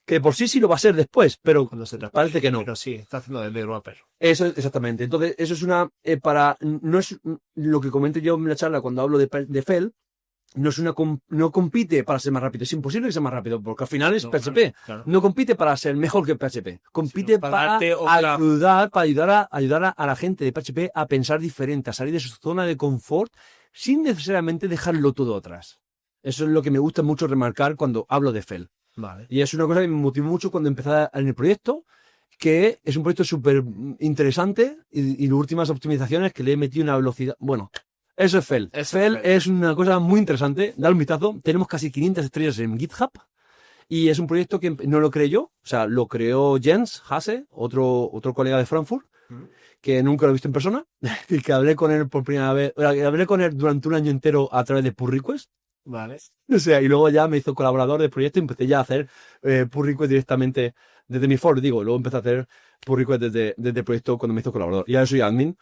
Que por sí lo va a ser después, pero Cuando se trata. parece que no. Pero sí, está haciendo de wrapper. Eso es exactamente. Entonces, eso es no es lo que comento yo en la charla cuando hablo de FEL. No compite para ser más rápido. Es imposible que sea más rápido, porque al final es No, PHP. claro. No compite para ser mejor que PHP. Compite Sí, para para darte otra- ayudar a la gente de PHP a pensar diferente, a salir de su zona de confort, sin necesariamente dejarlo todo atrás. Eso es lo que me gusta mucho remarcar cuando hablo de FEL. Vale. Y es una cosa que me motivó mucho cuando empecé en el proyecto, que es un proyecto súper interesante y las últimas optimizaciones que le he metido una velocidad. Bueno, eso es FEL. FEL es una cosa muy interesante. Dale un vistazo. Tenemos casi 500 estrellas en GitHub. Y es un proyecto que no lo creé yo. O sea, lo creó Jens Hase, otro colega de Frankfurt, que nunca lo he visto en persona. Y que hablé con él por primera vez. Hablé con él durante un año entero a través de pull request. Vale. O sea, y luego ya me hizo colaborador del proyecto y empecé ya a hacer pull request directamente desde mi foro. Luego empecé a hacer pull request desde el proyecto cuando me hizo colaborador. Y ahora soy admin.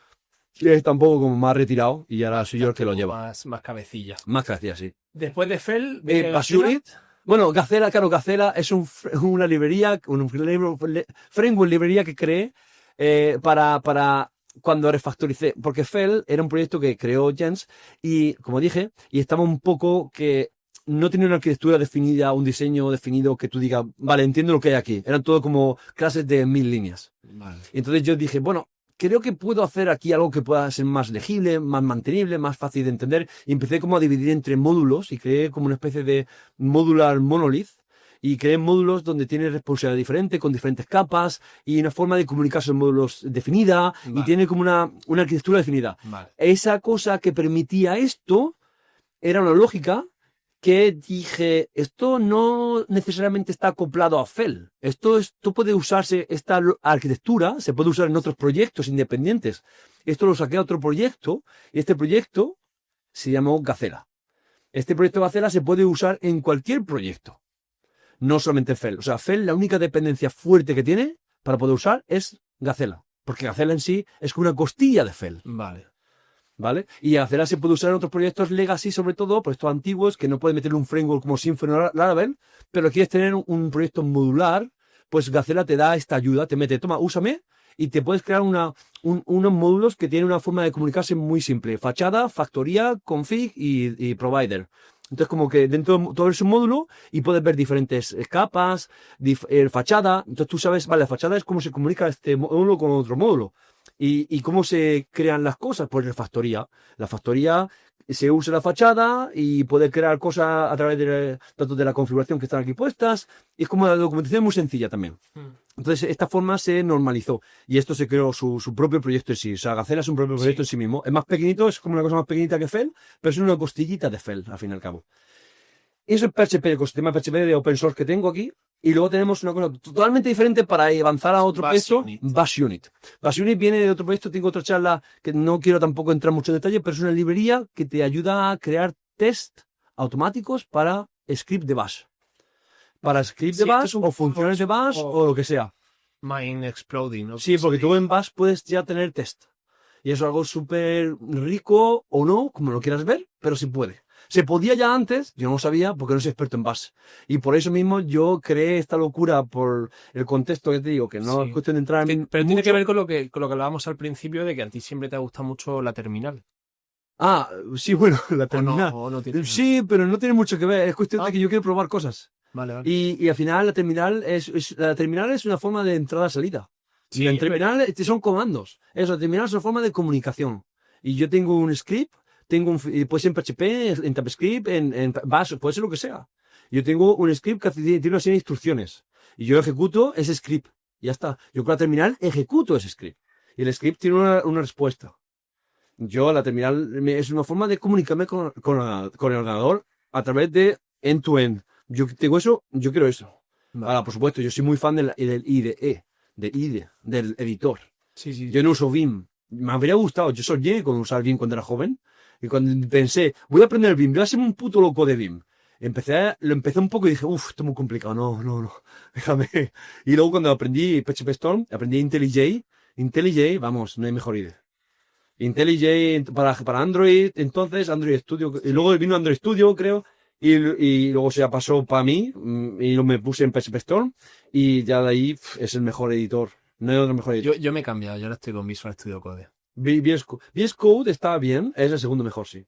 Y está un poco como más retirado y ahora soy yo el que lo lleva. Más cabecilla. Más gracias, sí. Después de FEL, Basurit. Bueno, Gacela es una librería, framework librería que creé para cuando refactoricé, porque FEL era un proyecto que creó Jens y, como dije, y estaba un poco que no tenía una arquitectura definida, un diseño definido que tú digas, vale, entiendo lo que hay aquí. Eran todo como clases de 1000 líneas. Vale. Y entonces yo dije, bueno, creo que puedo hacer aquí algo que pueda ser más legible, más mantenible, más fácil de entender. Y empecé como a dividir entre módulos y creé como una especie de modular monolith. Y creé módulos donde tiene responsabilidad diferente, con diferentes capas y una forma de comunicarse en módulos definida. Vale. Y tiene como una arquitectura definida. Vale. Esa cosa que permitía esto era una lógica que dije, esto no necesariamente está acoplado a FEL. Esto puede usarse, esta arquitectura se puede usar en otros proyectos independientes. Esto lo saqué a otro proyecto y este proyecto se llamó Gacela. Este proyecto Gacela se puede usar en cualquier proyecto, no solamente FEL. O sea, FEL, la única dependencia fuerte que tiene para poder usar es Gacela, porque Gacela en sí es como una costilla de FEL. Vale. ¿Vale? Y Gacela se puede usar en otros proyectos legacy, sobre todo, proyectos antiguos, que no pueden meterle un framework como Symfony o Laravel, pero quieres tener un proyecto modular, pues Gacela te da esta ayuda, te mete, toma, úsame, y te puedes crear unos módulos que tienen una forma de comunicarse muy simple. Fachada, factoría, config y provider. Entonces, como que dentro de todo ese módulo, y puedes ver diferentes capas, fachada. Entonces, tú sabes, vale, la fachada es cómo se comunica este módulo con otro módulo. ¿Y cómo se crean las cosas? Pues la factoría. La factoría se usa la fachada y puede crear cosas a través de datos de la configuración que están aquí puestas. Y es como la documentación muy sencilla también. Entonces, esta forma se normalizó. Y esto se creó su propio proyecto en sí. O sea, Gacela es un propio proyecto en sí mismo. Es más pequeñito, es como una cosa más pequeñita que FEL, pero es una costillita de FEL, al fin y al cabo. Y eso es PHP, el ecosistema PHP de open source que tengo aquí. Y luego tenemos una cosa totalmente diferente para avanzar a otro proyecto, Bash Unit. Bash Unit viene de otro proyecto, tengo otra charla que no quiero tampoco entrar mucho en detalle, pero es una librería que te ayuda a crear test automáticos para script de Bash. Para script de Bash o funciones de Bash o lo que sea. Mind exploding, ¿no? Sí, porque tú en Bash puedes ya tener test. Y eso es algo súper rico o no, como lo quieras ver, pero sí puede. Se podía ya antes, yo no lo sabía porque no soy experto en Bash. Y por eso mismo yo creé esta locura por el contexto que te digo, que no es cuestión de entrar en. Pero tiene que ver con lo que hablábamos al principio de que a ti siempre te ha gustado mucho la terminal. Ah, sí, bueno, la terminal. No tiene sí, pero no tiene mucho que ver. Es cuestión de que yo quiero probar cosas. Vale. Y al final la terminal es una forma de entrada-salida. Sí, la terminal son comandos. La terminal es una forma de comunicación. Y yo tengo un script. Puede ser en PHP, en TypeScript, en Bash, puede ser lo que sea. Yo tengo un script que tiene una serie de instrucciones. Y yo ejecuto ese script. Y ya está. Yo con la terminal ejecuto ese script. Y el script tiene una respuesta. La terminal es una forma de comunicarme con el ordenador a través de end-to-end. Yo tengo eso, yo quiero eso. Vale. Ahora, por supuesto, yo soy muy fan del IDE, del editor. Sí. Yo no uso Vim. Me habría gustado, yo soñé con usar Vim cuando era joven. Y cuando pensé, voy a aprender Vim, voy a ser un puto loco de Vim. Lo empecé un poco y dije, esto es muy complicado, no, déjame. Y luego cuando aprendí PHP Storm, aprendí IntelliJ, vamos, no hay mejor idea. IntelliJ para Android, entonces Android Studio, y luego vino Android Studio, creo, y luego se pasó para mí, y me puse en PHP Storm, y ya de ahí es el mejor editor. No hay otro mejor editor. Yo me he cambiado, yo ahora estoy con Visual Studio Code. VS Code está bien, es el segundo mejor, sí.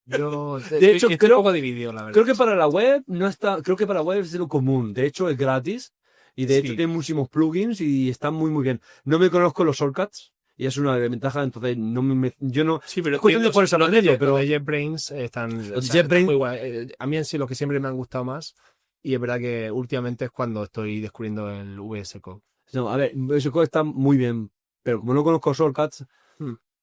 De hecho, estoy un poco dividido, la verdad. Creo que para la web no está, creo que para la web es lo común. De hecho, es gratis. Y de hecho tiene muchísimos plugins y están muy, muy bien. No me conozco los shortcuts. Y es una ventaja, entonces yo no. Sí, pero es cuestión de ponerse a aprenderlo, pero los JetBrains están muy guay. A mí en sí los que siempre me han gustado más. Y es verdad que últimamente es cuando estoy descubriendo el VS Code. No, a ver, VS Code está muy bien. Pero como no conozco shortcuts.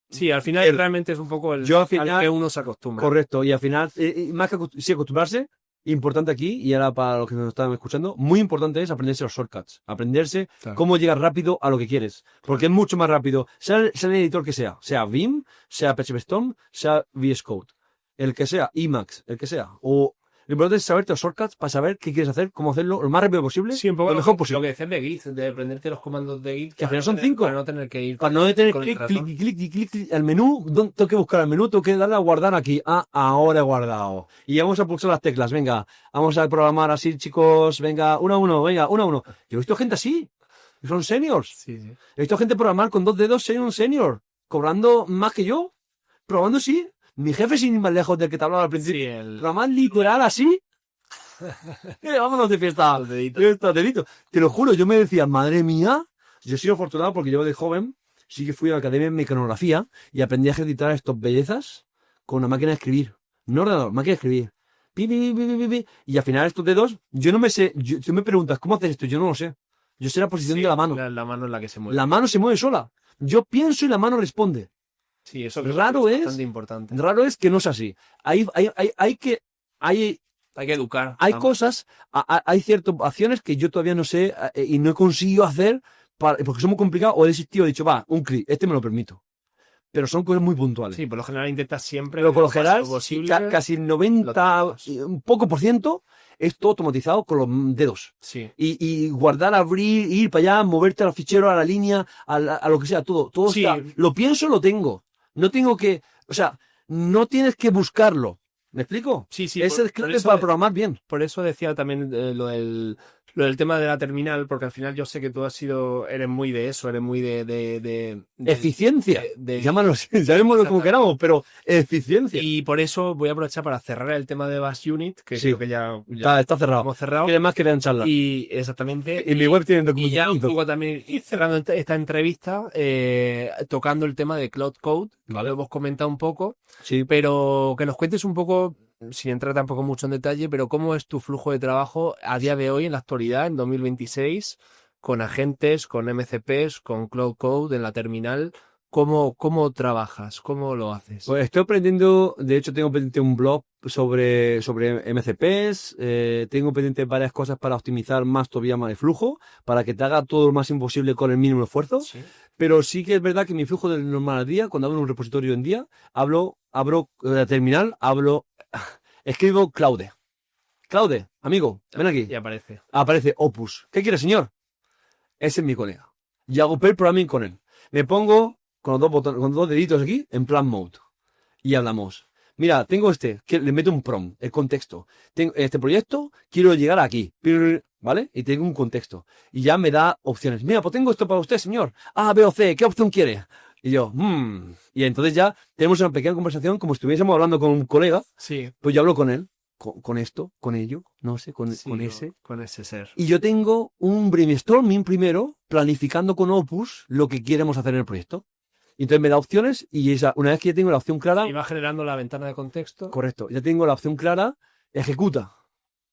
Sí, al final realmente es un poco al que uno se acostumbra. Correcto, y al final, más que acostumbrarse, importante aquí, y ahora para los que nos están escuchando, muy importante es aprenderse los shortcuts. Aprenderse cómo llegar rápido a lo que quieres. Porque es mucho más rápido, sea el editor que sea Vim, sea PHP Storm, sea VS Code. El que sea, Emacs, el que sea. O lo importante es saberte los shortcuts para saber qué quieres hacer, cómo hacerlo lo más rápido posible, sí, un poco lo mejor posible. Lo que decías de Git, de aprenderte los comandos de Git. Que al final son 5. Para no tener que ir. Para no tener clic al menú. Tengo que buscar el menú, tengo que darle a guardar aquí. Ahora he guardado. Y vamos a pulsar las teclas. Venga, vamos a programar así, chicos. Venga, uno a uno. Yo he visto gente así. Son seniors. Sí. He visto gente programar con 2 dedos, ser un senior. Cobrando más que yo. Probando sí. Mi jefe sin ir más lejos del que te hablaba al principio. Programar literal así. Vámonos de fiesta. Dedito. Te lo juro, yo me decía, madre mía, yo he sido afortunado porque yo de joven sí que fui a la academia de mecanografía y aprendí a ejercitar estas bellezas con una máquina de escribir. No ordenador, máquina de escribir. Y al final estos dedos, yo no me sé, tú me preguntas, ¿cómo haces esto? Yo no lo sé. Yo sé la posición de la mano. La mano es la que se mueve. La mano se mueve sola. Yo pienso y la mano responde. Sí, eso es bastante importante. Raro es que no es así. Hay que educar. Hay cosas, hay ciertas acciones que yo todavía no sé y no he conseguido hacer porque son muy complicadas o he desistido, he dicho, un clic, me lo permito. Pero son cosas muy puntuales. Sí, por lo general intentas siempre. Pero por lo general, casi el 90, un poco por ciento, es todo automatizado con los dedos. Sí. Y guardar, abrir, ir para allá, moverte al fichero, a la línea, a lo que sea, todo sí. Está. Lo pienso, lo tengo. No tengo que, no tienes que buscarlo. ¿Me explico? Sí. Ese es clave para programar bien. Por eso decía también lo del tema de la terminal, porque al final yo sé que tú eres muy de eso, eres muy de eficiencia. Llámalo, llamémoslo como queramos, pero eficiencia. Y por eso voy a aprovechar para cerrar el tema de Bash Unit, que creo que ya está cerrado. Hemos cerrado. ¿Qué más querían charlar? Y exactamente. Y mi web tiene documentos. Y ya un poco también ir cerrando esta entrevista, tocando el tema de Cloud Code. Lo hemos comentado un poco. Sí. Pero que nos cuentes un poco, sin entrar tampoco mucho en detalle, pero cómo es tu flujo de trabajo a día de hoy, en la actualidad, en 2026, con agentes, con MCPs, con Cloud Code, en la terminal. ¿Cómo trabajas? ¿Cómo lo haces? Pues estoy aprendiendo, de hecho tengo pendiente un blog sobre MCPs, tengo pendiente varias cosas para optimizar más todavía más el flujo, para que te haga todo lo más imposible con el mínimo esfuerzo. Sí. Pero sí que es verdad que mi flujo del normal al día, cuando abro un repositorio en día, abro la terminal, escribo Claude. Claude, amigo, ven aquí. Y aparece. Aparece Opus. ¿Qué quiere, señor? Ese es mi colega. Y hago pair programming con él. Me pongo con los dos botones, con los dos deditos aquí, en plan mode. Y hablamos. Mira, tengo que le meto un prompt, el contexto. Tengo este proyecto, quiero llegar aquí. ¿Vale? Y tengo un contexto. Y ya me da opciones. Mira, pues tengo esto para usted, señor. A, B o C, ¿qué opción quiere? Y yo, Y entonces ya tenemos una pequeña conversación como si estuviésemos hablando con un colega. Sí. Pues yo hablo con él. Con esto, con ello, no sé, con ese. Con ese ser. Y yo tengo un brainstorming primero, planificando con Opus lo que queremos hacer en el proyecto. Y entonces me da opciones y una vez que ya tengo la opción clara... Y va generando la ventana de contexto. Correcto, ya tengo la opción clara, ejecuta.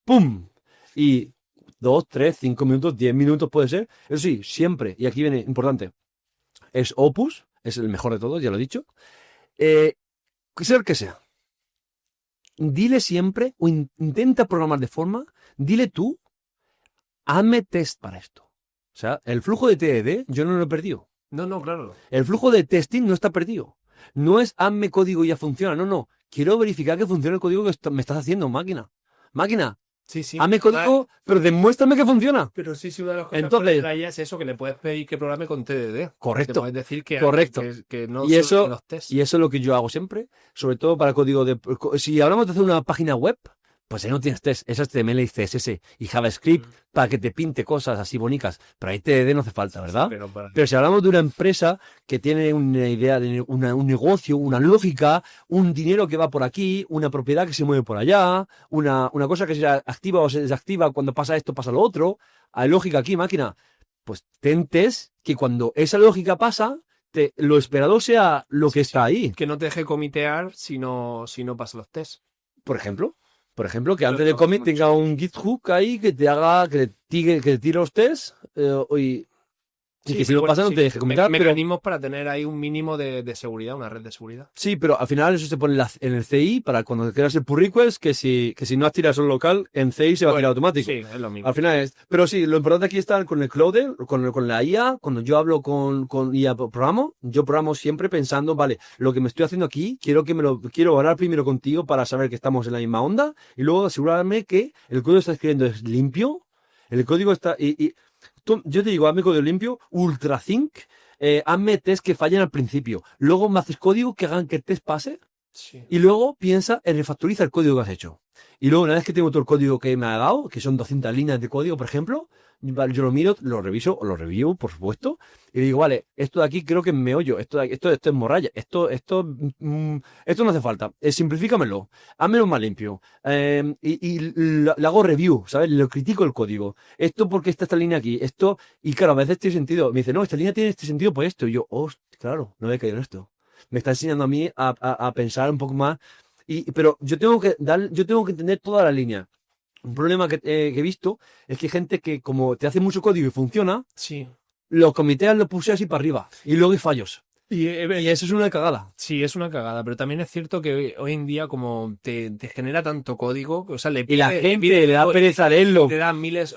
¡Pum! Y 2, 3, 5 minutos, 10 minutos puede ser. Eso sí, siempre, y aquí viene importante, es Opus, es el mejor de todos, ya lo he dicho. Sea el que sea. Dile siempre, o intenta programar de forma, dile tú, hazme test para esto. O sea, el flujo de TDD yo no lo he perdido. No, claro. El flujo de testing no está perdido. No es hazme código y ya funciona. No. Quiero verificar que funciona el código que me estás haciendo, máquina. Máquina, Sí. hazme código, pero demuéstrame que funciona. Pero sí, una de las cosas Entonces, que traía es eso, que le puedes pedir que programe con TDD. Correcto. Le puedes decir que, Correcto. que no Y eso, los tests. y eso es lo que yo hago siempre, sobre todo para código de... Si hablamos de hacer una página web, pues ahí no tienes test, es HTML y CSS y JavaScript para que te pinte cosas así bonitas. Pero ahí TDD no hace falta, ¿verdad? Pero si hablamos de una empresa que tiene una idea de un negocio, una lógica, un dinero que va por aquí, una propiedad que se mueve por allá, una cosa que se activa o se desactiva, cuando pasa esto pasa lo otro, hay lógica aquí, máquina. Pues ten test que cuando esa lógica pasa, lo esperado sea lo que está ahí. Que no te deje comitear si no pasa los tests. Por ejemplo, que antes del commit tenga un git hook ahí que te haga, que te tire los tests y que si lo pasa no te deje comentar. Mecanismos para tener ahí un mínimo de seguridad, una red de seguridad. Sí, pero al final eso se pone en el CI para cuando quieras el pull request, que si no has tirado solo local, en CI se va a tirar automático. Sí, es lo mismo. Al final es. Pero sí, lo importante aquí está con el Cloud, con la IA. Cuando yo hablo con IA yo programo siempre pensando, vale, lo que me estoy haciendo aquí, quiero hablar primero contigo para saber que estamos en la misma onda y luego asegurarme que el código que estás escribiendo es limpio, el código está... yo te digo, hazme código limpio, ultrasync, hazme test que fallen al principio. Luego me haces código que hagan que el test pase. Sí. Y luego piensa en refactoriza el código que has hecho. Y luego, una vez que tengo todo el código que me ha dado, que son 200 líneas de código, por ejemplo, yo lo miro, lo reviso, o lo review, por supuesto, y digo, vale, esto de aquí creo que es meollo, esto es morralla, esto no hace falta, simplifícamelo, házmelo más limpio, le hago review, ¿sabes? Lo critico el código, esto porque está esta línea aquí, y claro, a veces tiene sentido, me dice, no, esta línea tiene este sentido por esto, y yo, claro, no había caído en esto. Me está enseñando a mí a pensar un poco más, pero yo tengo que entender toda la línea. Un problema que he visto es que hay gente que, como te hace mucho código y funciona, sí, los comiteas lo puse así para arriba y luego hay fallos. Y eso es una cagada. Sí, es una cagada, pero también es cierto que hoy en día como te genera tanto código, o sea, y la gente le da pereza leerlo. Te da miles,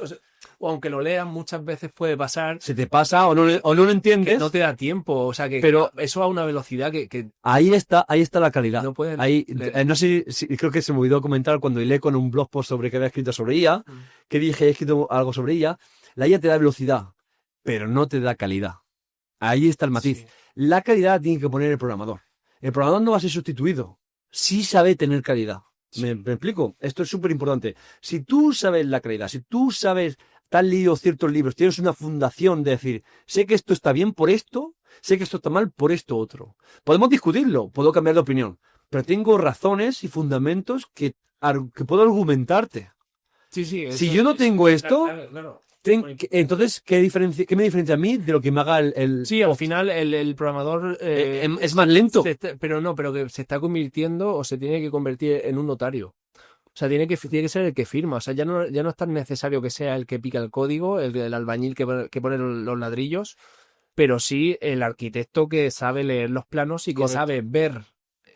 o aunque lo leas muchas veces puede pasar. Se te pasa o no lo entiendes. Que no te da tiempo, o sea, pero eso a una velocidad que ahí está la calidad. No puedes no sé si creo que se me olvidó comentar cuando hilé con un blog post sobre que había escrito sobre IA, que dije, he escrito algo sobre IA. La IA te da velocidad, pero no te da calidad. Ahí está el matiz. Sí. La calidad tiene que poner el programador. El programador no va a ser sustituido. Sí sabe tener calidad. Sí. ¿Me explico? Esto es súper importante. Si tú sabes la calidad, si tú sabes, te has leído ciertos libros, tienes una fundación de decir, sé que esto está bien por esto, sé que esto está mal por esto otro. Podemos discutirlo, puedo cambiar de opinión, pero tengo razones y fundamentos que puedo argumentarte. Sí, si yo no tengo esto... Claro. Entonces, ¿qué me diferencia a mí de lo que me haga el Sí, al final el programador es más lento. Pero que se está convirtiendo o se tiene que convertir en un notario. O sea, tiene que ser el que firma. O sea, ya no es tan necesario que sea el que pica el código, el albañil que pone los ladrillos. pero sí el arquitecto que sabe leer los planos y que Correcto. sabe ver,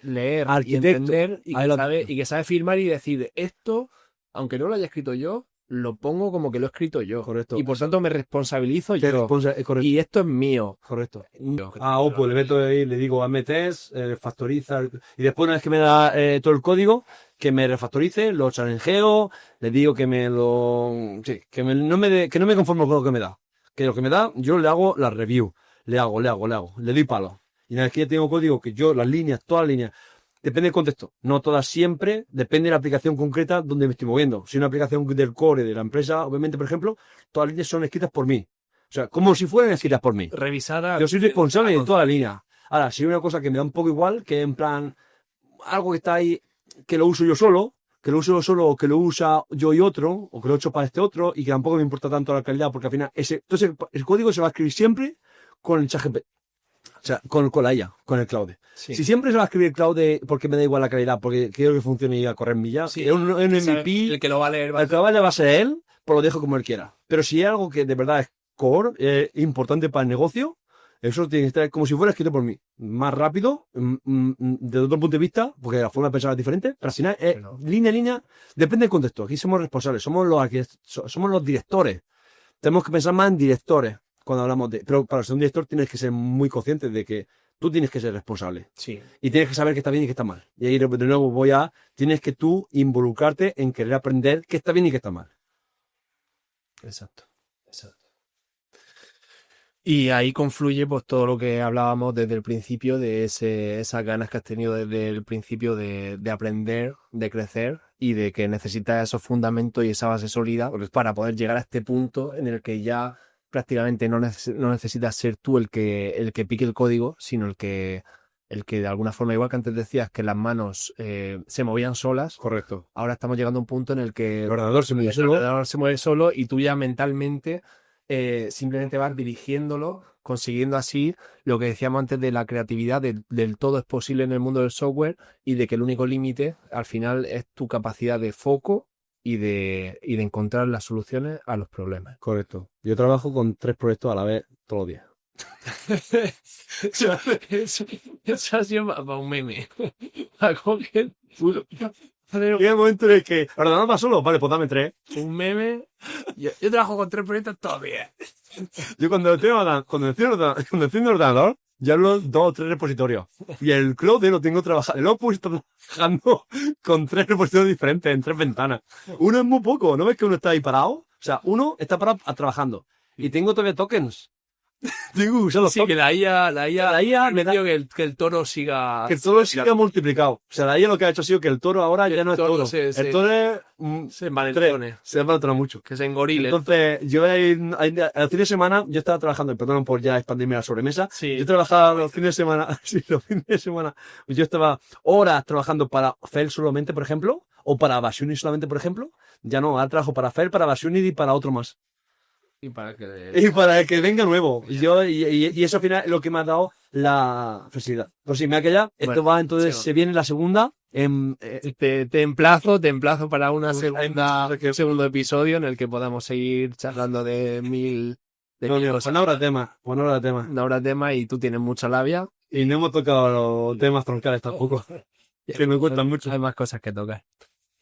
leer y Arquitecto. entender y Ahí lo- que sabe firmar y decir esto, aunque no lo haya escrito yo, lo pongo como que lo he escrito yo. Correcto. Y por tanto me responsabilizo Te yo. correcto. Y esto es mío. Correcto. Yo. A Oppo le meto ahí, le digo, hazme test, factoriza, y después una vez que me da todo el código, que me refactorice, lo challengeo, le digo que me lo, sí, que no me conformo con lo que me da. Que lo que me da, yo le hago la review, le doy palo. Y una vez que ya tengo código, que yo, las líneas, todas las líneas, depende del contexto, no todas siempre, depende de la aplicación concreta donde me estoy moviendo. Si una aplicación del core de la empresa, obviamente, por ejemplo, todas las líneas son escritas por mí. O sea, como si fueran escritas por mí. Revisada. Yo soy responsable de toda la línea. Ahora, si hay una cosa que me da un poco igual, que en plan, algo que está ahí, que lo uso yo solo, o que lo usa yo y otro, o que lo he hecho para este otro, y que tampoco me importa tanto la calidad, porque al final, entonces el código se va a escribir siempre con el ChatGPT. O sea, con la IA, con el cloud. Sí. Si siempre se va a escribir cloud porque me da igual la calidad, porque quiero que funcione y a correr millas, Sí, es un MVP, el que lo va a leer el que vaya va a ser él, pues lo dejo como él quiera. Pero si hay algo que de verdad es core, importante para el negocio, eso tiene que estar como si fuera escrito por mí. Más rápido, desde otro punto de vista, porque la forma de pensar es diferente, pero al final es línea a línea, depende del contexto. Aquí somos responsables, somos los directores. Tenemos que pensar más en directores cuando hablamos de... Pero para ser un director tienes que ser muy consciente de que tú tienes que ser responsable. Sí. Y tienes que saber qué está bien y qué está mal. Y ahí de nuevo tienes que tú involucrarte en querer aprender qué está bien y qué está mal. Exacto. Y ahí confluye pues todo lo que hablábamos desde el principio, de esas ganas que has tenido desde el principio de aprender, de crecer y de que necesitas esos fundamentos y esa base sólida para poder llegar a este punto en el que ya prácticamente no necesitas ser tú el que pique el código, sino el que de alguna forma, igual que antes decías que las manos se movían solas, Correcto. ahora estamos llegando a un punto en el que El ordenador se mueve el solo. ordenador se mueve solo y tú ya mentalmente simplemente vas dirigiéndolo, consiguiendo así lo que decíamos antes de la creatividad, del todo es posible en el mundo del software y de que el único límite al final es tu capacidad de foco y de encontrar las soluciones a los problemas. Correcto. Yo trabajo con 3 proyectos a la vez todos los días. Eso ha sido para un meme. A coger Llega el momento en el que el ordenador va solo, vale, pues dame 3. un meme. Yo trabajo con 3 proyectos todavía. Yo cuando enciendo el ordenador, ya hablo 2 o 3 repositorios. Y el cloud lo tengo trabajando. El Opus está trabajando con 3 repositorios diferentes en 3 ventanas. Uno es muy poco, ¿no ves que uno está ahí parado? O sea, uno está parado trabajando. Y tengo todavía tokens. Tengo que usar los Sí, tokens. que la IA me da que el toro siga. Que el toro siga multiplicado. O sea, la IA lo que ha hecho ha sido que el toro ahora ya no es toro. El toro es... se envalentone. Se envalentona mucho. Que se engorile. Entonces, yo el fin de semana, yo estaba trabajando, y perdón por ya expandirme a la sobremesa, Sí. yo trabajaba los fines de semana, los fines de semana, yo estaba horas trabajando para Fel solamente, por ejemplo, o para Basunity solamente, por ejemplo, ya no, ahora trabajo para Fel, para Basunity y para otro más. Y para que... Y para el que venga nuevo. Y eso al final es lo que me ha dado la flexibilidad. Pues si me ha quedado, esto Bueno, va, entonces sí. se viene la segunda. Te emplazo para un Pues, segundo episodio en el que podamos seguir charlando de mil cosas. Una hora de tema. Una hora de tema y tú tienes mucha labia. Y no hemos tocado los temas troncales tampoco. Que me cuentan mucho. Hay más cosas que tocar.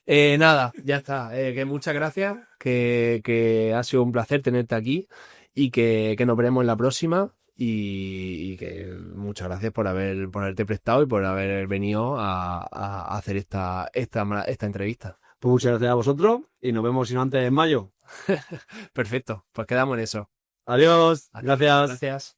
Nada, ya está. Que muchas gracias, que ha sido un placer tenerte aquí y que nos veremos en la próxima y que muchas gracias por haberte prestado y por haber venido a hacer esta entrevista. Pues muchas gracias a vosotros y nos vemos si no antes en mayo. Perfecto, pues quedamos en eso. Adiós. Gracias. Gracias.